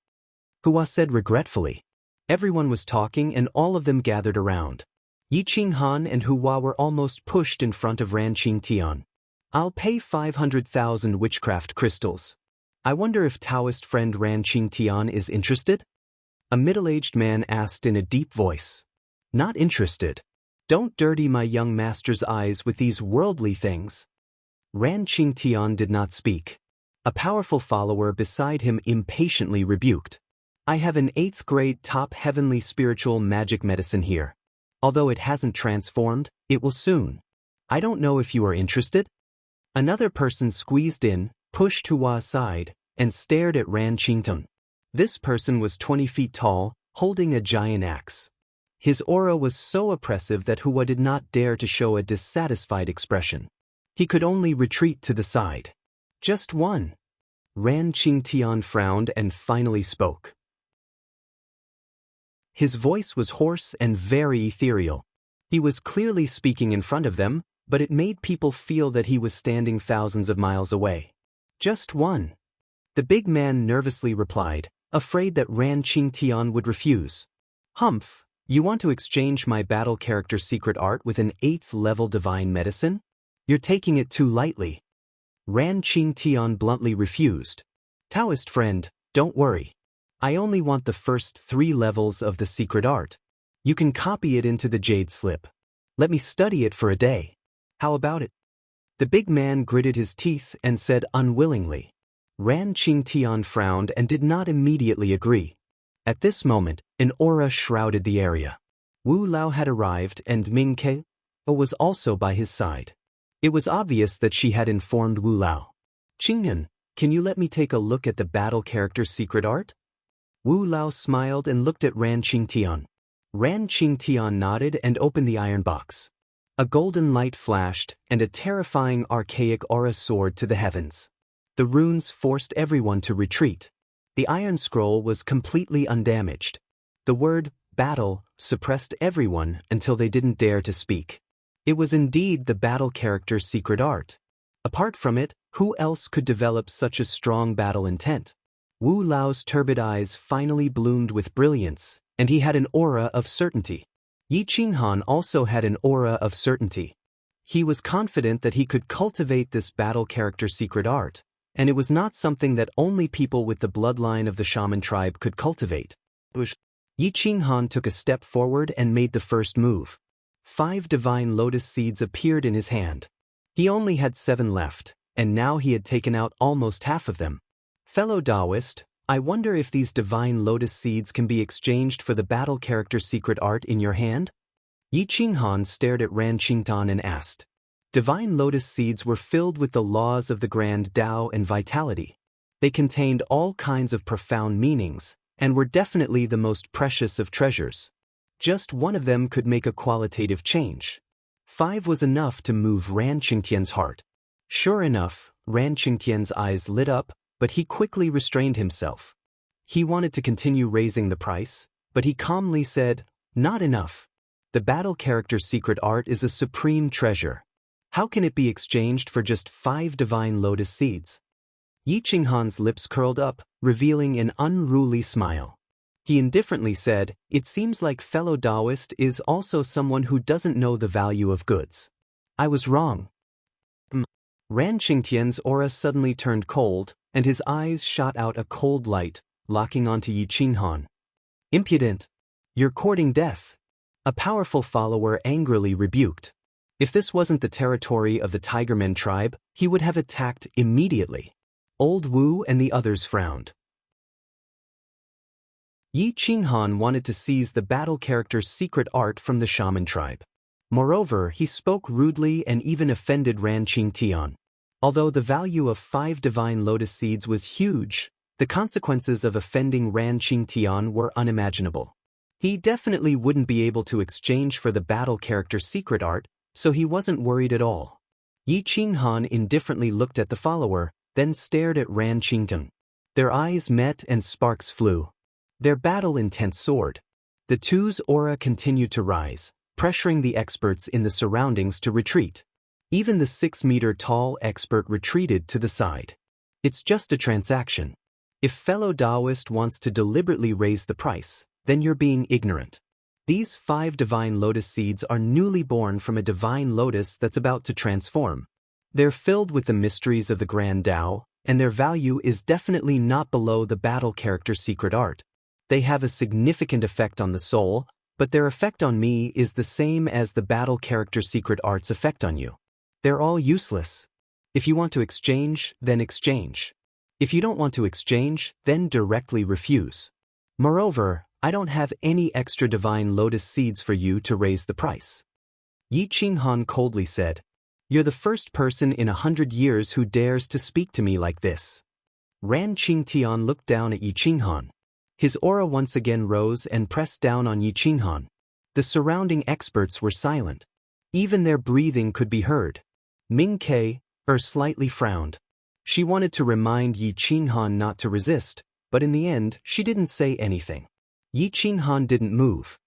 Hua said regretfully. Everyone was talking and all of them gathered around. Yi Qinghan and Hua were almost pushed in front of Ran Qingtian. I'll pay 500,000 witchcraft crystals. I wonder if Taoist friend Ran Qingtian is interested? A middle-aged man asked in a deep voice. Not interested. Don't dirty my young master's eyes with these worldly things. Ran Qingtian did not speak. A powerful follower beside him impatiently rebuked. I have an 8th grade top heavenly spiritual magic medicine here. Although it hasn't transformed, it will soon. I don't know if you are interested. Another person squeezed in, pushed Hua aside, and stared at Ran Qingtian. This person was 20 feet tall, holding a giant axe. His aura was so oppressive that Hua did not dare to show a dissatisfied expression. He could only retreat to the side. Just one. Ran Qingtian frowned and finally spoke. His voice was hoarse and very ethereal. He was clearly speaking in front of them, but it made people feel that he was standing thousands of miles away. Just one. The big man nervously replied, afraid that Ran Qingtian would refuse. Humph, you want to exchange my battle character secret art with an 8th level divine medicine? You're taking it too lightly. Ran Qingtian bluntly refused. Taoist friend, don't worry. I only want the first 3 levels of the secret art. You can copy it into the jade slip. Let me study it for a day. How about it? The big man gritted his teeth and said unwillingly. Ran Qingtian frowned and did not immediately agree. At this moment, an aura shrouded the area. Wu Lao had arrived and Ming Ke was also by his side. It was obvious that she had informed Wu Lao. Qingyan, can you let me take a look at the battle character's secret art? Wu Lao smiled and looked at Ran Qingtian. Ran Qingtian nodded and opened the iron box. A golden light flashed, and a terrifying archaic aura soared to the heavens. The runes forced everyone to retreat. The iron scroll was completely undamaged. The word, battle, suppressed everyone until they didn't dare to speak. It was indeed the battle character's secret art. Apart from it, who else could develop such a strong battle intent? Wu Lao's turbid eyes finally bloomed with brilliance, and he had an aura of certainty. Yi Qinghan also had an aura of certainty. He was confident that he could cultivate this battle character's secret art, and it was not something that only people with the bloodline of the shaman tribe could cultivate. Yi Qinghan took a step forward and made the first move. 5 divine lotus seeds appeared in his hand. He only had 7 left, and now he had taken out almost half of them. Fellow Taoist, I wonder if these divine lotus seeds can be exchanged for the battle character's secret art in your hand? Yi Qinghan stared at Ran Qingtan and asked. Divine lotus seeds were filled with the laws of the grand Tao and vitality. They contained all kinds of profound meanings, and were definitely the most precious of treasures. Just one of them could make a qualitative change. 5 was enough to move Ran Qingtian's heart. Sure enough, Ran Qingtian's eyes lit up, but he quickly restrained himself. He wanted to continue raising the price, but he calmly said, not enough. The battle character's secret art is a supreme treasure. How can it be exchanged for just 5 divine lotus seeds? Yi Qinghan's lips curled up, revealing an unruly smile. He indifferently said, it seems like fellow Taoist is also someone who doesn't know the value of goods. I was wrong. Ran Qingtian's aura suddenly turned cold, and his eyes shot out a cold light, locking onto Yi Qinghan. Impudent! You're courting death. A powerful follower angrily rebuked. If this wasn't the territory of the Tigermen tribe, he would have attacked immediately. Old Wu and the others frowned. Yi Qinghan wanted to seize the battle character's secret art from the shaman tribe. Moreover, he spoke rudely and even offended Ran Qingtian. Although the value of 5 divine lotus seeds was huge, the consequences of offending Ran Qingtian were unimaginable. He definitely wouldn't be able to exchange for the battle character's secret art, so he wasn't worried at all. Yi Qinghan indifferently looked at the follower, then stared at Ran Qingtian. Their eyes met and sparks flew. Their battle intent soared. The two's aura continued to rise, pressuring the experts in the surroundings to retreat. Even the 6-meter-tall expert retreated to the side. It's just a transaction. If fellow Taoist wants to deliberately raise the price, then you're being ignorant. These 5 divine lotus seeds are newly born from a divine lotus that's about to transform. They're filled with the mysteries of the grand Tao, and their value is definitely not below the battle character's secret art. They have a significant effect on the soul, but their effect on me is the same as the battle character's secret art's effect on you. They're all useless. If you want to exchange, then exchange. If you don't want to exchange, then directly refuse. Moreover, I don't have any extra divine lotus seeds for you to raise the price. Yi Qinghan coldly said, You're the first person in 100 years who dares to speak to me like this. Ran Qingtian looked down at Yi Qinghan. His aura once again rose and pressed down on Yi Qinghan. The surrounding experts were silent. Even their breathing could be heard. Ming Ke slightly frowned. She wanted to remind Yi Qinghan not to resist, but in the end, she didn't say anything. Yi Qinghan didn't move.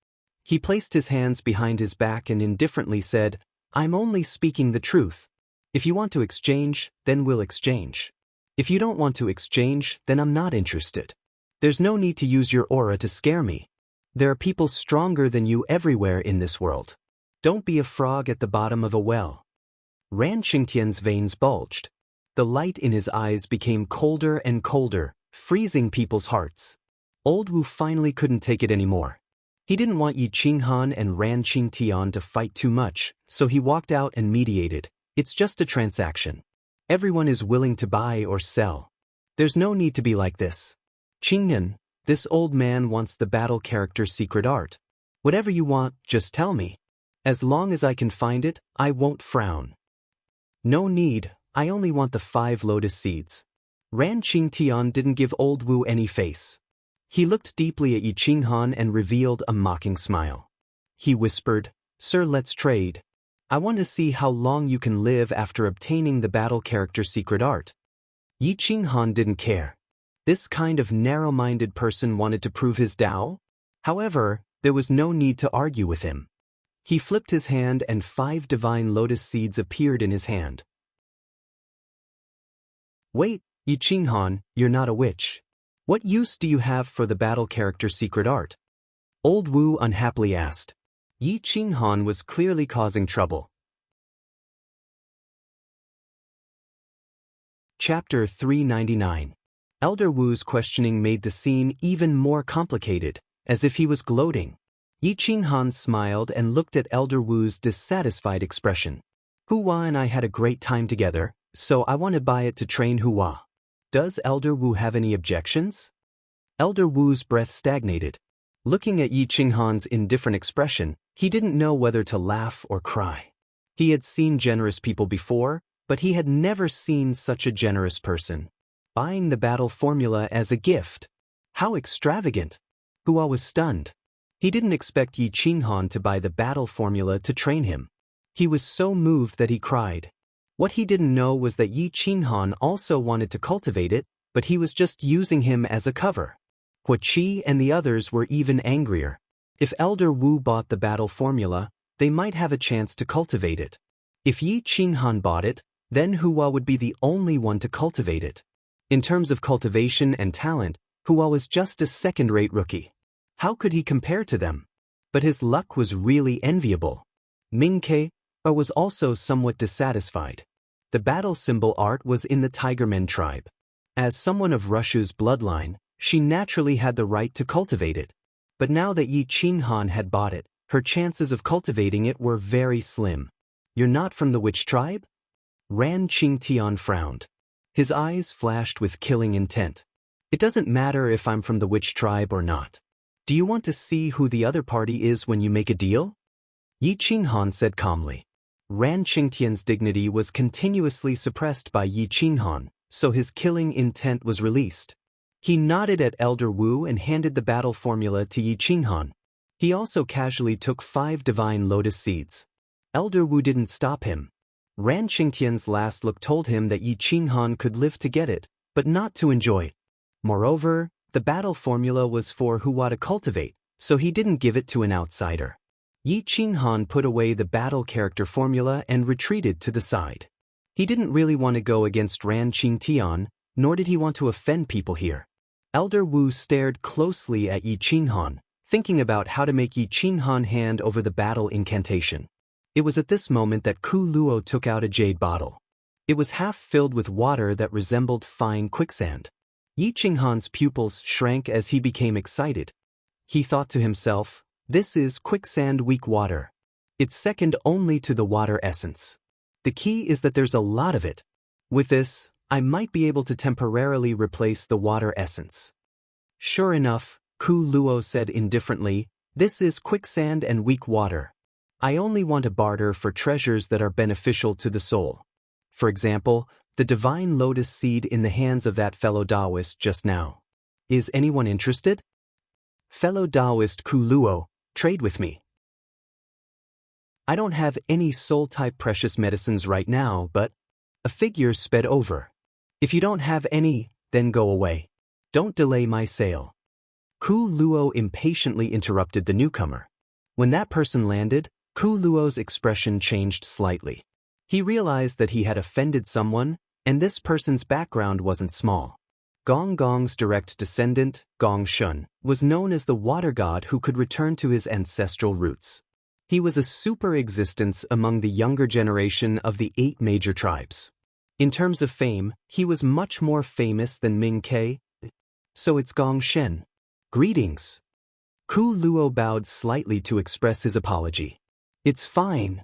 He placed his hands behind his back and indifferently said, I'm only speaking the truth. If you want to exchange, then we'll exchange. If you don't want to exchange, then I'm not interested. There's no need to use your aura to scare me. There are people stronger than you everywhere in this world. Don't be a frog at the bottom of a well. Ran Qingtian's veins bulged. The light in his eyes became colder and colder, freezing people's hearts. Old Wu finally couldn't take it anymore. He didn't want Yi Qinghan and Ran Qingtian to fight too much, so he walked out and mediated. It's just a transaction. Everyone is willing to buy or sell. There's no need to be like this. Qingyan, this old man wants the battle character's secret art. Whatever you want, just tell me. As long as I can find it, I won't frown. No need, I only want the 5 lotus seeds. Ran Qingtian didn't give old Wu any face. He looked deeply at Yi Qinghan and revealed a mocking smile. He whispered, Sir, let's trade. I want to see how long you can live after obtaining the battle character's secret art. Yi Qinghan didn't care. This kind of narrow-minded person wanted to prove his Tao? However, there was no need to argue with him. He flipped his hand and 5 divine lotus seeds appeared in his hand. Wait, Yi Qinghan, you're not a witch. What use do you have for the battle character secret art? Old Wu unhappily asked. Yi Qinghan was clearly causing trouble. Chapter 399. Elder Wu's questioning made the scene even more complicated, as if he was gloating. Yi Qinghan smiled and looked at Elder Wu's dissatisfied expression. Hua and I had a great time together, so I want to buy it to train Hua. Does Elder Wu have any objections? Elder Wu's breath stagnated. Looking at Yi Qinghan's indifferent expression, he didn't know whether to laugh or cry. He had seen generous people before, but he had never seen such a generous person. Buying the battle formula as a gift. How extravagant! Hua was stunned. He didn't expect Yi Qinghan to buy the battle formula to train him. He was so moved that he cried. What he didn't know was that Yi Qinghan also wanted to cultivate it, but he was just using him as a cover. Hua Qi and the others were even angrier. If Elder Wu bought the battle formula, they might have a chance to cultivate it. If Yi Qinghan bought it, then Hua would be the only one to cultivate it. In terms of cultivation and talent, Hua was just a second-rate rookie. How could he compare to them? But his luck was really enviable. Mingke was also somewhat dissatisfied. The battle symbol art was in the Tigermen tribe. As someone of Russia's bloodline, she naturally had the right to cultivate it. But now that Yi Qinghan had bought it, her chances of cultivating it were very slim. You're not from the witch tribe? Ran Qingtian frowned. His eyes flashed with killing intent. It doesn't matter if I'm from the witch tribe or not. Do you want to see who the other party is when you make a deal? Yi Qinghan said calmly. Ran Qingtian's dignity was continuously suppressed by Yi Qinghan, so his killing intent was released. He nodded at Elder Wu and handed the battle formula to Yi Qinghan. He also casually took 5 divine lotus seeds. Elder Wu didn't stop him. Ran Qingtian's last look told him that Yi Qinghan could live to get it, but not to enjoy it. Moreover, the battle formula was for Hua to cultivate, so he didn't give it to an outsider. Yi Qinghan put away the battle character formula and retreated to the side. He didn't really want to go against Ran Qingtian, nor did he want to offend people here. Elder Wu stared closely at Yi Qinghan, thinking about how to make Yi Qinghan hand over the battle incantation. It was at this moment that Ku Luo took out a jade bottle. It was half filled with water that resembled fine quicksand. Yi Qinghan's pupils shrank as he became excited. He thought to himself, this is quicksand weak water. It's second only to the water essence. The key is that there's a lot of it. With this, I might be able to temporarily replace the water essence. Sure enough, Ku Luo said indifferently, this is quicksand and weak water. I only want to barter for treasures that are beneficial to the soul. For example, the divine lotus seed in the hands of that fellow Taoist just now. Is anyone interested? Fellow Taoist Ku Luo, trade with me. I don't have any soul-type precious medicines right now, but... A figure sped over. If you don't have any, then go away. Don't delay my sale. Ku Luo impatiently interrupted the newcomer. When that person landed, Ku Luo's expression changed slightly. He realized that he had offended someone, and this person's background wasn't small. Gong Gong's direct descendant, Gong Shun, was known as the water god who could return to his ancestral roots. He was a super existence among the younger generation of the 8 major tribes. In terms of fame, he was much more famous than Ming Ke. So it's Gong Shen. Greetings. Ku Luo bowed slightly to express his apology. It's fine.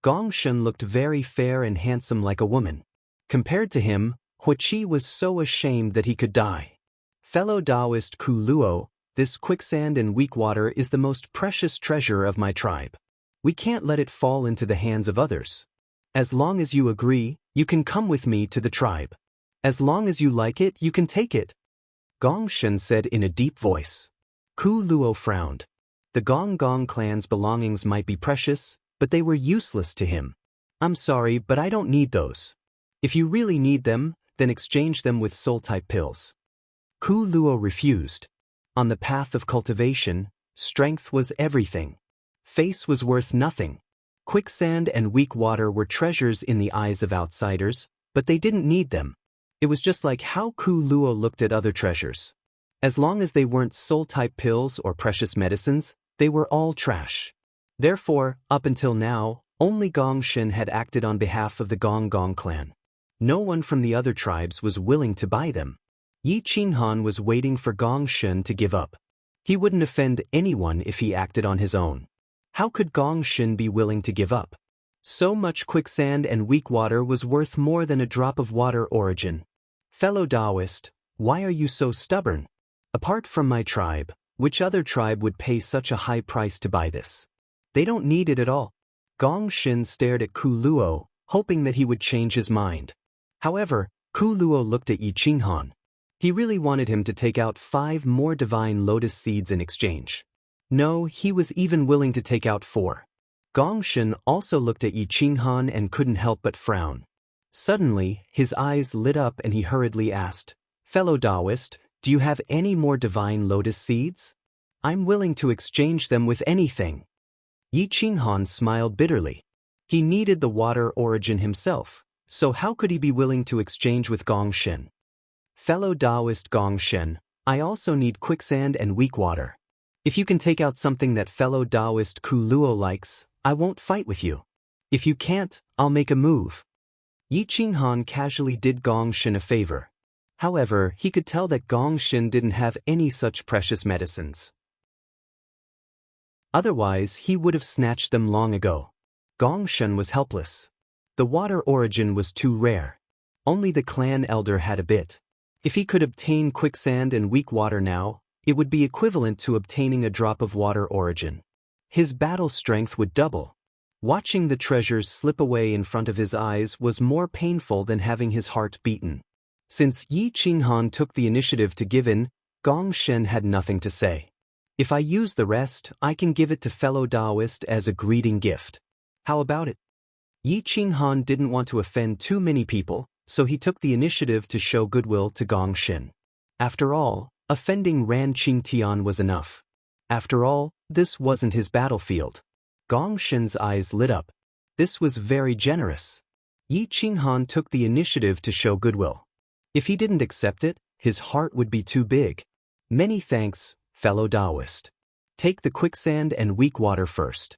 Gong Shen looked very fair and handsome like a woman. Compared to him, Hua Qi was so ashamed that he could die. Fellow Taoist Ku Luo, this quicksand and weak water is the most precious treasure of my tribe. We can't let it fall into the hands of others. As long as you agree, you can come with me to the tribe. As long as you like it, you can take it. Gong Shen said in a deep voice. Ku Luo frowned. The Gong Gong clan's belongings might be precious, but they were useless to him. I'm sorry, but I don't need those. If you really need them, then exchange them with soul-type pills. Ku Luo refused. On the path of cultivation, strength was everything. Face was worth nothing. Quicksand and weak water were treasures in the eyes of outsiders, but they didn't need them. It was just like how Ku Luo looked at other treasures. As long as they weren't soul-type pills or precious medicines, they were all trash. Therefore, up until now, only Gong Shen had acted on behalf of the Gong Gong clan. No one from the other tribes was willing to buy them. Yi Qinghan was waiting for Gong Shen to give up. He wouldn't offend anyone if he acted on his own. How could Gong Shen be willing to give up? So much quicksand and weak water was worth more than a drop of water origin. Fellow Taoist, why are you so stubborn? Apart from my tribe, which other tribe would pay such a high price to buy this? They don't need it at all. Gong Shen stared at Ku Luo, hoping that he would change his mind. However, Ku Luo looked at Yi Qinghan. He really wanted him to take out 5 more divine lotus seeds in exchange. No, he was even willing to take out 4. Gong Shen also looked at Yi Qinghan and couldn't help but frown. Suddenly, his eyes lit up and he hurriedly asked, "Fellow Taoist, do you have any more divine lotus seeds? I'm willing to exchange them with anything." Yi Qinghan smiled bitterly. He needed the water origin himself, so how could he be willing to exchange with Gong Shen? "Fellow Taoist Gong Shen, I also need quicksand and weak water. If you can take out something that fellow Taoist Ku Luo likes, I won't fight with you. If you can't, I'll make a move." Yi Qinghan casually did Gong Shen a favor. However, he could tell that Gong Shen didn't have any such precious medicines. Otherwise, he would have snatched them long ago. Gong Shen was helpless. The water origin was too rare. Only the clan elder had a bit. If he could obtain quicksand and weak water now, it would be equivalent to obtaining a drop of water origin. His battle strength would double. Watching the treasures slip away in front of his eyes was more painful than having his heart beaten. Since Yi Qinghan took the initiative to give in, Gong Shen had nothing to say. "If I use the rest, I can give it to fellow Taoist as a greeting gift. How about it?" Yi Qinghan didn't want to offend too many people, so he took the initiative to show goodwill to Gong Shen. After all, offending Ran Qingtian was enough. After all, this wasn't his battlefield. Gong Shen's eyes lit up. This was very generous. Yi Qinghan took the initiative to show goodwill. If he didn't accept it, his heart would be too big. "Many thanks, fellow Taoist. Take the quicksand and weak water first."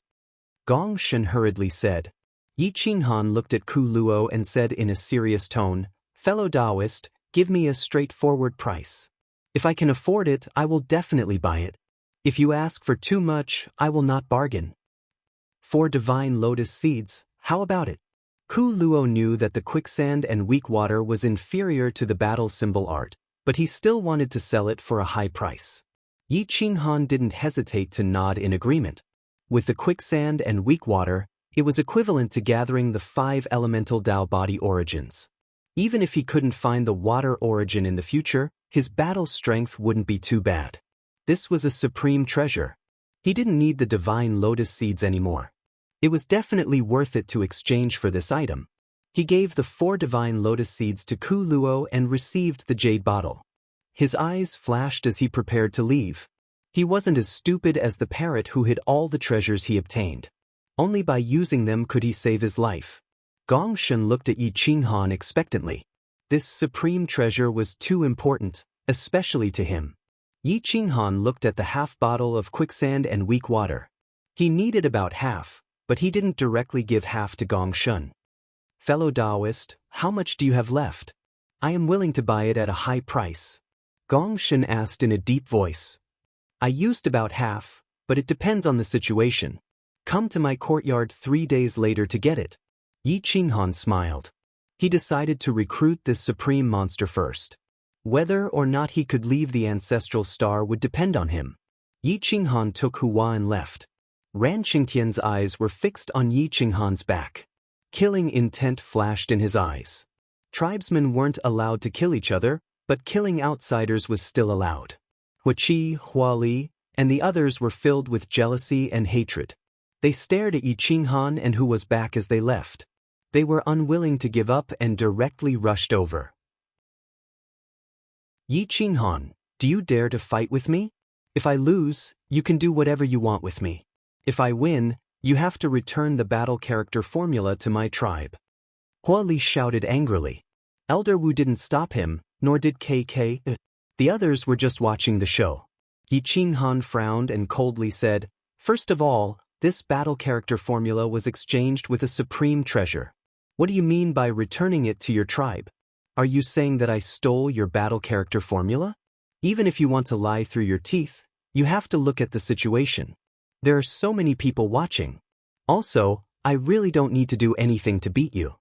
Gong Shen hurriedly said. Yi Qinghan looked at Ku Luo and said in a serious tone, "Fellow Taoist, give me a straightforward price. If I can afford it, I will definitely buy it. If you ask for too much, I will not bargain." 4 divine lotus seeds, how about it? Ku Luo knew that the quicksand and weak water was inferior to the battle symbol art, but he still wanted to sell it for a high price. Yi Qinghan didn't hesitate to nod in agreement. With the quicksand and weak water, it was equivalent to gathering the 5 elemental Tao body origins. Even if he couldn't find the water origin in the future, his battle strength wouldn't be too bad. This was a supreme treasure. He didn't need the divine lotus seeds anymore. It was definitely worth it to exchange for this item. He gave the 4 divine lotus seeds to Ku Luo and received the jade bottle. His eyes flashed as he prepared to leave. He wasn't as stupid as the parrot who hid all the treasures he obtained. Only by using them could he save his life. Gong Shen looked at Yi Qinghan expectantly. This supreme treasure was too important, especially to him. Yi Qinghan looked at the half bottle of quicksand and weak water. He needed about half, but he didn't directly give half to Gong Shen. "Fellow Taoist, how much do you have left? I am willing to buy it at a high price." Gong Shen asked in a deep voice. "I used about half, but it depends on the situation. Come to my courtyard 3 days later to get it." Yi Qinghan smiled. He decided to recruit this supreme monster first. Whether or not he could leave the ancestral star would depend on him. Yi Qinghan took Hua and left. Ran Qingtian's eyes were fixed on Yi Qinghan's back. Killing intent flashed in his eyes. Tribesmen weren't allowed to kill each other, but killing outsiders was still allowed. Hua Qi, Hua Li, and the others were filled with jealousy and hatred. They stared at Yi Qinghan and Hua's back as they left. They were unwilling to give up and directly rushed over. "Yi Qinghan, do you dare to fight with me? If I lose, you can do whatever you want with me." If I win, you have to return the battle character formula to my tribe. Hua Li shouted angrily. Elder Wu didn't stop him, nor did KK. The others were just watching the show. Yi Qinghan frowned and coldly said, "First of all, this battle character formula was exchanged with a supreme treasure. What do you mean by returning it to your tribe? Are you saying that I stole your battle character formula? Even if you want to lie through your teeth, you have to look at the situation. There are so many people watching. Also, I really don't need to do anything to beat you.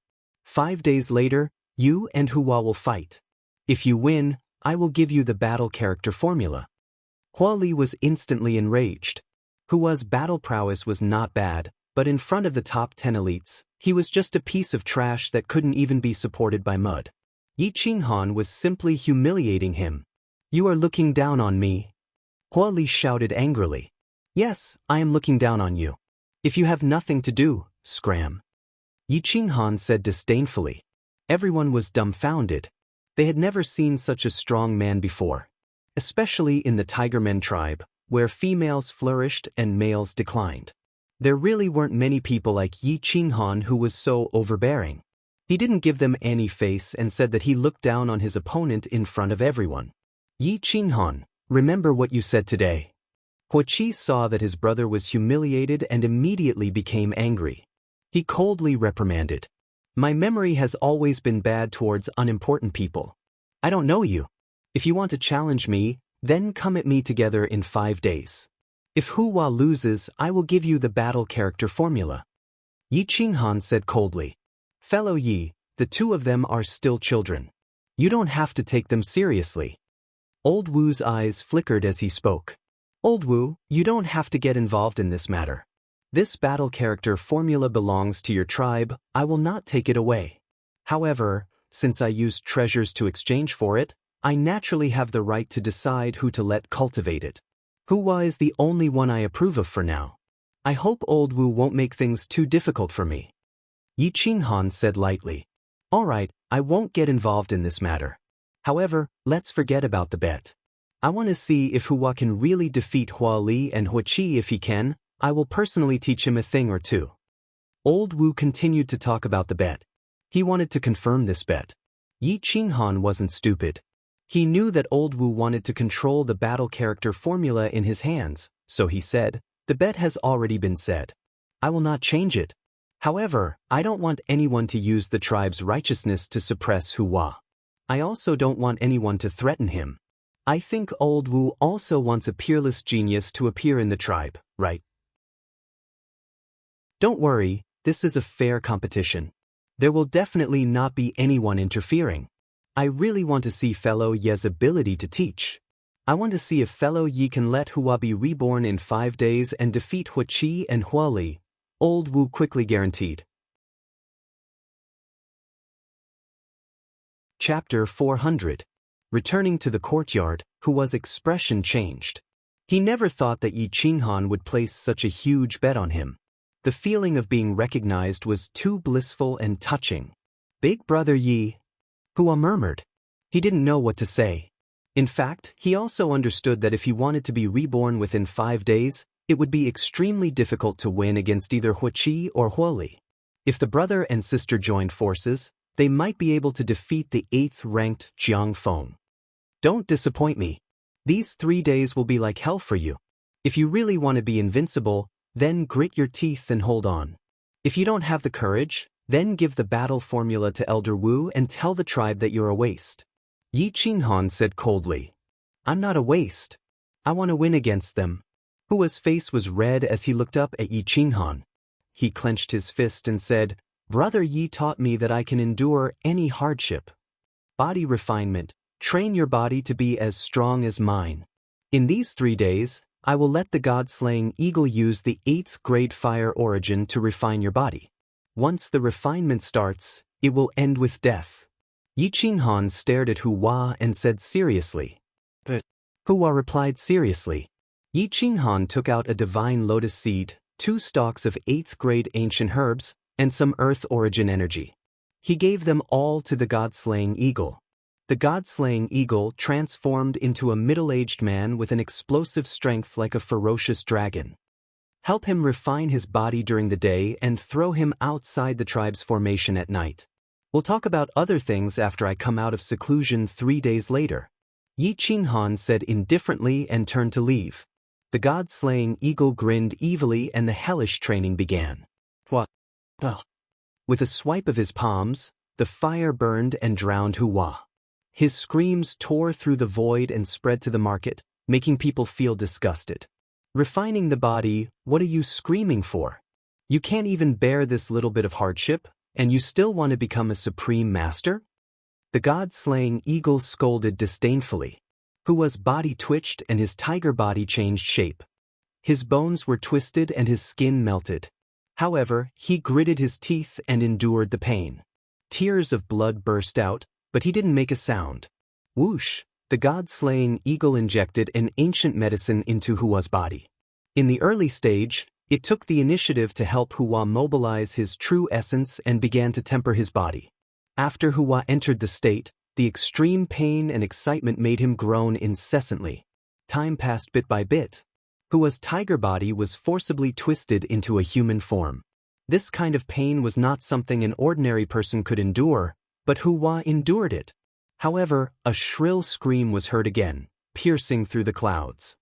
5 days later, you and Hua will fight. If you win, I will give you the battle character formula." Hua Li was instantly enraged. Hua's battle prowess was not bad, but in front of the top 10 elites, he was just a piece of trash that couldn't even be supported by mud. Yi Qinghan was simply humiliating him. "You are looking down on me?" Hua Li shouted angrily. "Yes, I am looking down on you. If you have nothing to do, scram." Yi Qinghan said disdainfully. Everyone was dumbfounded. They had never seen such a strong man before. Especially in the Tigermen tribe, where females flourished and males declined. There really weren't many people like Yi Qinghan who was so overbearing. He didn't give them any face and said that he looked down on his opponent in front of everyone. "Yi Qinghan, remember what you said today." Hua Qi saw that his brother was humiliated and immediately became angry. He coldly reprimanded. "My memory has always been bad towards unimportant people. I don't know you. If you want to challenge me, then come at me together in 5 days. If Hua loses, I will give you the battle character formula." Yi Qinghan said coldly. "Fellow Yi, the two of them are still children. You don't have to take them seriously." Old Wu's eyes flickered as he spoke. "Old Wu, you don't have to get involved in this matter. This battle character formula belongs to your tribe, I will not take it away. However, since I used treasures to exchange for it, I naturally have the right to decide who to let cultivate it. Hua is the only one I approve of for now. I hope Old Wu won't make things too difficult for me." Yi Qinghan said lightly. "All right, I won't get involved in this matter. However, let's forget about the bet. I want to see if Hua can really defeat Hua Li, and Hua Qi if he can, I will personally teach him a thing or two." Old Wu continued to talk about the bet. He wanted to confirm this bet. Yi Qinghan wasn't stupid. He knew that Old Wu wanted to control the battle character formula in his hands, so he said, "The bet has already been said. I will not change it. However, I don't want anyone to use the tribe's righteousness to suppress Hua. I also don't want anyone to threaten him. I think Old Wu also wants a peerless genius to appear in the tribe, right? Don't worry, this is a fair competition. There will definitely not be anyone interfering. I really want to see fellow Ye's ability to teach. I want to see if fellow Yi can let Hua be reborn in 5 days and defeat Hua Qi and Hua Li," Old Wu quickly guaranteed. Chapter 400. Returning to the courtyard, Hua's expression changed. He never thought that Yi Qinghan would place such a huge bet on him. The feeling of being recognized was too blissful and touching. "Big brother Yi," Hua murmured. He didn't know what to say. In fact, he also understood that if he wanted to be reborn within 5 days, it would be extremely difficult to win against either Hua Qi or Hua Li. If the brother and sister joined forces, they might be able to defeat the 8th-ranked Jiang Feng. "Don't disappoint me. These 3 days will be like hell for you. If you really want to be invincible, then grit your teeth and hold on. If you don't have the courage, then give the battle formula to Elder Wu and tell the tribe that you're a waste." Yi Qinghan said coldly. "I'm not a waste. I want to win against them." Hua's face was red as he looked up at Yi Qinghan. He clenched his fist and said, "Brother Yi taught me that I can endure any hardship. Body refinement, train your body to be as strong as mine. In these 3 days, I will let the god-slaying eagle use the 8th grade fire origin to refine your body. Once the refinement starts, it will end with death." Yi Qinghan stared at Hua and said seriously. "But," Hua replied seriously. Yi Qinghan took out a divine lotus seed, 2 stalks of 8th grade ancient herbs, and some earth origin energy. He gave them all to the god-slaying eagle. The god-slaying eagle transformed into a middle-aged man with an explosive strength like a ferocious dragon. Help him refine his body during the day and throw him outside the tribe's formation at night. We'll talk about other things after I come out of seclusion 3 days later. Yi Qinghan said indifferently and turned to leave. The god-slaying eagle grinned evilly and the hellish training began. What? Well. With a swipe of his palms, the fire burned and drowned Hua. His screams tore through the void and spread to the market, making people feel disgusted. Refining the body, what are you screaming for? You can't even bear this little bit of hardship, and you still want to become a supreme master? The god-slaying eagle scolded disdainfully. Hua's body twitched and his tiger body changed shape. His bones were twisted and his skin melted. However, he gritted his teeth and endured the pain. Tears of blood burst out, but he didn't make a sound. Whoosh! The god-slaying eagle injected an ancient medicine into Hua's body. In the early stage, it took the initiative to help Hua mobilize his true essence and began to temper his body. After Hua entered the state, the extreme pain and excitement made him groan incessantly. Time passed bit by bit. Hua's tiger body was forcibly twisted into a human form. This kind of pain was not something an ordinary person could endure, but Hua endured it. However, a shrill scream was heard again, piercing through the clouds.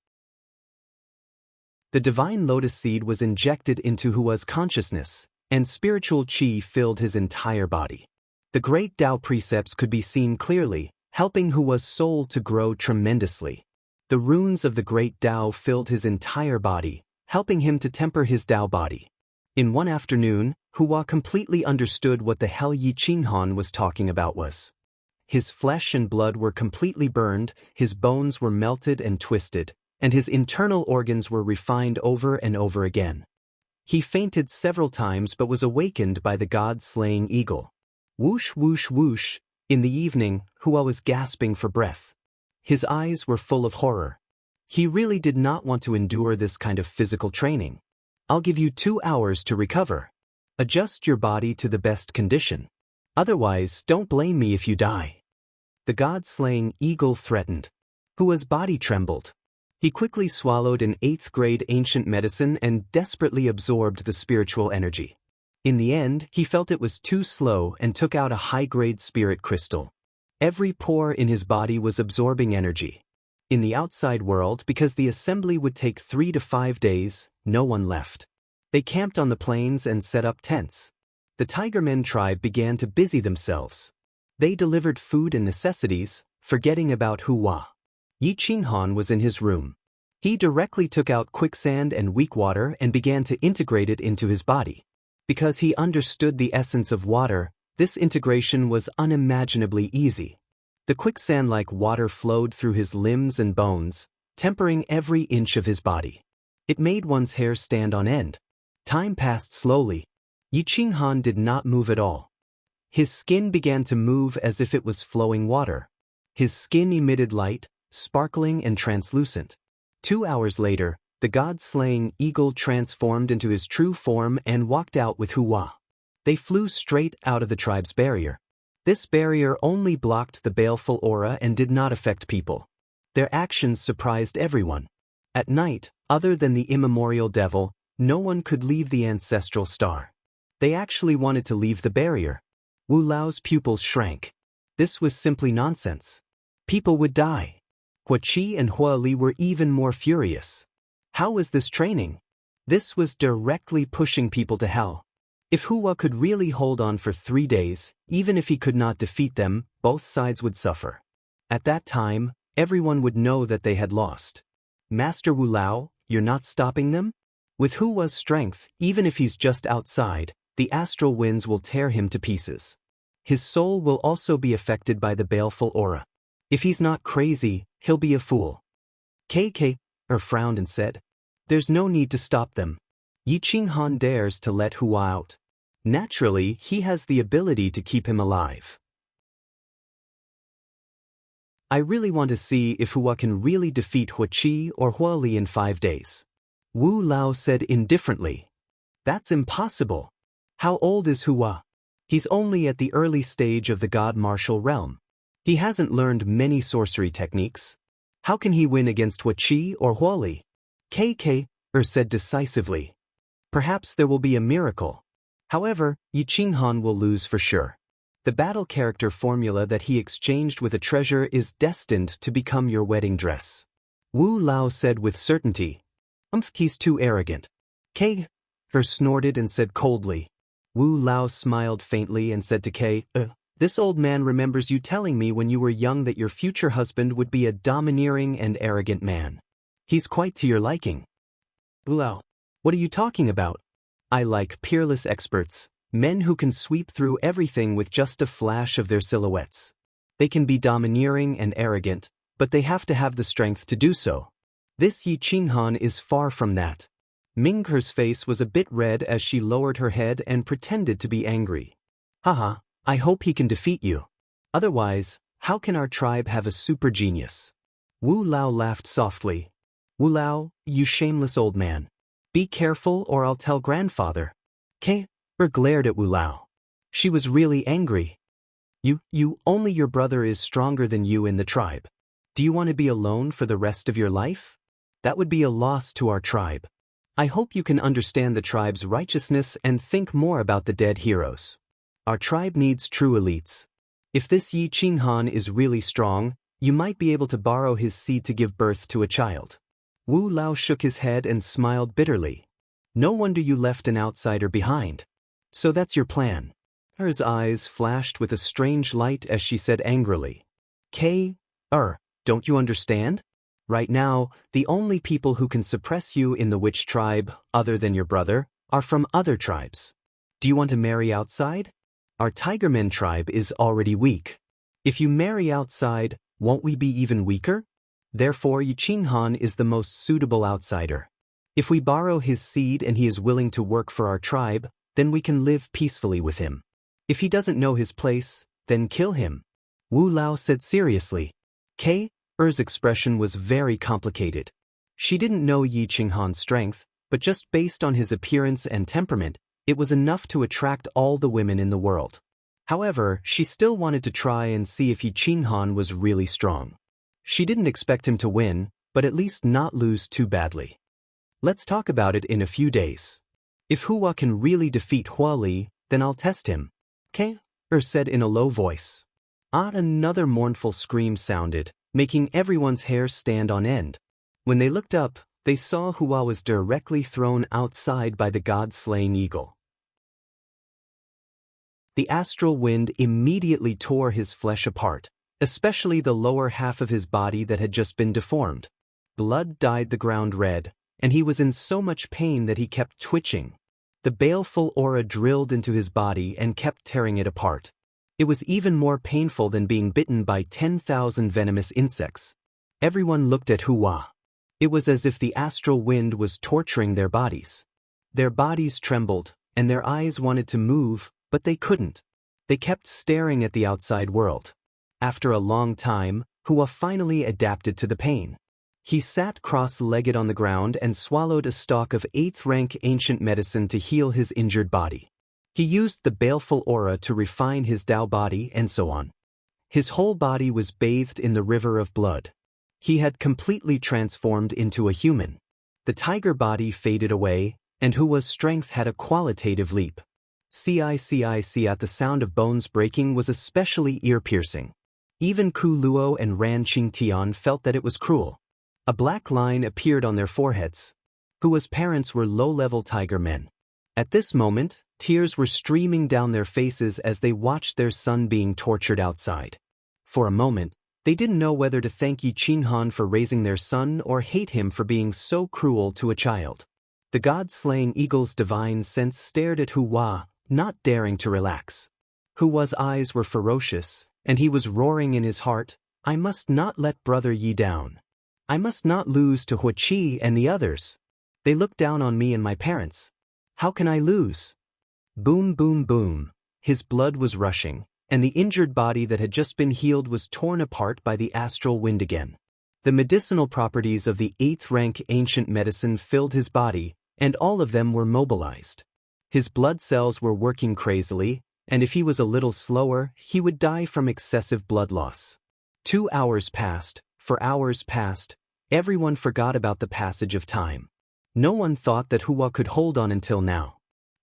The divine lotus seed was injected into Hua's consciousness, and spiritual qi filled his entire body. The great Tao precepts could be seen clearly, helping Hua's soul to grow tremendously. The runes of the great Tao filled his entire body, helping him to temper his Tao body. In one afternoon, Hua completely understood what the hell Yi Qinghan was talking about was. His flesh and blood were completely burned, his bones were melted and twisted, and his internal organs were refined over and over again. He fainted several times but was awakened by the god-slaying eagle. Whoosh whoosh whoosh, in the evening, Hua was gasping for breath. His eyes were full of horror. He really did not want to endure this kind of physical training. I'll give you 2 hours to recover. Adjust your body to the best condition. Otherwise, don't blame me if you die. The god-slaying eagle threatened. Hua's body trembled. He quickly swallowed an 8th-grade ancient medicine and desperately absorbed the spiritual energy. In the end, he felt it was too slow and took out a high-grade spirit crystal. Every pore in his body was absorbing energy. In the outside world, because the assembly would take 3 to 5 days, no one left. They camped on the plains and set up tents. The Tigermen tribe began to busy themselves. They delivered food and necessities, forgetting about Hua. Yi Qinghan was in his room. He directly took out quicksand and weak water and began to integrate it into his body. Because he understood the essence of water, this integration was unimaginably easy. The quicksand-like water flowed through his limbs and bones, tempering every inch of his body. It made one's hair stand on end. Time passed slowly. Yi Qinghan did not move at all. His skin began to move as if it was flowing water. His skin emitted light, sparkling and translucent. 2 hours later, the god-slaying eagle transformed into his true form and walked out with Hua. They flew straight out of the tribe's barrier. This barrier only blocked the baleful aura and did not affect people. Their actions surprised everyone. At night, other than the immemorial devil, no one could leave the ancestral star. They actually wanted to leave the barrier. Wu Lao's pupils shrank. This was simply nonsense. People would die. Hua Qi and Hua Li were even more furious. How was this training? This was directly pushing people to hell. If Hua could really hold on for 3 days, even if he could not defeat them, both sides would suffer. At that time, everyone would know that they had lost. Master Wu Lao, you're not stopping them? With Hua's strength, even if he's just outside, the astral winds will tear him to pieces. His soul will also be affected by the baleful aura. If he's not crazy, he'll be a fool. KK frowned and said, "There's no need to stop them. Yi Qinghan dares to let Hua out. Naturally, he has the ability to keep him alive. I really want to see if Hua can really defeat Hua Qi or Hua Li in 5 days." Wu Lao said indifferently. "That's impossible. How old is Hua? He's only at the early stage of the god martial realm. He hasn't learned many sorcery techniques. How can he win against Hua Qi or Hua Li?" KK said decisively. Perhaps there will be a miracle. However, Yi Qinghan will lose for sure. The battle character formula that he exchanged with a treasure is destined to become your wedding dress. Wu Lao said with certainty. He's too arrogant. Kei snorted and said coldly. Wu Lao smiled faintly and said to Kei, this old man remembers you telling me when you were young that your future husband would be a domineering and arrogant man. He's quite to your liking. Wu Lao, what are you talking about? I like peerless experts, men who can sweep through everything with just a flash of their silhouettes. They can be domineering and arrogant, but they have to have the strength to do so. This Yi Qinghan is far from that. Mingher's face was a bit red as she lowered her head and pretended to be angry. Haha, I hope he can defeat you. Otherwise, how can our tribe have a super genius? Wu Lao laughed softly. Wu Lao, you shameless old man. Be careful or I'll tell grandfather. Kei glared at Wu Lao. She was really angry. Only your brother is stronger than you in the tribe. Do you want to be alone for the rest of your life? That would be a loss to our tribe. I hope you can understand the tribe's righteousness and think more about the dead heroes. Our tribe needs true elites. If this Yi Qinghan is really strong, you might be able to borrow his seed to give birth to a child. Wu Lao shook his head and smiled bitterly. No wonder you left an outsider behind. So that's your plan. Her eyes flashed with a strange light as she said angrily. Kei, don't you understand? Right now, the only people who can suppress you in the witch tribe, other than your brother, are from other tribes. Do you want to marry outside? Our Tigermen tribe is already weak. If you marry outside, won't we be even weaker? Therefore, Yi Qinghan is the most suitable outsider. If we borrow his seed and he is willing to work for our tribe, then we can live peacefully with him. If he doesn't know his place, then kill him. Wu Lao said seriously. Kei's expression was very complicated. She didn't know Yi Qinghan's strength, but just based on his appearance and temperament, it was enough to attract all the women in the world. However, she still wanted to try and see if Yi Qinghan was really strong. She didn't expect him to win, but at least not lose too badly. Let's talk about it in a few days. If Hua can really defeat Hua Li, then I'll test him. Kei said in a low voice. Another mournful scream sounded, making everyone's hair stand on end. When they looked up, they saw Hua was directly thrown outside by the god-slain eagle. The astral wind immediately tore his flesh apart, especially the lower half of his body that had just been deformed. Blood dyed the ground red, and he was in so much pain that he kept twitching. The baleful aura drilled into his body and kept tearing it apart. It was even more painful than being bitten by 10,000 venomous insects. Everyone looked at Hua. It was as if the astral wind was torturing their bodies. Their bodies trembled, and their eyes wanted to move, but they couldn't. They kept staring at the outside world. After a long time, Hua finally adapted to the pain. He sat cross-legged on the ground and swallowed a stalk of 8th-rank ancient medicine to heal his injured body. He used the baleful aura to refine his Tao body and so on. His whole body was bathed in the river of blood. He had completely transformed into a human. The tiger body faded away, and Hua's strength had a qualitative leap. At the sound of bones breaking was especially ear-piercing. Even Ku Luo and Ran Qingtian felt that it was cruel. A black line appeared on their foreheads. Hua's parents were low-level tiger men. At this moment, tears were streaming down their faces as they watched their son being tortured outside. For a moment, they didn't know whether to thank Yi Qinghan for raising their son or hate him for being so cruel to a child. The god-slaying eagle's divine sense stared at Hua, not daring to relax. Hua's eyes were ferocious, and he was roaring in his heart, I must not let brother Yi down. I must not lose to Hua Qi and the others. They look down on me and my parents. How can I lose? Boom, boom, boom. His blood was rushing, and the injured body that had just been healed was torn apart by the astral wind again. The medicinal properties of the 8th-rank ancient medicine filled his body, and all of them were mobilized. His blood cells were working crazily, and if he was a little slower, he would die from excessive blood loss. 2 hours passed, 4 hours passed, everyone forgot about the passage of time. No one thought that Hua could hold on until now.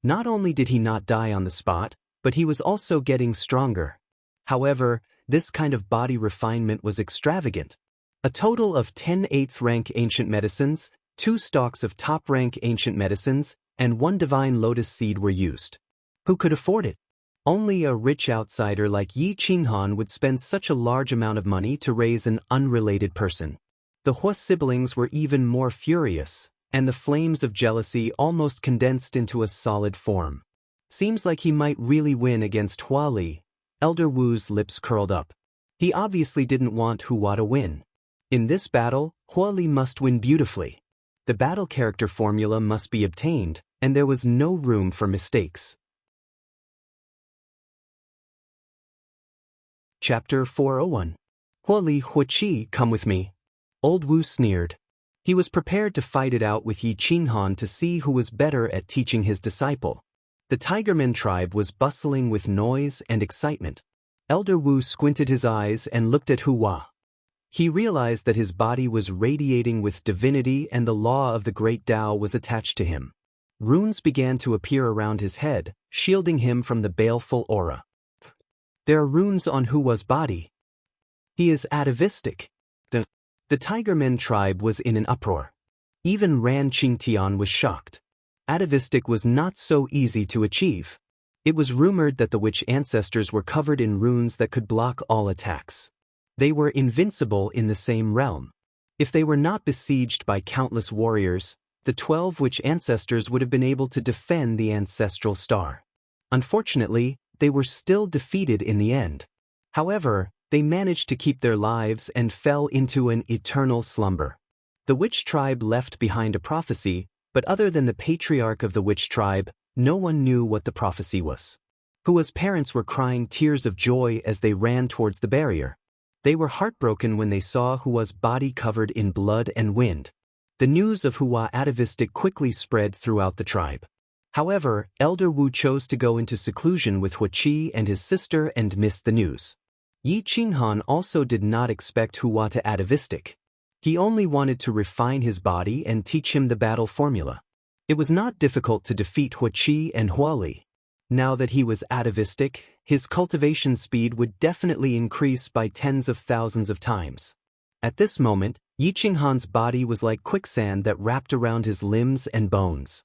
Not only did he not die on the spot, but he was also getting stronger. However, this kind of body refinement was extravagant. A total of 10 8th-rank ancient medicines, 2 stalks of top-rank ancient medicines, and 1 divine lotus seed were used. Who could afford it? Only a rich outsider like Yi Qinghan would spend such a large amount of money to raise an unrelated person. The Hua siblings were even more furious, and the flames of jealousy almost condensed into a solid form. Seems like he might really win against Hua Li. Elder Wu's lips curled up. He obviously didn't want Hua to win. In this battle, Hua Li must win beautifully. The battle character formula must be obtained, and there was no room for mistakes. Chapter 401. Hua Li Hua Qi, come with me. Old Wu sneered. He was prepared to fight it out with Yi Qinghan to see who was better at teaching his disciple. The Tigerman tribe was bustling with noise and excitement. Elder Wu squinted his eyes and looked at Hua. He realized that his body was radiating with divinity and the law of the great Tao was attached to him. Runes began to appear around his head, shielding him from the baleful aura. There are runes on Hua's body. He is atavistic. The Tigerman tribe was in an uproar. Even Ran Qingtian was shocked. Atavistic was not so easy to achieve. It was rumored that the witch ancestors were covered in runes that could block all attacks. They were invincible in the same realm. If they were not besieged by countless warriors, the 12 witch ancestors would have been able to defend the ancestral star. Unfortunately, they were still defeated in the end. However, they managed to keep their lives and fell into an eternal slumber. The witch tribe left behind a prophecy, but other than the patriarch of the witch tribe, no one knew what the prophecy was. Hua's parents were crying tears of joy as they ran towards the barrier. They were heartbroken when they saw Hua's body covered in blood and wind. The news of Hua atavistic quickly spread throughout the tribe. However, Elder Wu chose to go into seclusion with Hua Qi and his sister and missed the news. Yi Qinghan also did not expect Hua to atavistic. He only wanted to refine his body and teach him the battle formula. It was not difficult to defeat Hua Qi and Hua Li. Now that he was atavistic, his cultivation speed would definitely increase by tens of thousands of times. At this moment, Yi Qinghan's body was like quicksand that wrapped around his limbs and bones.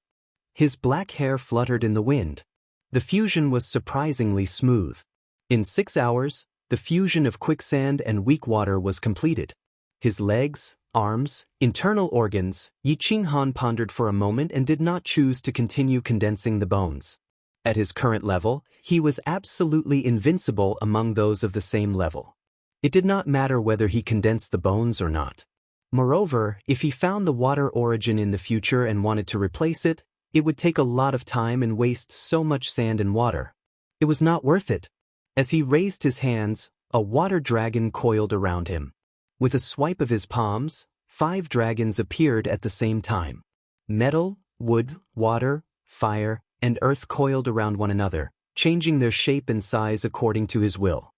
His black hair fluttered in the wind. The fusion was surprisingly smooth. In 6 hours, the fusion of quicksand and weak water was completed. His legs, arms, internal organs, Yi Qinghan pondered for a moment and did not choose to continue condensing the bones. At his current level, he was absolutely invincible among those of the same level. It did not matter whether he condensed the bones or not. Moreover, if he found the water origin in the future and wanted to replace it, it would take a lot of time and waste so much sand and water. It was not worth it. As he raised his hands, a water dragon coiled around him. With a swipe of his palms, 5 dragons appeared at the same time. Metal, wood, water, fire, and earth coiled around one another, changing their shape and size according to his will.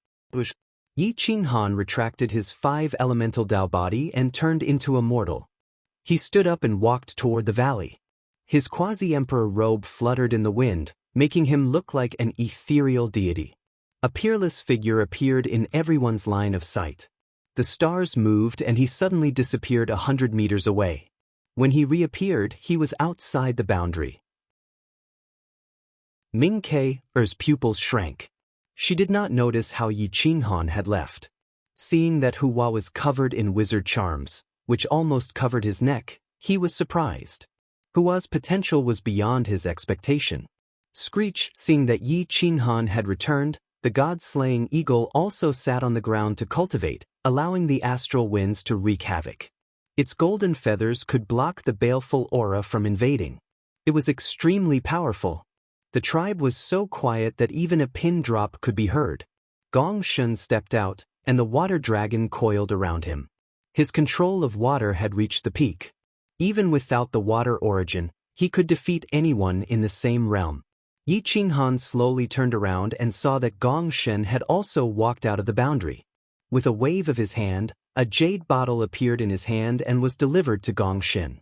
Yi Qinghan retracted his 5 elemental Tao body and turned into a mortal. He stood up and walked toward the valley. His quasi-emperor robe fluttered in the wind, making him look like an ethereal deity. A peerless figure appeared in everyone's line of sight. The stars moved and he suddenly disappeared 100 meters away. When he reappeared, he was outside the boundary. Ming Kei's pupils shrank. She did not notice how Yi Qinghan had left. Seeing that Hua was covered in wizard charms, which almost covered his neck, he was surprised. Hua's potential was beyond his expectation. Screech, seeing that Yi Qinghan had returned, the god-slaying eagle also sat on the ground to cultivate, allowing the astral winds to wreak havoc. Its golden feathers could block the baleful aura from invading. It was extremely powerful. The tribe was so quiet that even a pin drop could be heard. Gong Shun stepped out, and the water dragon coiled around him. His control of water had reached the peak. Even without the water origin, he could defeat anyone in the same realm. Yi Qinghan slowly turned around and saw that Gong Shen had also walked out of the boundary. With a wave of his hand, a jade bottle appeared in his hand and was delivered to Gong Shen.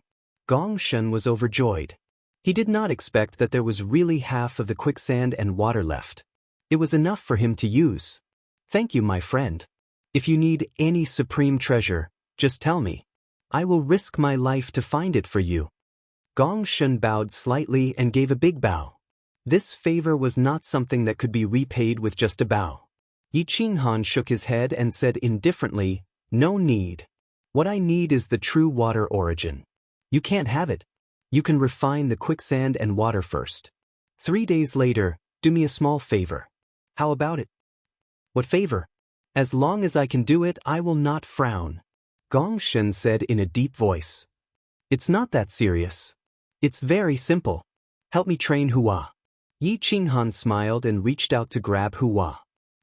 Gong Shen was overjoyed. He did not expect that there was really half of the quicksand and water left. It was enough for him to use. Thank you, my friend. If you need any supreme treasure, just tell me. I will risk my life to find it for you. Gong Shen bowed slightly and gave a big bow. This favor was not something that could be repaid with just a bow. Yi Qinghan shook his head and said indifferently, "No need. What I need is the true water origin. You can't have it. You can refine the quicksand and water first. 3 days later, do me a small favor. How about it?" "What favor?" "As long as I can do it, I will not frown," Gong Shen said in a deep voice. "It's not that serious. It's very simple. Help me train Hua." Yi Qinghan smiled and reached out to grab Hua.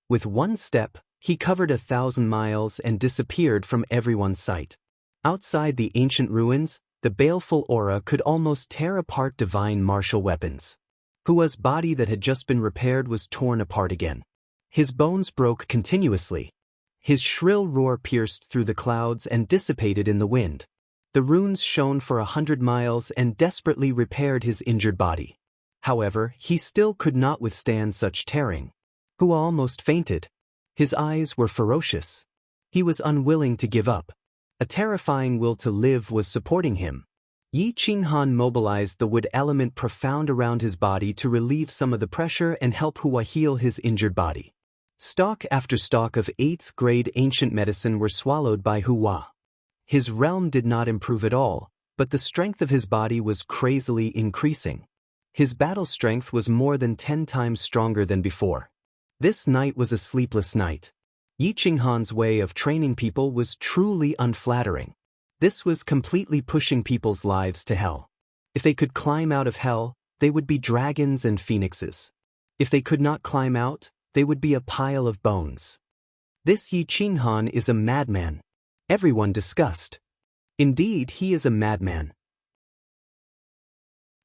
With one step, he covered 1,000 miles and disappeared from everyone's sight. Outside the ancient ruins, the baleful aura could almost tear apart divine martial weapons. Hua's body that had just been repaired was torn apart again. His bones broke continuously. His shrill roar pierced through the clouds and dissipated in the wind. The runes shone for 100 miles and desperately repaired his injured body. However, he still could not withstand such tearing. Hua almost fainted. His eyes were ferocious. He was unwilling to give up. A terrifying will to live was supporting him. Yi Qinghan mobilized the wood element profound around his body to relieve some of the pressure and help Hua heal his injured body. Stalk after stalk of 8th-grade ancient medicine were swallowed by Hua. His realm did not improve at all, but the strength of his body was crazily increasing. His battle strength was more than 10 times stronger than before. This night was a sleepless night. Yi Qinghan's way of training people was truly unflattering. This was completely pushing people's lives to hell. If they could climb out of hell, they would be dragons and phoenixes. If they could not climb out, they would be a pile of bones. This Yi Qinghan is a madman. Everyone discussed. Indeed, he is a madman.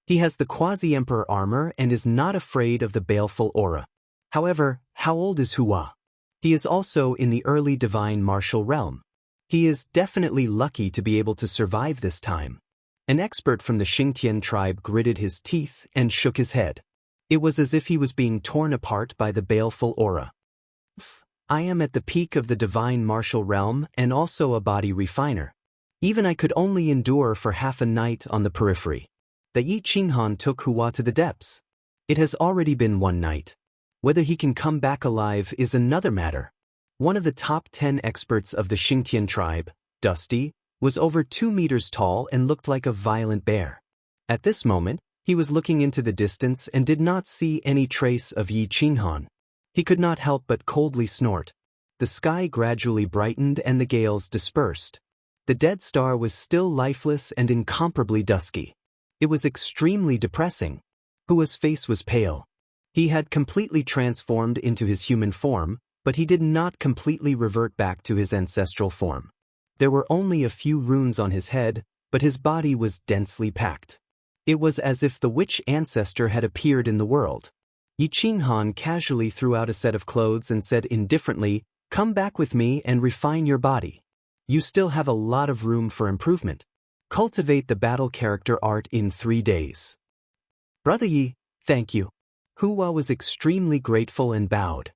He has the quasi-emperor armor and is not afraid of the baleful aura. However, how old is Hua? He is also in the early divine martial realm. He is definitely lucky to be able to survive this time. An expert from the Xingtian tribe gritted his teeth and shook his head. It was as if he was being torn apart by the baleful aura. I am at the peak of the divine martial realm and also a body refiner. Even I could only endure for half a night on the periphery. The Yi Qinghan took Hua to the depths. It has already been 1 night. Whether he can come back alive is another matter. One of the top 10 experts of the Xingtian tribe, Dusty, was over 2 meters tall and looked like a violent bear. At this moment, he was looking into the distance and did not see any trace of Yi Qinghan. He could not help but coldly snort. The sky gradually brightened and the gales dispersed. The dead star was still lifeless and incomparably dusky. It was extremely depressing. Hua's face was pale. He had completely transformed into his human form, but he did not completely revert back to his ancestral form. There were only a few runes on his head, but his body was densely packed. It was as if the witch ancestor had appeared in the world. Yi Qinghan casually threw out a set of clothes and said indifferently, "Come back with me and refine your body. You still have a lot of room for improvement. Cultivate the battle character art in 3 days." "Brother Yi, thank you." Hua was extremely grateful and bowed.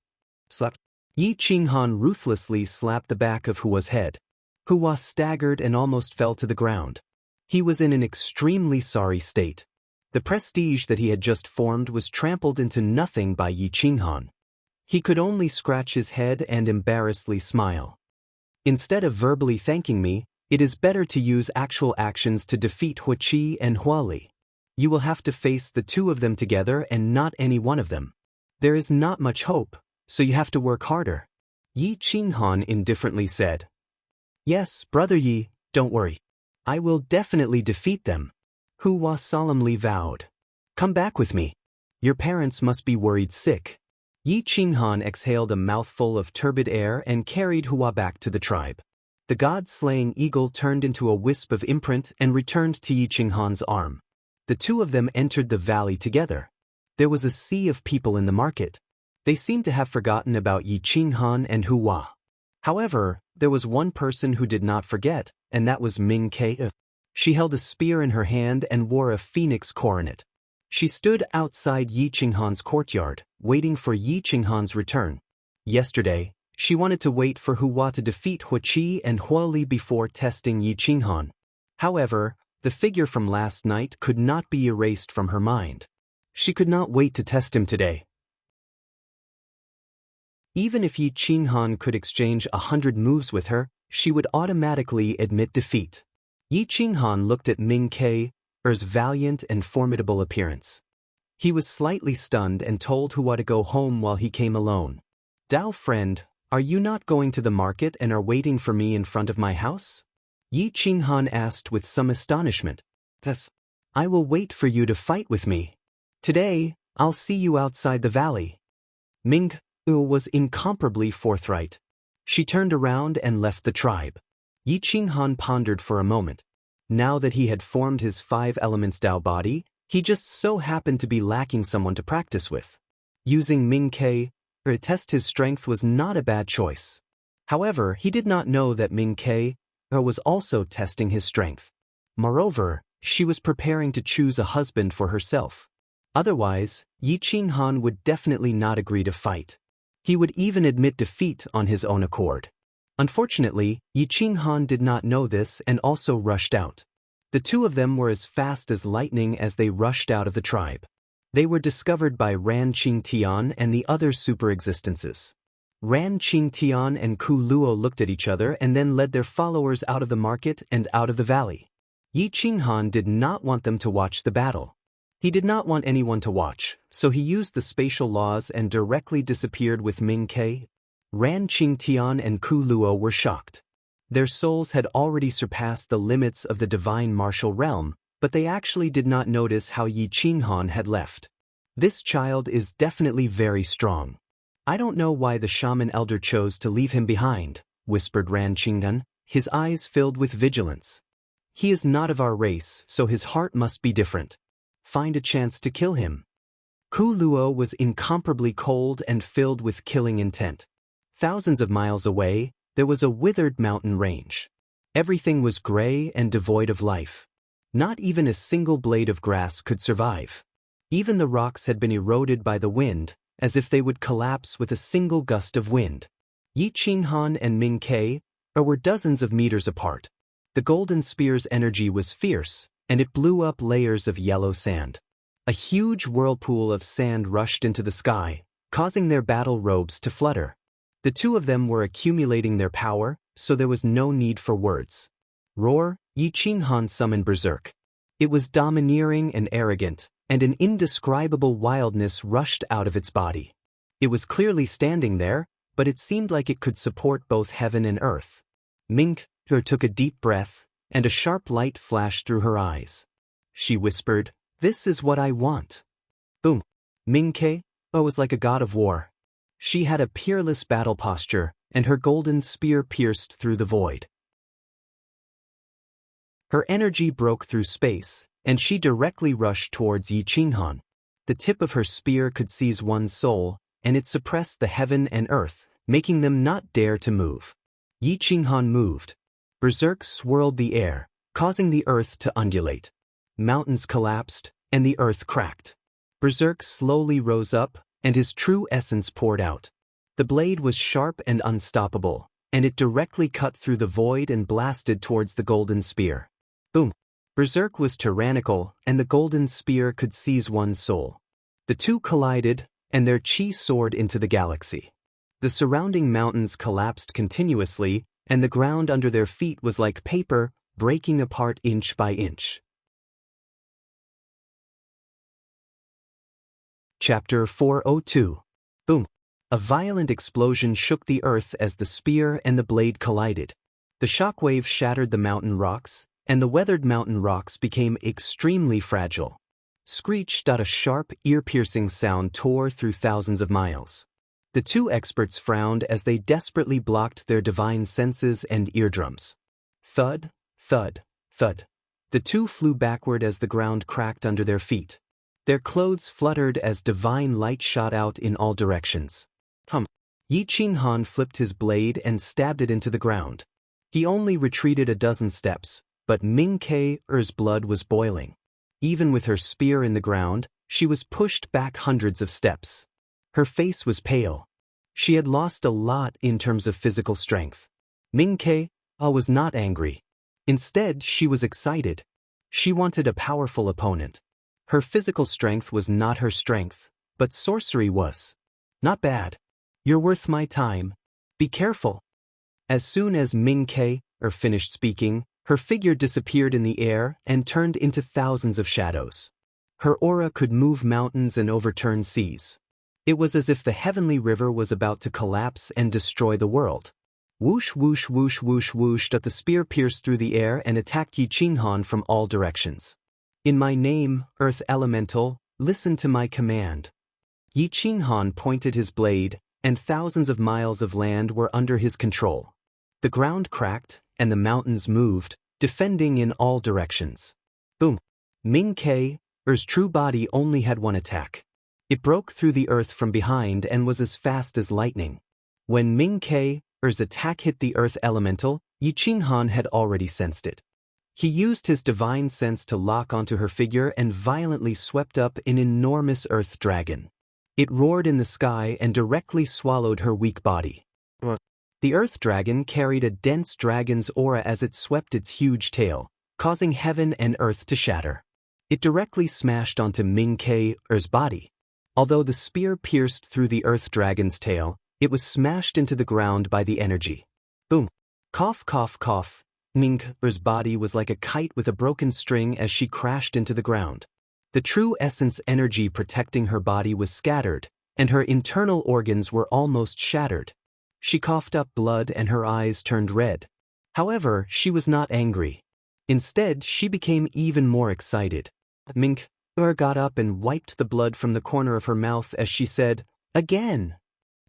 Slap. Yi Qinghan ruthlessly slapped the back of Hua's head. Hua staggered and almost fell to the ground. He was in an extremely sorry state. The prestige that he had just formed was trampled into nothing by Yi Qinghan. He could only scratch his head and embarrassedly smile. "Instead of verbally thanking me, it is better to use actual actions to defeat Hua Qi and Hua Li. You will have to face the 2 of them together and not any one of them. There is not much hope, so you have to work harder," Yi Qinghan indifferently said. "Yes, Brother Yi, don't worry. I will definitely defeat them," Hua solemnly vowed. "Come back with me. Your parents must be worried sick." Yi Qinghan exhaled a mouthful of turbid air and carried Hua back to the tribe. The god-slaying eagle turned into a wisp of imprint and returned to Yi Qinghan's arm. The 2 of them entered the valley together. There was a sea of people in the market. They seemed to have forgotten about Yi Qinghan and Hua. However, there was one person who did not forget, and that was Ming Ke. She held a spear in her hand and wore a phoenix coronet. She stood outside Yi Qinghan's courtyard, waiting for Yi Qinghan's return. Yesterday, she wanted to wait for Hua to defeat Hua Qi and Hua Li before testing Yi Qinghan. However, the figure from last night could not be erased from her mind. She could not wait to test him today. Even if Yi Qinghan could exchange 100 moves with her, she would automatically admit defeat. Yi Qinghan looked at Ming Ke's valiant and formidable appearance. He was slightly stunned and told Hua to go home while he came alone. "Dao friend, are you not going to the market and are waiting for me in front of my house?" Yi Qinghan asked with some astonishment. "Yes. I will wait for you to fight with me. Today, I'll see you outside the valley." Ming was incomparably forthright. She turned around and left the tribe. Yi Qinghan pondered for a moment. Now that he had formed his 5 elements Dao body, he just so happened to be lacking someone to practice with. Using Ming Ke to test his strength was not a bad choice. However, he did not know that Ming Ke was also testing his strength. Moreover, she was preparing to choose a husband for herself. Otherwise, Yi Qinghan would definitely not agree to fight. He would even admit defeat on his own accord. Unfortunately, Yi Qinghan did not know this and also rushed out. The two of them were as fast as lightning as they rushed out of the tribe. They were discovered by Ran Qingtian and the other super-existences. Ran Qingtian and Ku Luo looked at each other and then led their followers out of the market and out of the valley. Yi Qinghan did not want them to watch the battle. He did not want anyone to watch, so he used the spatial laws and directly disappeared with Ming Ke. Ran Qingtian and Ku Luo were shocked. Their souls had already surpassed the limits of the divine martial realm, but they actually did not notice how Yi Qinghan had left. "This child is definitely very strong. I don't know why the shaman elder chose to leave him behind," whispered Ran Qingtian, his eyes filled with vigilance. "He is not of our race, so his heart must be different. Find a chance to kill him." Ku Luo was incomparably cold and filled with killing intent. Thousands of miles away, there was a withered mountain range. Everything was gray and devoid of life. Not even a single blade of grass could survive. Even the rocks had been eroded by the wind, as if they would collapse with a single gust of wind. Yi Qinghan and Ming Ke were dozens of meters apart. The golden spear's energy was fierce, and it blew up layers of yellow sand. A huge whirlpool of sand rushed into the sky, causing their battle robes to flutter. The two of them were accumulating their power, so there was no need for words. "Roar!" Yi Qinghan summoned Berserk. It was domineering and arrogant, and an indescribable wildness rushed out of its body. It was clearly standing there, but it seemed like it could support both heaven and earth. Ming Ke took a deep breath, and a sharp light flashed through her eyes. She whispered, "This is what I want." Boom! Ming Ke was like a god of war. She had a peerless battle posture, and her golden spear pierced through the void. Her energy broke through space, and she directly rushed towards Yi Qinghan. The tip of her spear could seize one's soul, and it suppressed the heaven and earth, making them not dare to move. Yi Qinghan moved. Berserk swirled the air, causing the earth to undulate. Mountains collapsed, and the earth cracked. Berserk slowly rose up, and his true essence poured out. The blade was sharp and unstoppable, and it directly cut through the void and blasted towards the golden spear. Boom! Berserk was tyrannical, and the golden spear could seize one's soul. The two collided, and their chi soared into the galaxy. The surrounding mountains collapsed continuously, and the ground under their feet was like paper, breaking apart inch by inch. Chapter 402. Boom! A violent explosion shook the earth as the spear and the blade collided. The shockwave shattered the mountain rocks, and the weathered mountain rocks became extremely fragile. Screech! A sharp, ear-piercing sound tore through thousands of miles. The two experts frowned as they desperately blocked their divine senses and eardrums. Thud, thud, thud. The two flew backward as the ground cracked under their feet. Their clothes fluttered as divine light shot out in all directions. Yi Qinghan flipped his blade and stabbed it into the ground. He only retreated a dozen steps, but Ming Ke's blood was boiling. Even with her spear in the ground, she was pushed back hundreds of steps. Her face was pale. She had lost a lot in terms of physical strength. Ming Ke was not angry. Instead, she was excited. She wanted a powerful opponent. Her physical strength was not her strength, but sorcery was. Not bad. You're worth my time. Be careful. As soon as Ming Ke finished speaking, her figure disappeared in the air and turned into thousands of shadows. Her aura could move mountains and overturn seas. It was as if the heavenly river was about to collapse and destroy the world. Whoosh whoosh whoosh whoosh whoosh, the spear pierced through the air and attacked Yi Qinghan from all directions. In my name, Earth Elemental, listen to my command. Yi Qinghan pointed his blade, and thousands of miles of land were under his control. The ground cracked, and the mountains moved, defending in all directions. Boom! Ming Ke's true body only had one attack. It broke through the earth from behind and was as fast as lightning. When Ming Ke's attack hit the earth elemental, Yi Qinghan had already sensed it. He used his divine sense to lock onto her figure and violently swept up an enormous earth dragon. It roared in the sky and directly swallowed her weak body. The earth dragon carried a dense dragon's aura as it swept its huge tail, causing heaven and earth to shatter. It directly smashed onto Ming Ke's body. Although the spear pierced through the earth dragon's tail, it was smashed into the ground by the energy. Boom! Cough cough cough. Ming Ke's body was like a kite with a broken string as she crashed into the ground. The true essence energy protecting her body was scattered, and her internal organs were almost shattered. She coughed up blood and her eyes turned red. However, she was not angry. Instead, she became even more excited. Ming Ke got up and wiped the blood from the corner of her mouth as she said, "Again!"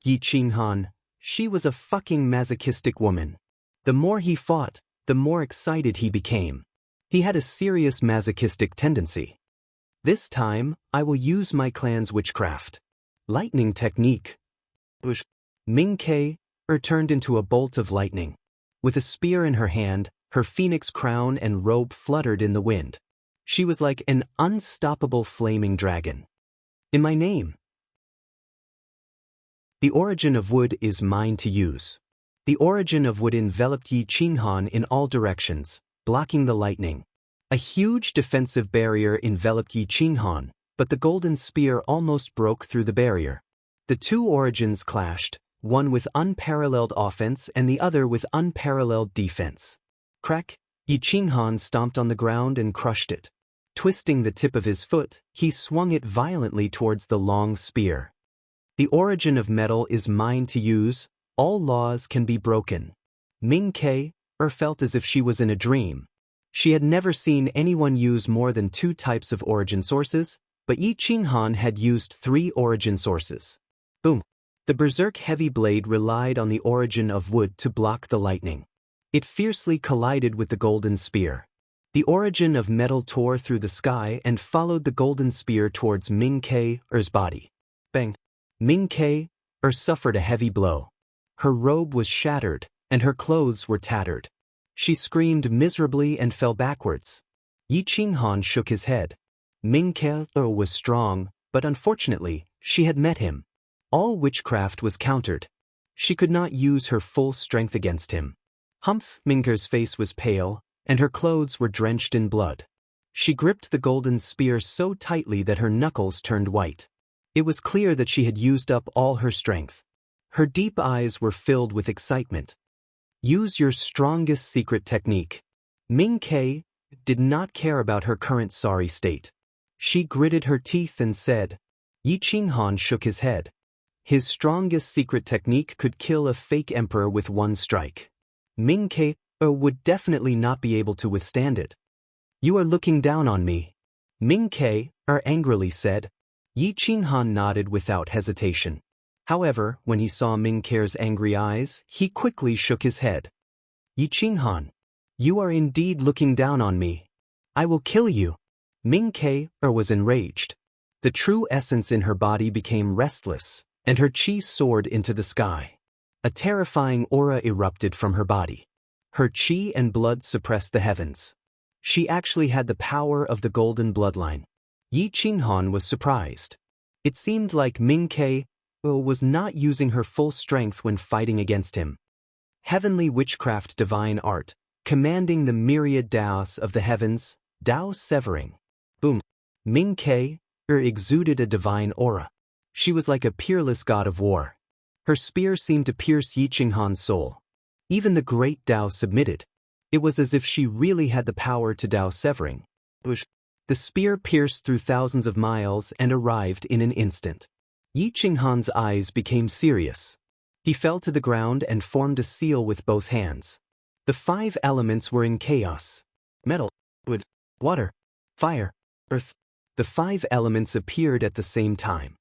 Yi Qinghan, she was a fucking masochistic woman. The more he fought, the more excited he became. He had a serious masochistic tendency. This time, I will use my clan's witchcraft. Lightning technique. Ming Ke turned into a bolt of lightning. With a spear in her hand, her phoenix crown and robe fluttered in the wind. She was like an unstoppable flaming dragon. In my name. The origin of wood is mine to use. The origin of wood enveloped Yi Qinghan in all directions, blocking the lightning. A huge defensive barrier enveloped Yi Qinghan, but the golden spear almost broke through the barrier. The two origins clashed, one with unparalleled offense and the other with unparalleled defense. Crack! Yi Qinghan stomped on the ground and crushed it. Twisting the tip of his foot, he swung it violently towards the long spear. The origin of metal is mine to use, all laws can be broken. Ming Ke felt as if she was in a dream. She had never seen anyone use more than 2 types of origin sources, but Yi Qinghan had used 3 origin sources. Boom! The berserk heavy blade relied on the origin of wood to block the lightning. It fiercely collided with the golden spear. The origin of metal tore through the sky and followed the golden spear towards Ming Ke's body. Bang! Ming Ke suffered a heavy blow. Her robe was shattered, and her clothes were tattered. She screamed miserably and fell backwards. Yi Qinghan shook his head. Ming Ke was strong, but unfortunately, she had met him. All witchcraft was countered. She could not use her full strength against him. Humph! Ming Ke's face was pale, and her clothes were drenched in blood. She gripped the golden spear so tightly that her knuckles turned white. It was clear that she had used up all her strength. Her deep eyes were filled with excitement. Use your strongest secret technique. Ming Ke did not care about her current sorry state. She gritted her teeth and said. Yi Qinghan shook his head. His strongest secret technique could kill a fake emperor with one strike. Ming Ke would definitely not be able to withstand it. You are looking down on me. Ming Ke angrily said. Yi Qinghan nodded without hesitation. However, when he saw Ming Ke's angry eyes, he quickly shook his head. Yi Qinghan, you are indeed looking down on me. I will kill you. Ming Ke was enraged. The true essence in her body became restless, and her chi soared into the sky. A terrifying aura erupted from her body. Her chi and blood suppressed the heavens. She actually had the power of the golden bloodline. Yi Qinghan was surprised. It seemed like Ming Ke was not using her full strength when fighting against him. Heavenly witchcraft, divine art, commanding the myriad Daos of the heavens, Dao severing. Boom. Ming Ke exuded a divine aura. She was like a peerless god of war. Her spear seemed to pierce Yi Qinghan's soul. Even the great Dao submitted. It was as if she really had the power to Dao severing. The spear pierced through thousands of miles and arrived in an instant. Yi Qinghan's eyes became serious. He fell to the ground and formed a seal with both hands. The 5 elements were in chaos. Metal, wood, water, fire, earth. The 5 elements appeared at the same time.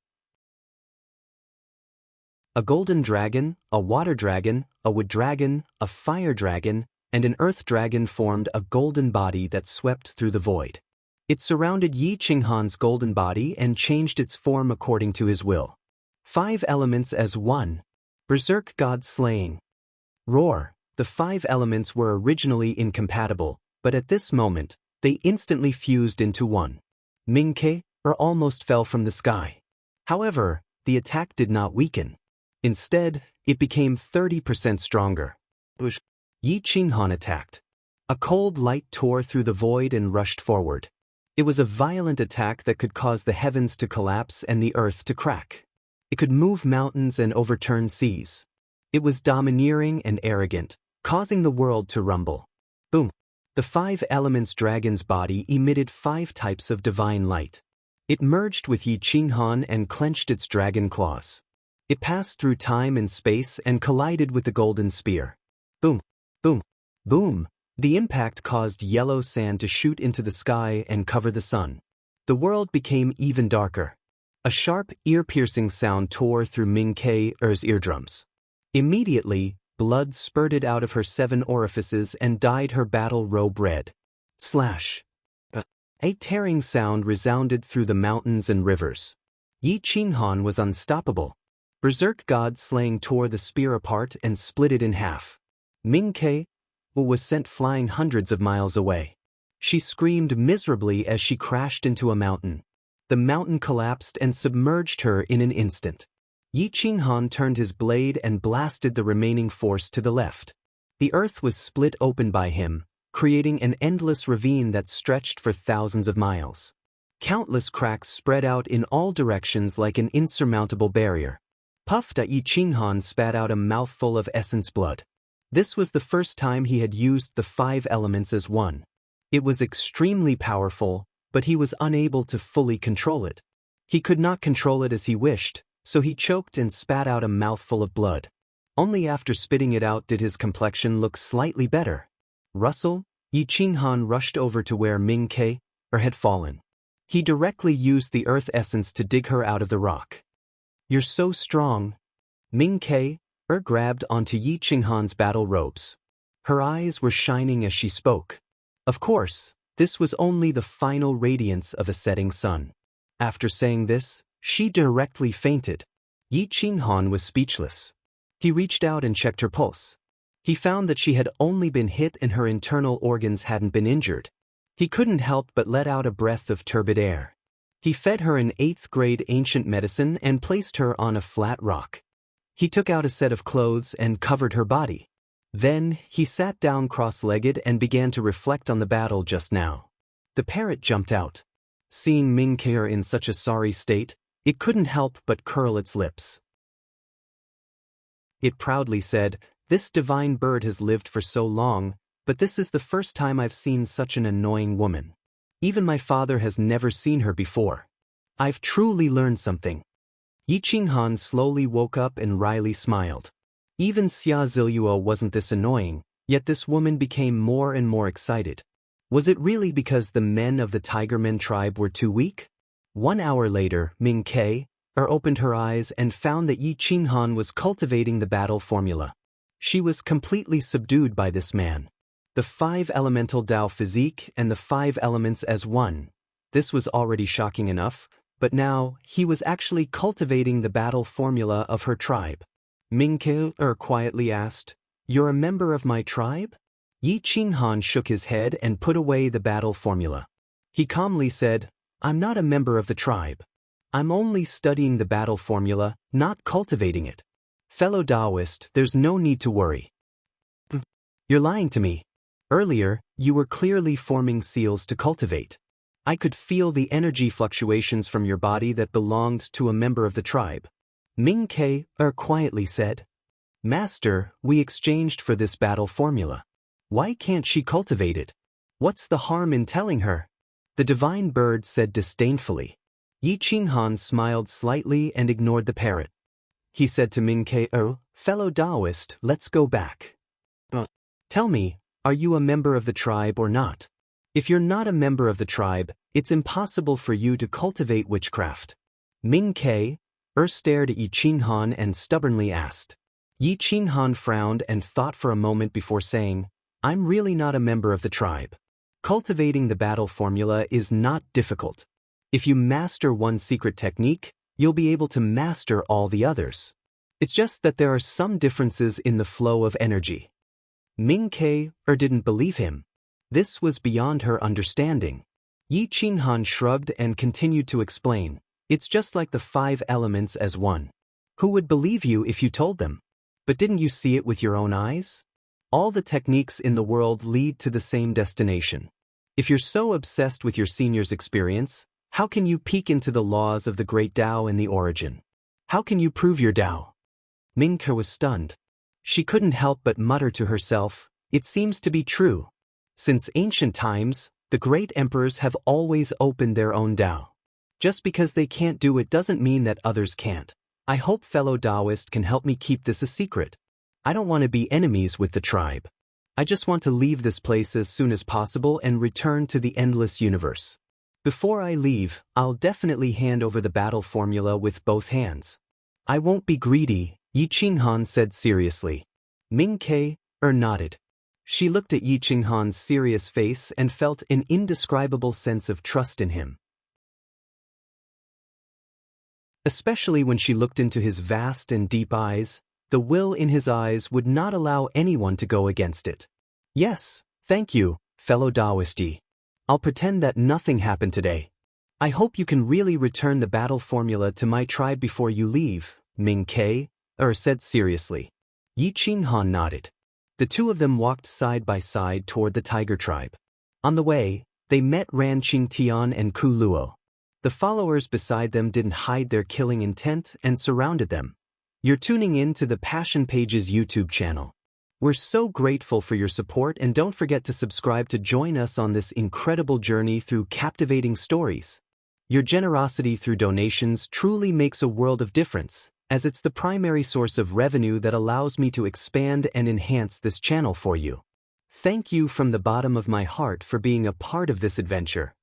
A golden dragon, a water dragon, a wood dragon, a fire dragon, and an earth dragon formed a golden body that swept through the void. It surrounded Yi Qinghan's golden body and changed its form according to his will. 5 elements as one. Berserk god slaying. Roar. The 5 elements were originally incompatible, but at this moment, they instantly fused into one. Ming Ke almost fell from the sky. However, the attack did not weaken. Instead, it became 30% stronger. Yi Qinghan attacked. A cold light tore through the void and rushed forward. It was a violent attack that could cause the heavens to collapse and the earth to crack. It could move mountains and overturn seas. It was domineering and arrogant, causing the world to rumble. Boom. The 5 elements dragon's body emitted 5 types of divine light. It merged with Yi Qinghan and clenched its dragon claws. It passed through time and space and collided with the golden spear. Boom, boom, boom. The impact caused yellow sand to shoot into the sky and cover the sun. The world became even darker. A sharp, ear-piercing sound tore through Ming Ke's eardrums. Immediately, blood spurted out of her 7 orifices and dyed her battle robe red. Slash. A tearing sound resounded through the mountains and rivers. Yi Qinghan was unstoppable. Berserk god slaying tore the spear apart and split it in half. Ming Ke was sent flying hundreds of miles away. She screamed miserably as she crashed into a mountain. The mountain collapsed and submerged her in an instant. Yi Qinghan turned his blade and blasted the remaining force to the left. The earth was split open by him, creating an endless ravine that stretched for thousands of miles. Countless cracks spread out in all directions like an insurmountable barrier. Puffed, Yi Qinghan spat out a mouthful of essence blood. This was the first time he had used the 5 elements as one. It was extremely powerful, but he was unable to fully control it. He could not control it as he wished, so he choked and spat out a mouthful of blood. Only after spitting it out did his complexion look slightly better. Rustle, Yi Qinghan rushed over to where Ming Ke had fallen. He directly used the earth essence to dig her out of the rock. "You're so strong." Ming Ke grabbed onto Yi Qinghan's battle robes. Her eyes were shining as she spoke. Of course, this was only the final radiance of a setting sun. After saying this, she directly fainted. Yi Qinghan was speechless. He reached out and checked her pulse. He found that she had only been hit and her internal organs hadn't been injured. He couldn't help but let out a breath of turbid air. He fed her an 8th-grade ancient medicine and placed her on a flat rock. He took out a set of clothes and covered her body. Then, he sat down cross-legged and began to reflect on the battle just now. The parrot jumped out. Seeing Ming Ke in such a sorry state, it couldn't help but curl its lips. It proudly said, "This divine bird has lived for so long, but this is the first time I've seen such an annoying woman. Even my father has never seen her before. I've truly learned something." Yi Qinghan slowly woke up and wryly smiled. Even Xia Zilua wasn't this annoying, yet this woman became more and more excited. Was it really because the men of the Tigerman tribe were too weak? 1 hour later, Ming Ke opened her eyes and found that Yi Qinghan was cultivating the battle formula. She was completely subdued by this man. The 5 elemental Dao physique and the 5 elements as one. This was already shocking enough, but now he was actually cultivating the battle formula of her tribe. Ming Ke quietly asked, "You're a member of my tribe?" Yi Qinghan shook his head and put away the battle formula. He calmly said, I'm not a member of the tribe. I'm only studying the battle formula, not cultivating it. Fellow Taoist, there's no need to worry. You're lying to me. Earlier, you were clearly forming seals to cultivate. I could feel the energy fluctuations from your body that belonged to a member of the tribe. Ming Ke quietly said. Master, we exchanged for this battle formula. Why can't she cultivate it? What's the harm in telling her? The divine bird said disdainfully. Yi Qinghan smiled slightly and ignored the parrot. He said to Ming Ke, fellow Taoist, let's go back. Tell me, are you a member of the tribe or not? If you're not a member of the tribe, it's impossible for you to cultivate witchcraft. Ming Ke stared at Yi Qinghan and stubbornly asked. Yi Qinghan frowned and thought for a moment before saying, I'm really not a member of the tribe. Cultivating the battle formula is not difficult. If you master one secret technique, you'll be able to master all the others. It's just that there are some differences in the flow of energy. Ming Ke didn't believe him. This was beyond her understanding. Yi Qinghan shrugged and continued to explain. It's just like the 5 elements as one. Who would believe you if you told them? But didn't you see it with your own eyes? All the techniques in the world lead to the same destination. If you're so obsessed with your senior's experience, how can you peek into the laws of the great Tao in the origin? How can you prove your Tao? Ming Ke was stunned. She couldn't help but mutter to herself, it seems to be true. Since ancient times, the great emperors have always opened their own Tao. Just because they can't do it doesn't mean that others can't. I hope fellow Taoist can help me keep this a secret. I don't want to be enemies with the tribe. I just want to leave this place as soon as possible and return to the endless universe. Before I leave, I'll definitely hand over the battle formula with both hands. I won't be greedy, Yi Qinghan said seriously. Ming Ke nodded. She looked at Yi Qinghan's serious face and felt an indescribable sense of trust in him. Especially when she looked into his vast and deep eyes, the will in his eyes would not allow anyone to go against it. Yes, thank you, fellow Taoisti. I'll pretend that nothing happened today. I hope you can really return the battle formula to my tribe before you leave, Ming Ke said seriously. Yi Qinghan nodded. The two of them walked side by side toward the tiger tribe. On the way, they met Ran Qingtian and Ku Luo. The followers beside them didn't hide their killing intent and surrounded them. You're tuning in to the Passion Pages YouTube channel. We're so grateful for your support, and don't forget to subscribe to join us on this incredible journey through captivating stories. Your generosity through donations truly makes a world of difference, as it's the primary source of revenue that allows me to expand and enhance this channel for you. Thank you from the bottom of my heart for being a part of this adventure.